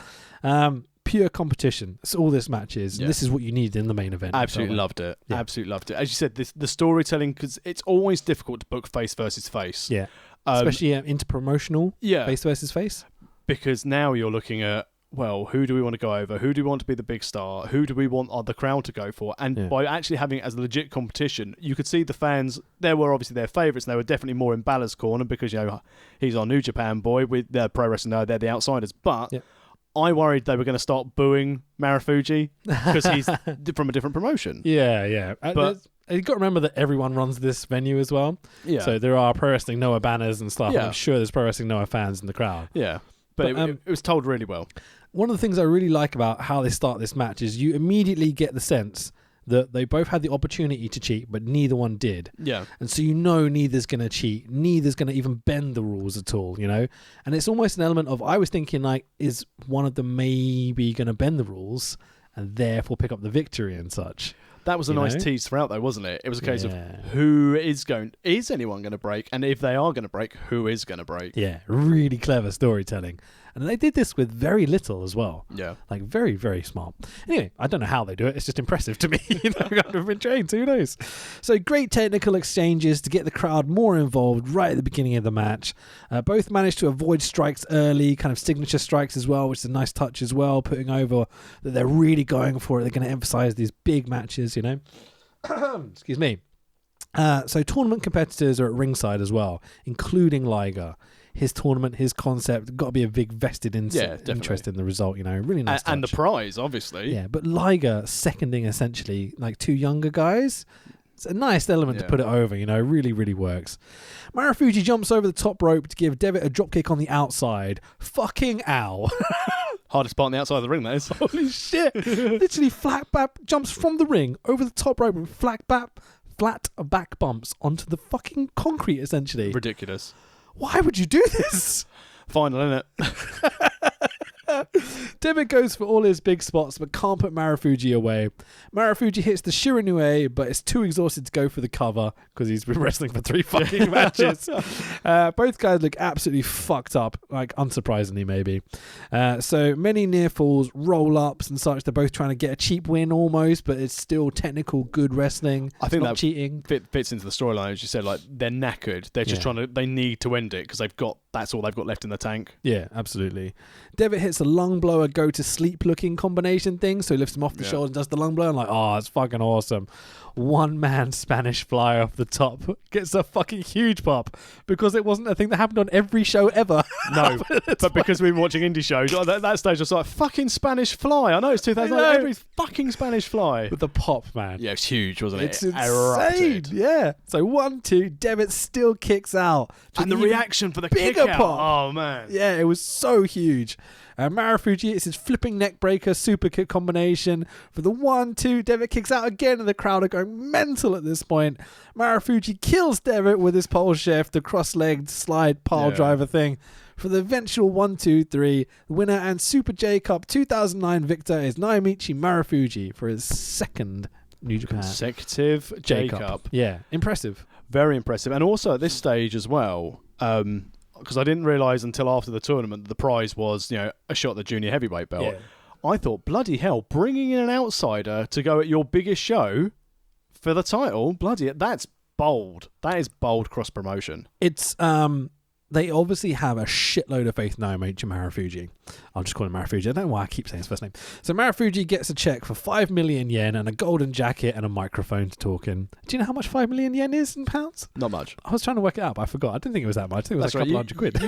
blah. Pure competition. That's all this match is. And this is what you need in the main event. Absolutely loved it. Yeah. Absolutely loved it. As you said, the storytelling, because it's always difficult to book face versus face. Yeah. Especially interpromotional face versus face. Because now you're looking at, well, who do we want to go over? Who do we want to be the big star? Who do we want the crowd to go for? And by actually having it as a legit competition, you could see the fans, there were obviously their favourites, and they were definitely more in Balor's corner because, he's our New Japan boy. With their pro wrestling, no, they're the outsiders. But I worried they were going to start booing Marufuji because he's from a different promotion. Yeah. But you've got to remember that everyone runs this venue as well. Yeah. So there are Pro Wrestling Noah banners and stuff. Yeah. I'm sure there's Pro Wrestling Noah fans in the crowd. Yeah. But it was told really well. One of the things I really like about how they start this match is you immediately get the sense that they both had the opportunity to cheat, but neither one did. Yeah. And so neither's going to cheat. Neither's going to even bend the rules at all, And it's almost an element of, I was thinking, like, is one of them maybe going to bend the rules and therefore pick up the victory and such? That was a nice tease throughout, though, wasn't it? It was a case of is anyone going to break? And if they are going to break, who is going to break? Yeah, really clever storytelling. And they did this with very little as well. Yeah. Like, very, very smart. Anyway, I don't know how they do it. It's just impressive to me. I've never been trained, so who knows? So, great technical exchanges to get the crowd more involved right at the beginning of the match. Both managed to avoid strikes early, kind of signature strikes as well, which is a nice touch as well, putting over that they're really going for it. They're going to emphasize these big matches, Excuse me. So tournament competitors are at ringside as well, including Liger. His tournament, his concept, got to be a big vested interest in the result, really nice touch. And the prize, obviously. Yeah, but Liger seconding essentially like two younger guys. It's a nice element to put it over, really, really works. Marufuji jumps over the top rope to give Devitt a dropkick on the outside. Fucking ow. Hardest part on the outside of the ring, that is. Holy shit. Literally flat back, jumps from the ring over the top rope and flat back bumps onto the fucking concrete, essentially. Ridiculous. Why would you do this? Final, isn't it? Devitt goes for all his big spots but can't put Marufuji away. Marufuji hits the Shiranui but is too exhausted to go for the cover because he's been wrestling for 3 fucking matches. Both guys look absolutely fucked up, like unsurprisingly maybe. So many near falls, roll ups and such. They're both trying to get a cheap win almost, but it's still technical good wrestling. I think not cheating. Fits into the storyline, as you said. Like, they're knackered. They're just they need to end it because that's all they've got left in the tank. Yeah, absolutely. Devitt hits a lung blower go to sleep looking combination thing, so he lifts him off the shoulder and does the lung blower. I'm like, oh, it's fucking awesome. One man Spanish fly off the top gets a fucking huge pop because it wasn't a thing that happened on every show ever. No, but because we've been watching indie shows, at that stage I was like, fucking Spanish fly. I know it's 2000. Every fucking Spanish fly. With the pop, man. Yeah, it's huge, wasn't it? It's insane. Yeah. So 1-2, Devitt still kicks out. And the reaction for the bigger kick out. Pop. Oh, man. Yeah, it was so huge. Marufuji, it's his flipping neck breaker super kick combination. For the 1-2, Devitt kicks out again and the crowd are going mental at this point. Marufuji kills Devitt with his pole shift, the cross-legged slide pile driver thing. For the eventual 1-2-3, the winner and Super J Cup 2009 victor is Naomichi Marufuji for his second New Japan consecutive J Cup. Yeah, impressive. Very impressive. And also at this stage as well, because I didn't realise until after the tournament that the prize was, a shot at the junior heavyweight belt. Yeah. I thought, bloody hell, bringing in an outsider to go at your biggest show for the title, that's bold. That is bold cross promotion. It's they obviously have a shitload of faith in Naomichi Marufuji. I'll just call him Marufuji. I don't know why I keep saying his first name. So Marufuji gets a check for 5 million yen and a golden jacket and a microphone to talk in. Do you know how much 5 million yen is in pounds? Not much. I was trying to work it out, but I forgot. I didn't think it was that much. I think it was like a couple hundred quid.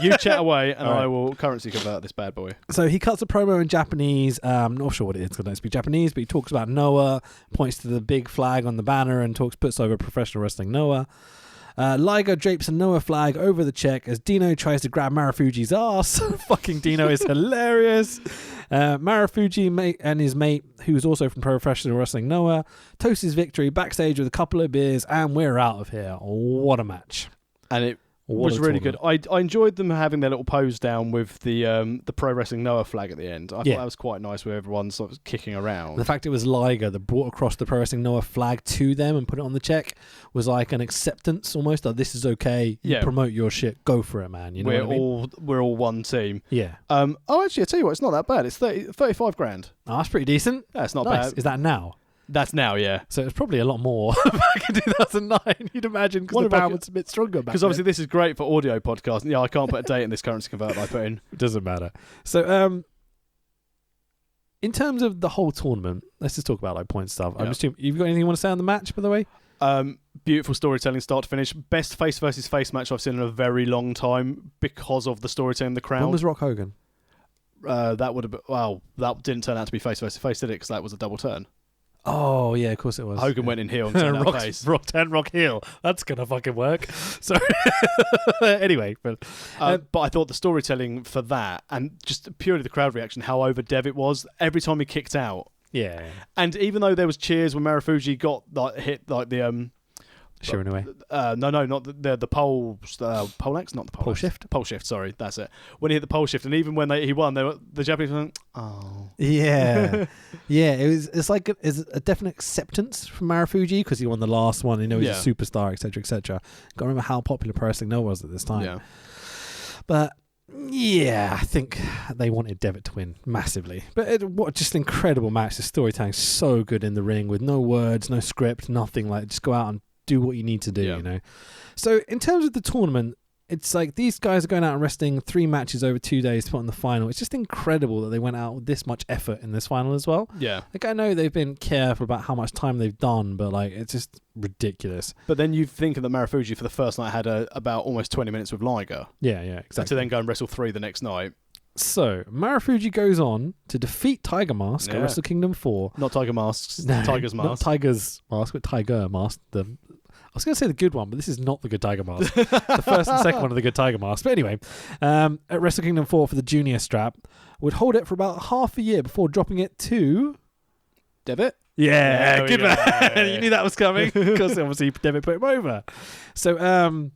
You chat away and I will currency convert this bad boy. So he cuts a promo in Japanese. I'm not sure what it is because I don't speak Japanese, but he talks about Noah, points to the big flag on the banner and puts over Professional Wrestling Noah. Liger drapes a Noah flag over the check as Dino tries to grab Marufuji's ass. Fucking Dino is hilarious. Marufuji and his mate, who's also from Professional Wrestling Noah, toast his victory backstage with a couple of beers, and we're out of here. What a match. And it What was a really tournament. good. I enjoyed them having their little pose down with the Pro Wrestling Noah flag at the end. I thought that was quite nice with everyone sort of kicking around. The fact it was Liger that brought across the Pro Wrestling Noah flag to them and put it on the check was like an acceptance almost. Like, this is okay. You promote your shit. Go for it, man. You know what I mean? We're all one team. Yeah. Actually, I tell you what, it's not that bad. It's 35 grand. Oh, that's pretty decent. That's not nice. bad. Is that now? That's now, yeah. So it's probably a lot more back in 2009, you'd imagine, because the pound was a bit stronger back Because obviously this is great for audio podcasting. Yeah, I can't put a date in this currency converter I put in. It doesn't matter. So, in terms of the whole tournament, let's just talk about like point stuff. Yeah. You've got anything you want to say on the match, by the way? Beautiful storytelling, start to finish. Best face versus face match I've seen in a very long time because of the storytelling, the crowd. When was Rock Hogan? That would have been, that didn't turn out to be face versus face, did it? Because that was a double turn. Oh, yeah, of course it was. Hogan went in heel and turned out face. Rock heel. That's going to fucking work. Sorry. Anyway. But I thought the storytelling for that, and just purely the crowd reaction, how over Dev it was, every time he kicked out. Yeah. And even though there was cheers when Marufuji got hit like the... Shearing away. No, not the pole axe, not the pole shift. Pole shift, sorry, that's it. When he hit the pole shift, and even when he won, the Japanese were like, oh. Yeah, yeah. It's like it's a definite acceptance from Marufuji because he won the last one. He's a superstar, etc., etc. Got to remember how popular Pro Wrestling Noah was at this time. Yeah, but. Yeah, I think they wanted Devitt to win massively. But what just an incredible match. The storytelling so good in the ring with no words, no script, nothing. Like, just go out and do what you need to do, you know. So in terms of the tournament, it's like these guys are going out and wrestling 3 matches over 2 days to put on the final. It's just incredible that they went out with this much effort in this final as well. Yeah. Like, I know they've been careful about how much time they've done, but like it's just ridiculous. But then you think that Marufuji for the first night had about almost 20 minutes with Liger. Yeah, exactly. To then go and wrestle 3 the next night. So, Marufuji goes on to defeat Tiger Mask at Wrestle Kingdom 4. Not Tiger Masks, no, Tiger's Mask. Not Tiger's Mask, but Tiger Mask. I was going to say the good one, but this is not the good Tiger Mask. The first and second one are the good Tiger Mask. But anyway, at Wrestle Kingdom 4 for the junior strap, would hold it for about half a year before dropping it to... Devitt? Yeah, good man. You knew that was coming because obviously Devitt put him over. So,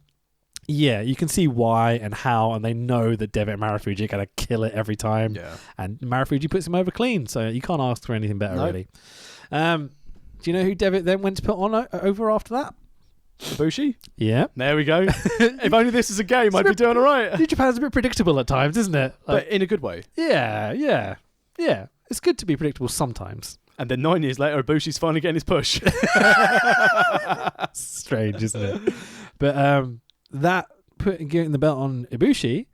yeah, you can see why and how, and they know that Devitt and Marufuji are going to kill it every time. Yeah. And Marufuji puts him over clean, so you can't ask for anything better, really. Do you know who Devitt then went to put on over after that? Ibushi? Yeah. There we go. If only this is a game, I'd be doing all right. New Japan's a bit predictable at times, isn't it? But in a good way. Yeah. It's good to be predictable sometimes. And then 9 years later, Ibushi's finally getting his push. Strange, isn't it? But that getting the belt on Ibushi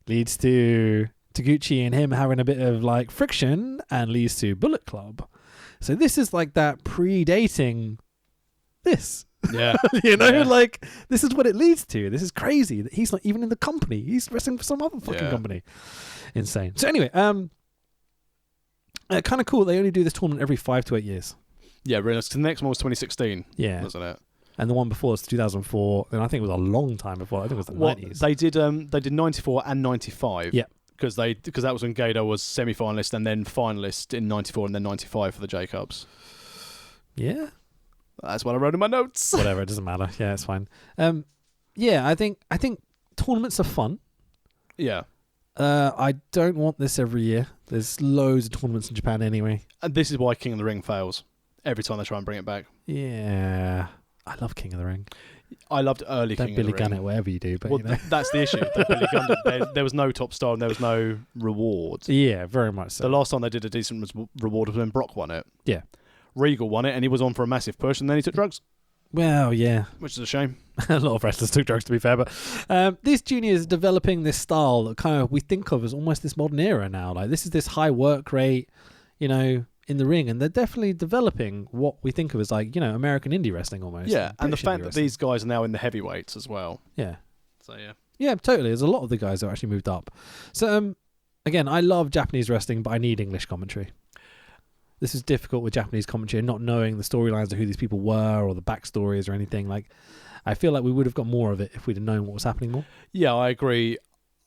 leads to Taguchi and him having a bit of like friction and leads to Bullet Club. So this is like that predating this. Yeah. Like this is what it leads to. This is crazy that he's not even in the company. He's wrestling for some other fucking company. Insane. So anyway, kind of cool. They only do this tournament every 5 to 8 years. Yeah, really. The next one was 2016. Yeah. Wasn't it? And the one before was 2004. And I think it was a long time before. I think it was the 90s. They did 94 and 95. Yeah. Because that was when Gato was semi-finalist and then finalist in 94 and then 95 for the J-Cubs. Yeah. That's what I wrote in my notes. Whatever, it doesn't matter. Yeah, it's fine. Yeah, I think tournaments are fun. Yeah. I don't want this every year. There's loads of tournaments in Japan anyway. And this is why King of the Ring fails every time they try and bring it back. Yeah. I love King of the Ring. I loved early Don't King Billy of the Ring. Gunn it, whatever you do. But well, that's the issue. They Billy Gunned it. There was no top star and there was no reward. Yeah, very much so. The last time they did a decent reward was when Brock won it. Yeah. Regal won it and he was on for a massive push and then he took drugs. Well, yeah. Which is a shame. A lot of wrestlers took drugs, to be fair. But these juniors are developing this style that kind of we think of as almost this modern era now. Like, this is this high work rate, in the ring. And they're definitely developing what we think of as, like, American indie wrestling almost. Yeah, and the British fact indie that wrestling. these guys are now in the heavyweights as well. Yeah. So, yeah. Yeah, totally. There's a lot of the guys that actually moved up. So, again, I love Japanese wrestling, but I need English commentary. This is difficult with Japanese commentary and not knowing the storylines of who these people were or the backstories or anything. Like, I feel like we would have got more of it if we'd have known what was happening more. Yeah, I agree.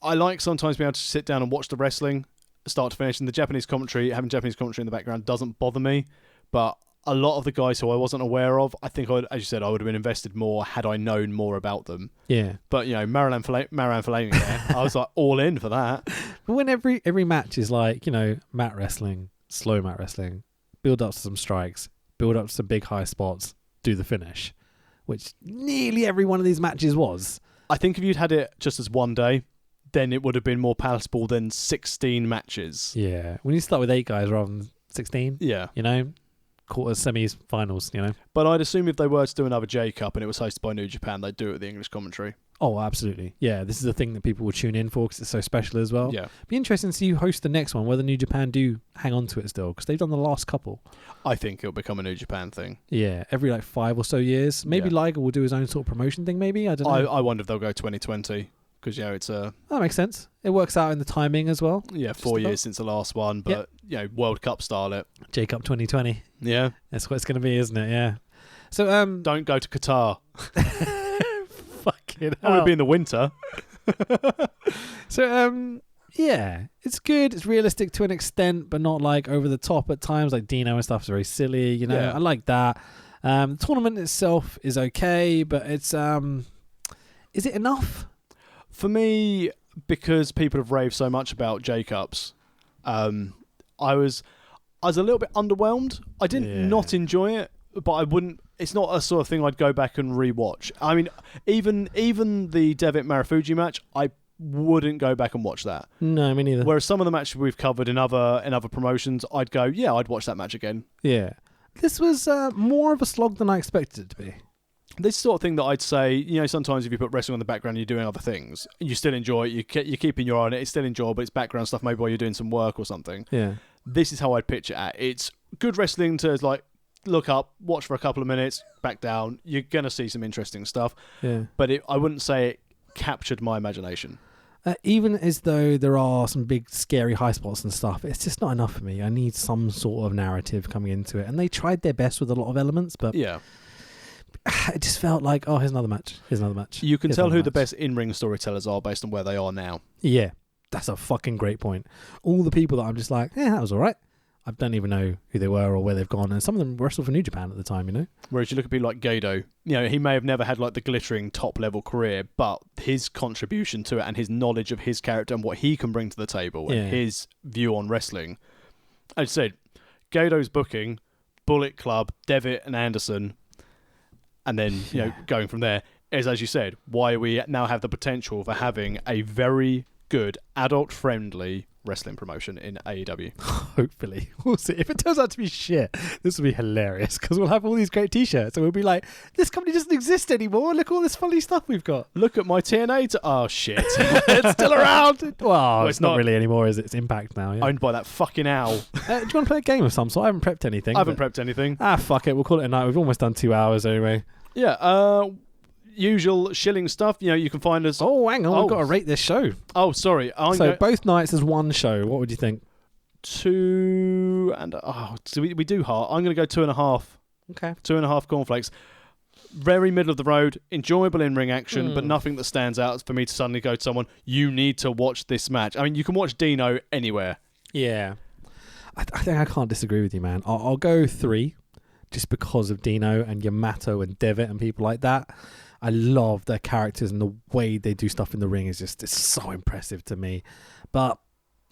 I like sometimes being able to sit down and watch the wrestling start to finish, and the Japanese commentary, having Japanese commentary in the background doesn't bother me, but a lot of the guys who I wasn't aware of, I think, as you said, I would have been invested more had I known more about them. Yeah. But, Marouane Fellaini there, I was like all in for that. But when every match is like, mat wrestling, slow mat wrestling, build up to some strikes, build up to some big high spots, do the finish, which nearly every one of these matches was. I think if you'd had it just as one day, then it would have been more palatable than 16 matches. Yeah. When you start with 8 guys rather than 16, Yeah. Quarters, semis, finals, But I'd assume if they were to do another J Cup and it was hosted by New Japan, they'd do it with the English commentary. Oh, absolutely. Yeah, this is a thing that people will tune in for because it's so special as well. Yeah. Be interesting to see who hosts the next one, whether New Japan do hang on to it still, because they've done the last couple. I think it'll become a New Japan thing. Yeah, every 5 or so years. Maybe Liger will do his own sort of promotion thing, maybe? I don't know. I wonder if they'll go 2020, because, it's a... That makes sense. It works out in the timing as well. Yeah, 4 years since the last one, but, World Cup style it. J-Cup 2020. Yeah. That's what it's going to be, isn't it? Yeah. So, Don't go to Qatar. Fucking That would be in the winter. So, yeah, it's good. It's realistic to an extent, but not like over the top at times. Like Dino and stuff is very silly. Yeah. I like that. The tournament itself is okay, but it's is it enough? For me, because people have raved so much about J-Cups, I was a little bit underwhelmed. I didn't not enjoy it, but I wouldn't. It's not a sort of thing I'd go back and rewatch. I mean, even the Devitt Marufuji match, I wouldn't go back and watch that. No, me neither. Whereas some of the matches we've covered in other promotions, I'd go, I'd watch that match again. Yeah, this was more of a slog than I expected it to be. This sort of thing that I'd say, sometimes if you put wrestling on the background and you're doing other things, you still enjoy it, you're keeping your eye on it, it's still enjoyable, it's background stuff maybe while you're doing some work or something. Yeah. This is how I'd pitch it at. It's good wrestling to look up, watch for a couple of minutes, back down. You're going to see some interesting stuff. Yeah. But I wouldn't say it captured my imagination. Even as though there are some big scary high spots and stuff, it's just not enough for me. I need some sort of narrative coming into it. And they tried their best with a lot of elements, but it just felt like, here's another match. You can tell who the best in-ring storytellers are based on where they are now. Yeah, that's a fucking great point. All the people that I'm just like, that was all right. I don't even know who they were or where they've gone. And some of them wrestled for New Japan at the time, Whereas you look at people like Gedo, he may have never had the glittering top-level career, but his contribution to it and his knowledge of his character and what he can bring to the table and his view on wrestling. As I said, Gedo's booking, Bullet Club, Devitt and Anderson, and then, going from there, is, as you said, why we now have the potential for having a very good, adult-friendly wrestling promotion in AEW. Hopefully. We'll see. If it turns out to be shit, this will be hilarious because we'll have all these great t-shirts and we'll be like, this company doesn't exist anymore. Look at all this funny stuff we've got. Look at my TNA. Oh, shit. It's still around. Well, it's not not really anymore, is it? It's Impact now. Yeah. Owned by that fucking owl. Do you want to play a game of some sort? I haven't prepped anything. I haven't prepped anything. Fuck it. We'll call it a night. We've almost done 2 hours anyway. Yeah. Usual shilling stuff. You can find us. Oh, hang on. We've got to rate this show. Oh, sorry. Both nights as one show. What would you think? 2 and... so we do half. I'm going to go 2.5. Okay. 2.5 cornflakes. Very middle of the road. Enjoyable in-ring action, but nothing that stands out for me to suddenly go to someone, you need to watch this match. I mean, you can watch Dino anywhere. Yeah. I think I can't disagree with you, man. I'll go 3 just because of Dino and Yamato and Devitt and people like that. I love their characters and the way they do stuff in the ring it's so impressive to me. But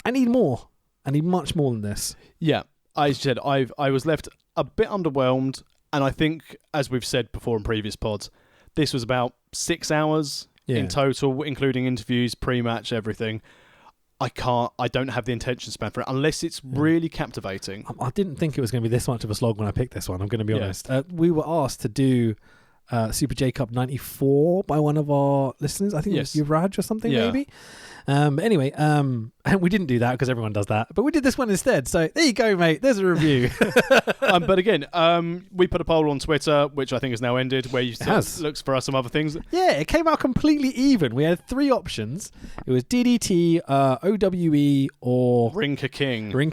I need more. I need much more than this. Yeah, I said I was left a bit underwhelmed, and I think, as we've said before in previous pods, this was about 6 hours in total, including interviews, pre-match, everything. I don't have the attention span for it unless it's really captivating. I didn't think it was going to be this much of a slog when I picked this one. I'm going to be honest. We were asked to do Super J Cup 94 by one of our listeners. I think it was Yuvraj or something, maybe. But anyway, we didn't do that because everyone does that. But we did this one instead. So there you go, mate. There's a review. But again, we put a poll on Twitter, which I think has now ended, where you looks for us some other things. Yeah, it came out completely even. We had 3 options. It was DDT, OWE, or Rinka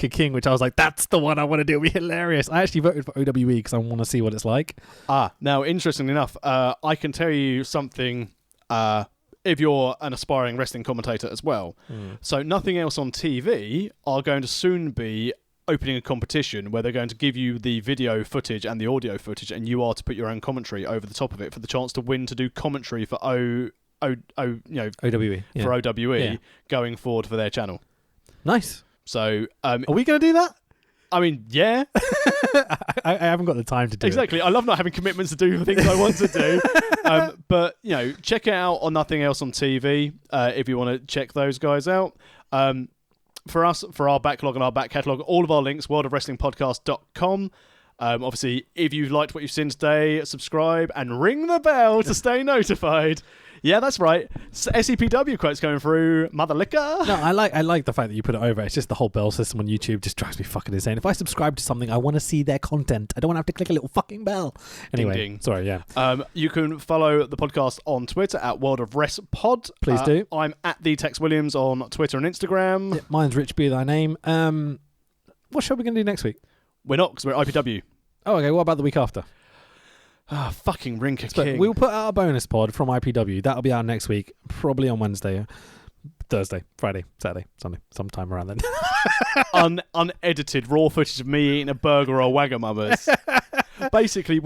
King, which I was like, that's the one I want to do. It'll be hilarious. I actually voted for OWE because I want to see what it's like. Now, interestingly enough, I can tell you something... if you're an aspiring wrestling commentator as well. So Nothing Else on TV are going to soon be opening a competition where they're going to give you the video footage and the audio footage, and you are to put your own commentary over the top of it for the chance to win to do commentary for OWE. for OWE going forward for their channel. Nice. So, are we going to do that? I mean, yeah. I haven't got the time to do exactly. I love not having commitments to do things I want to do. But, check it out on Nothing Else on TV if you want to check those guys out. For us, for our backlog and our back catalogue, all of our links, worldofwrestlingpodcast.com. Obviously, if you've liked what you've seen today, subscribe and ring the bell to stay notified. Yeah, that's right. SEPW quotes coming through. Mother liquor. No, I like the fact that you put it over. It's just the whole bell system on YouTube just drives me fucking insane. If I subscribe to something, I want to see their content. I don't want to have to click a little fucking bell. Anyway, ding, ding. Sorry, yeah. You can follow the podcast on Twitter at World of Rest Pod. Please do. I'm at the Tex Williams on Twitter and Instagram. Yeah, mine's Rich Be Thy Name. What show are we going to do next week? We're not, because we're at IPW. Oh, okay. What about the week after? Fucking Rinker King. We'll put out a bonus pod from IPW. That'll be out next week, probably on Wednesday, Thursday, Friday, Saturday, Sunday, sometime around then. Unedited raw footage of me eating a burger or Wagamama's. Basically,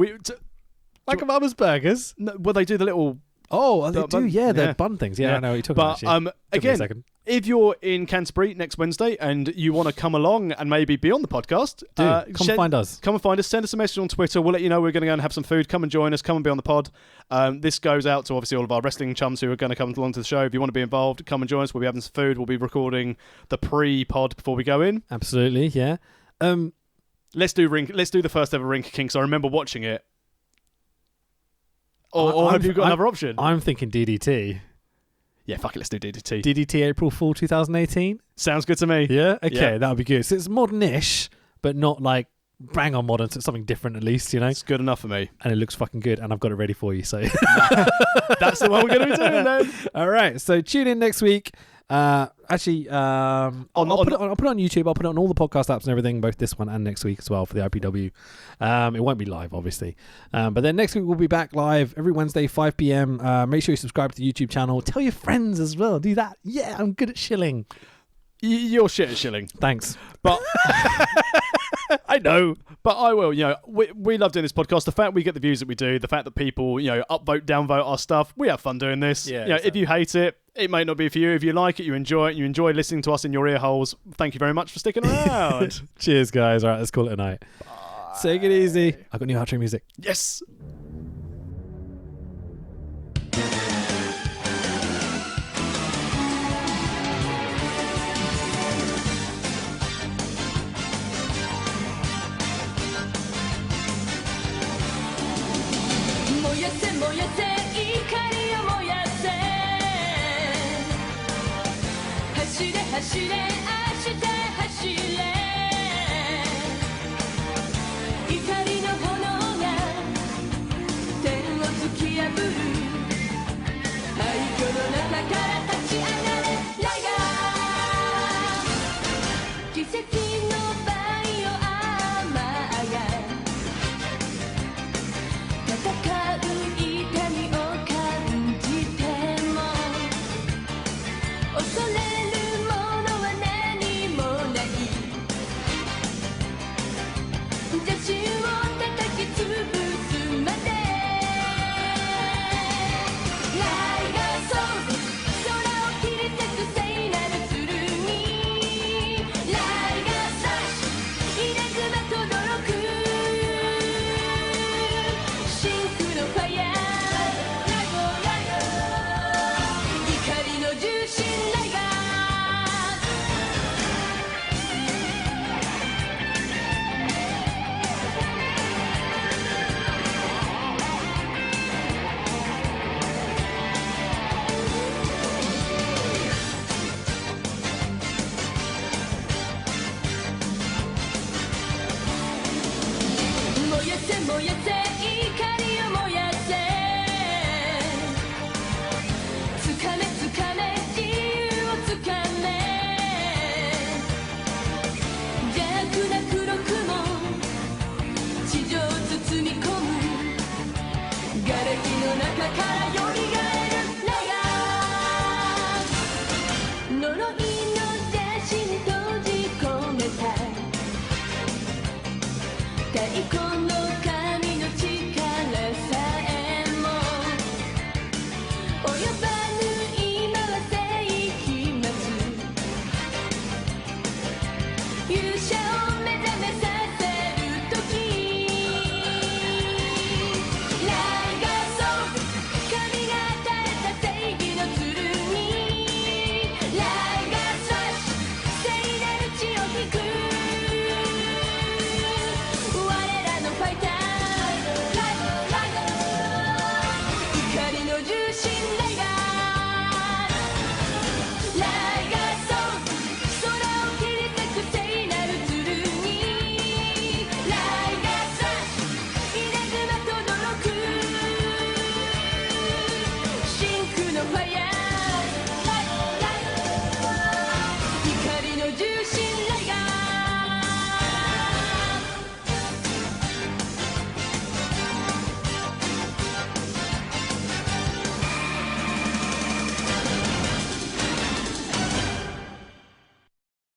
Wagamama's burgers? No, well, they do the little... Oh, they do, yeah. They're bun things. Yeah, I know what you're talking about. Again, if you're in Canterbury next Wednesday and you want to come along and maybe be on the podcast, come find us. Come and find us. Send us a message on Twitter. We'll let you know we're going to go and have some food. Come and join us. Come and be on the pod. This goes out to obviously all of our wrestling chums who are going to come along to the show. If you want to be involved, come and join us. We'll be having some food. We'll be recording the pre-pod before we go in. Absolutely, yeah. Let's do the first ever Rinker King. So I remember watching it. Or have you got another option? I'm thinking DDT. Yeah, fuck it, let's do DDT. DDT April Fool 2018? Sounds good to me. Yeah? Okay, that would be good. So it's modern-ish, but not like bang on modern, so it's something different at least, It's good enough for me. And it looks fucking good, and I've got it ready for you, so... That's the one we're going to be doing then. All right, so tune in next week. I'll put it on YouTube. I'll put it on all the podcast apps and everything, both this one and next week as well for the IPW. It won't be live, obviously. But then next week we'll be back live every Wednesday, 5 p.m. Make sure you subscribe to the YouTube channel. Tell your friends as well. Do that. Yeah, I'm good at shilling. You're shit at shilling. Thanks. But I know. But I will. We love doing this podcast. The fact we get the views that we do, the fact that people, upvote, downvote our stuff, we have fun doing this. Yeah, exactly. If you hate it, it may not be for you. If you like it, you enjoy it, you enjoy listening to us in your ear holes, thank you very much for sticking around. Cheers, guys. All right, let's call it a night. Bye. Take it easy. I've got new outro music. Yes. You shall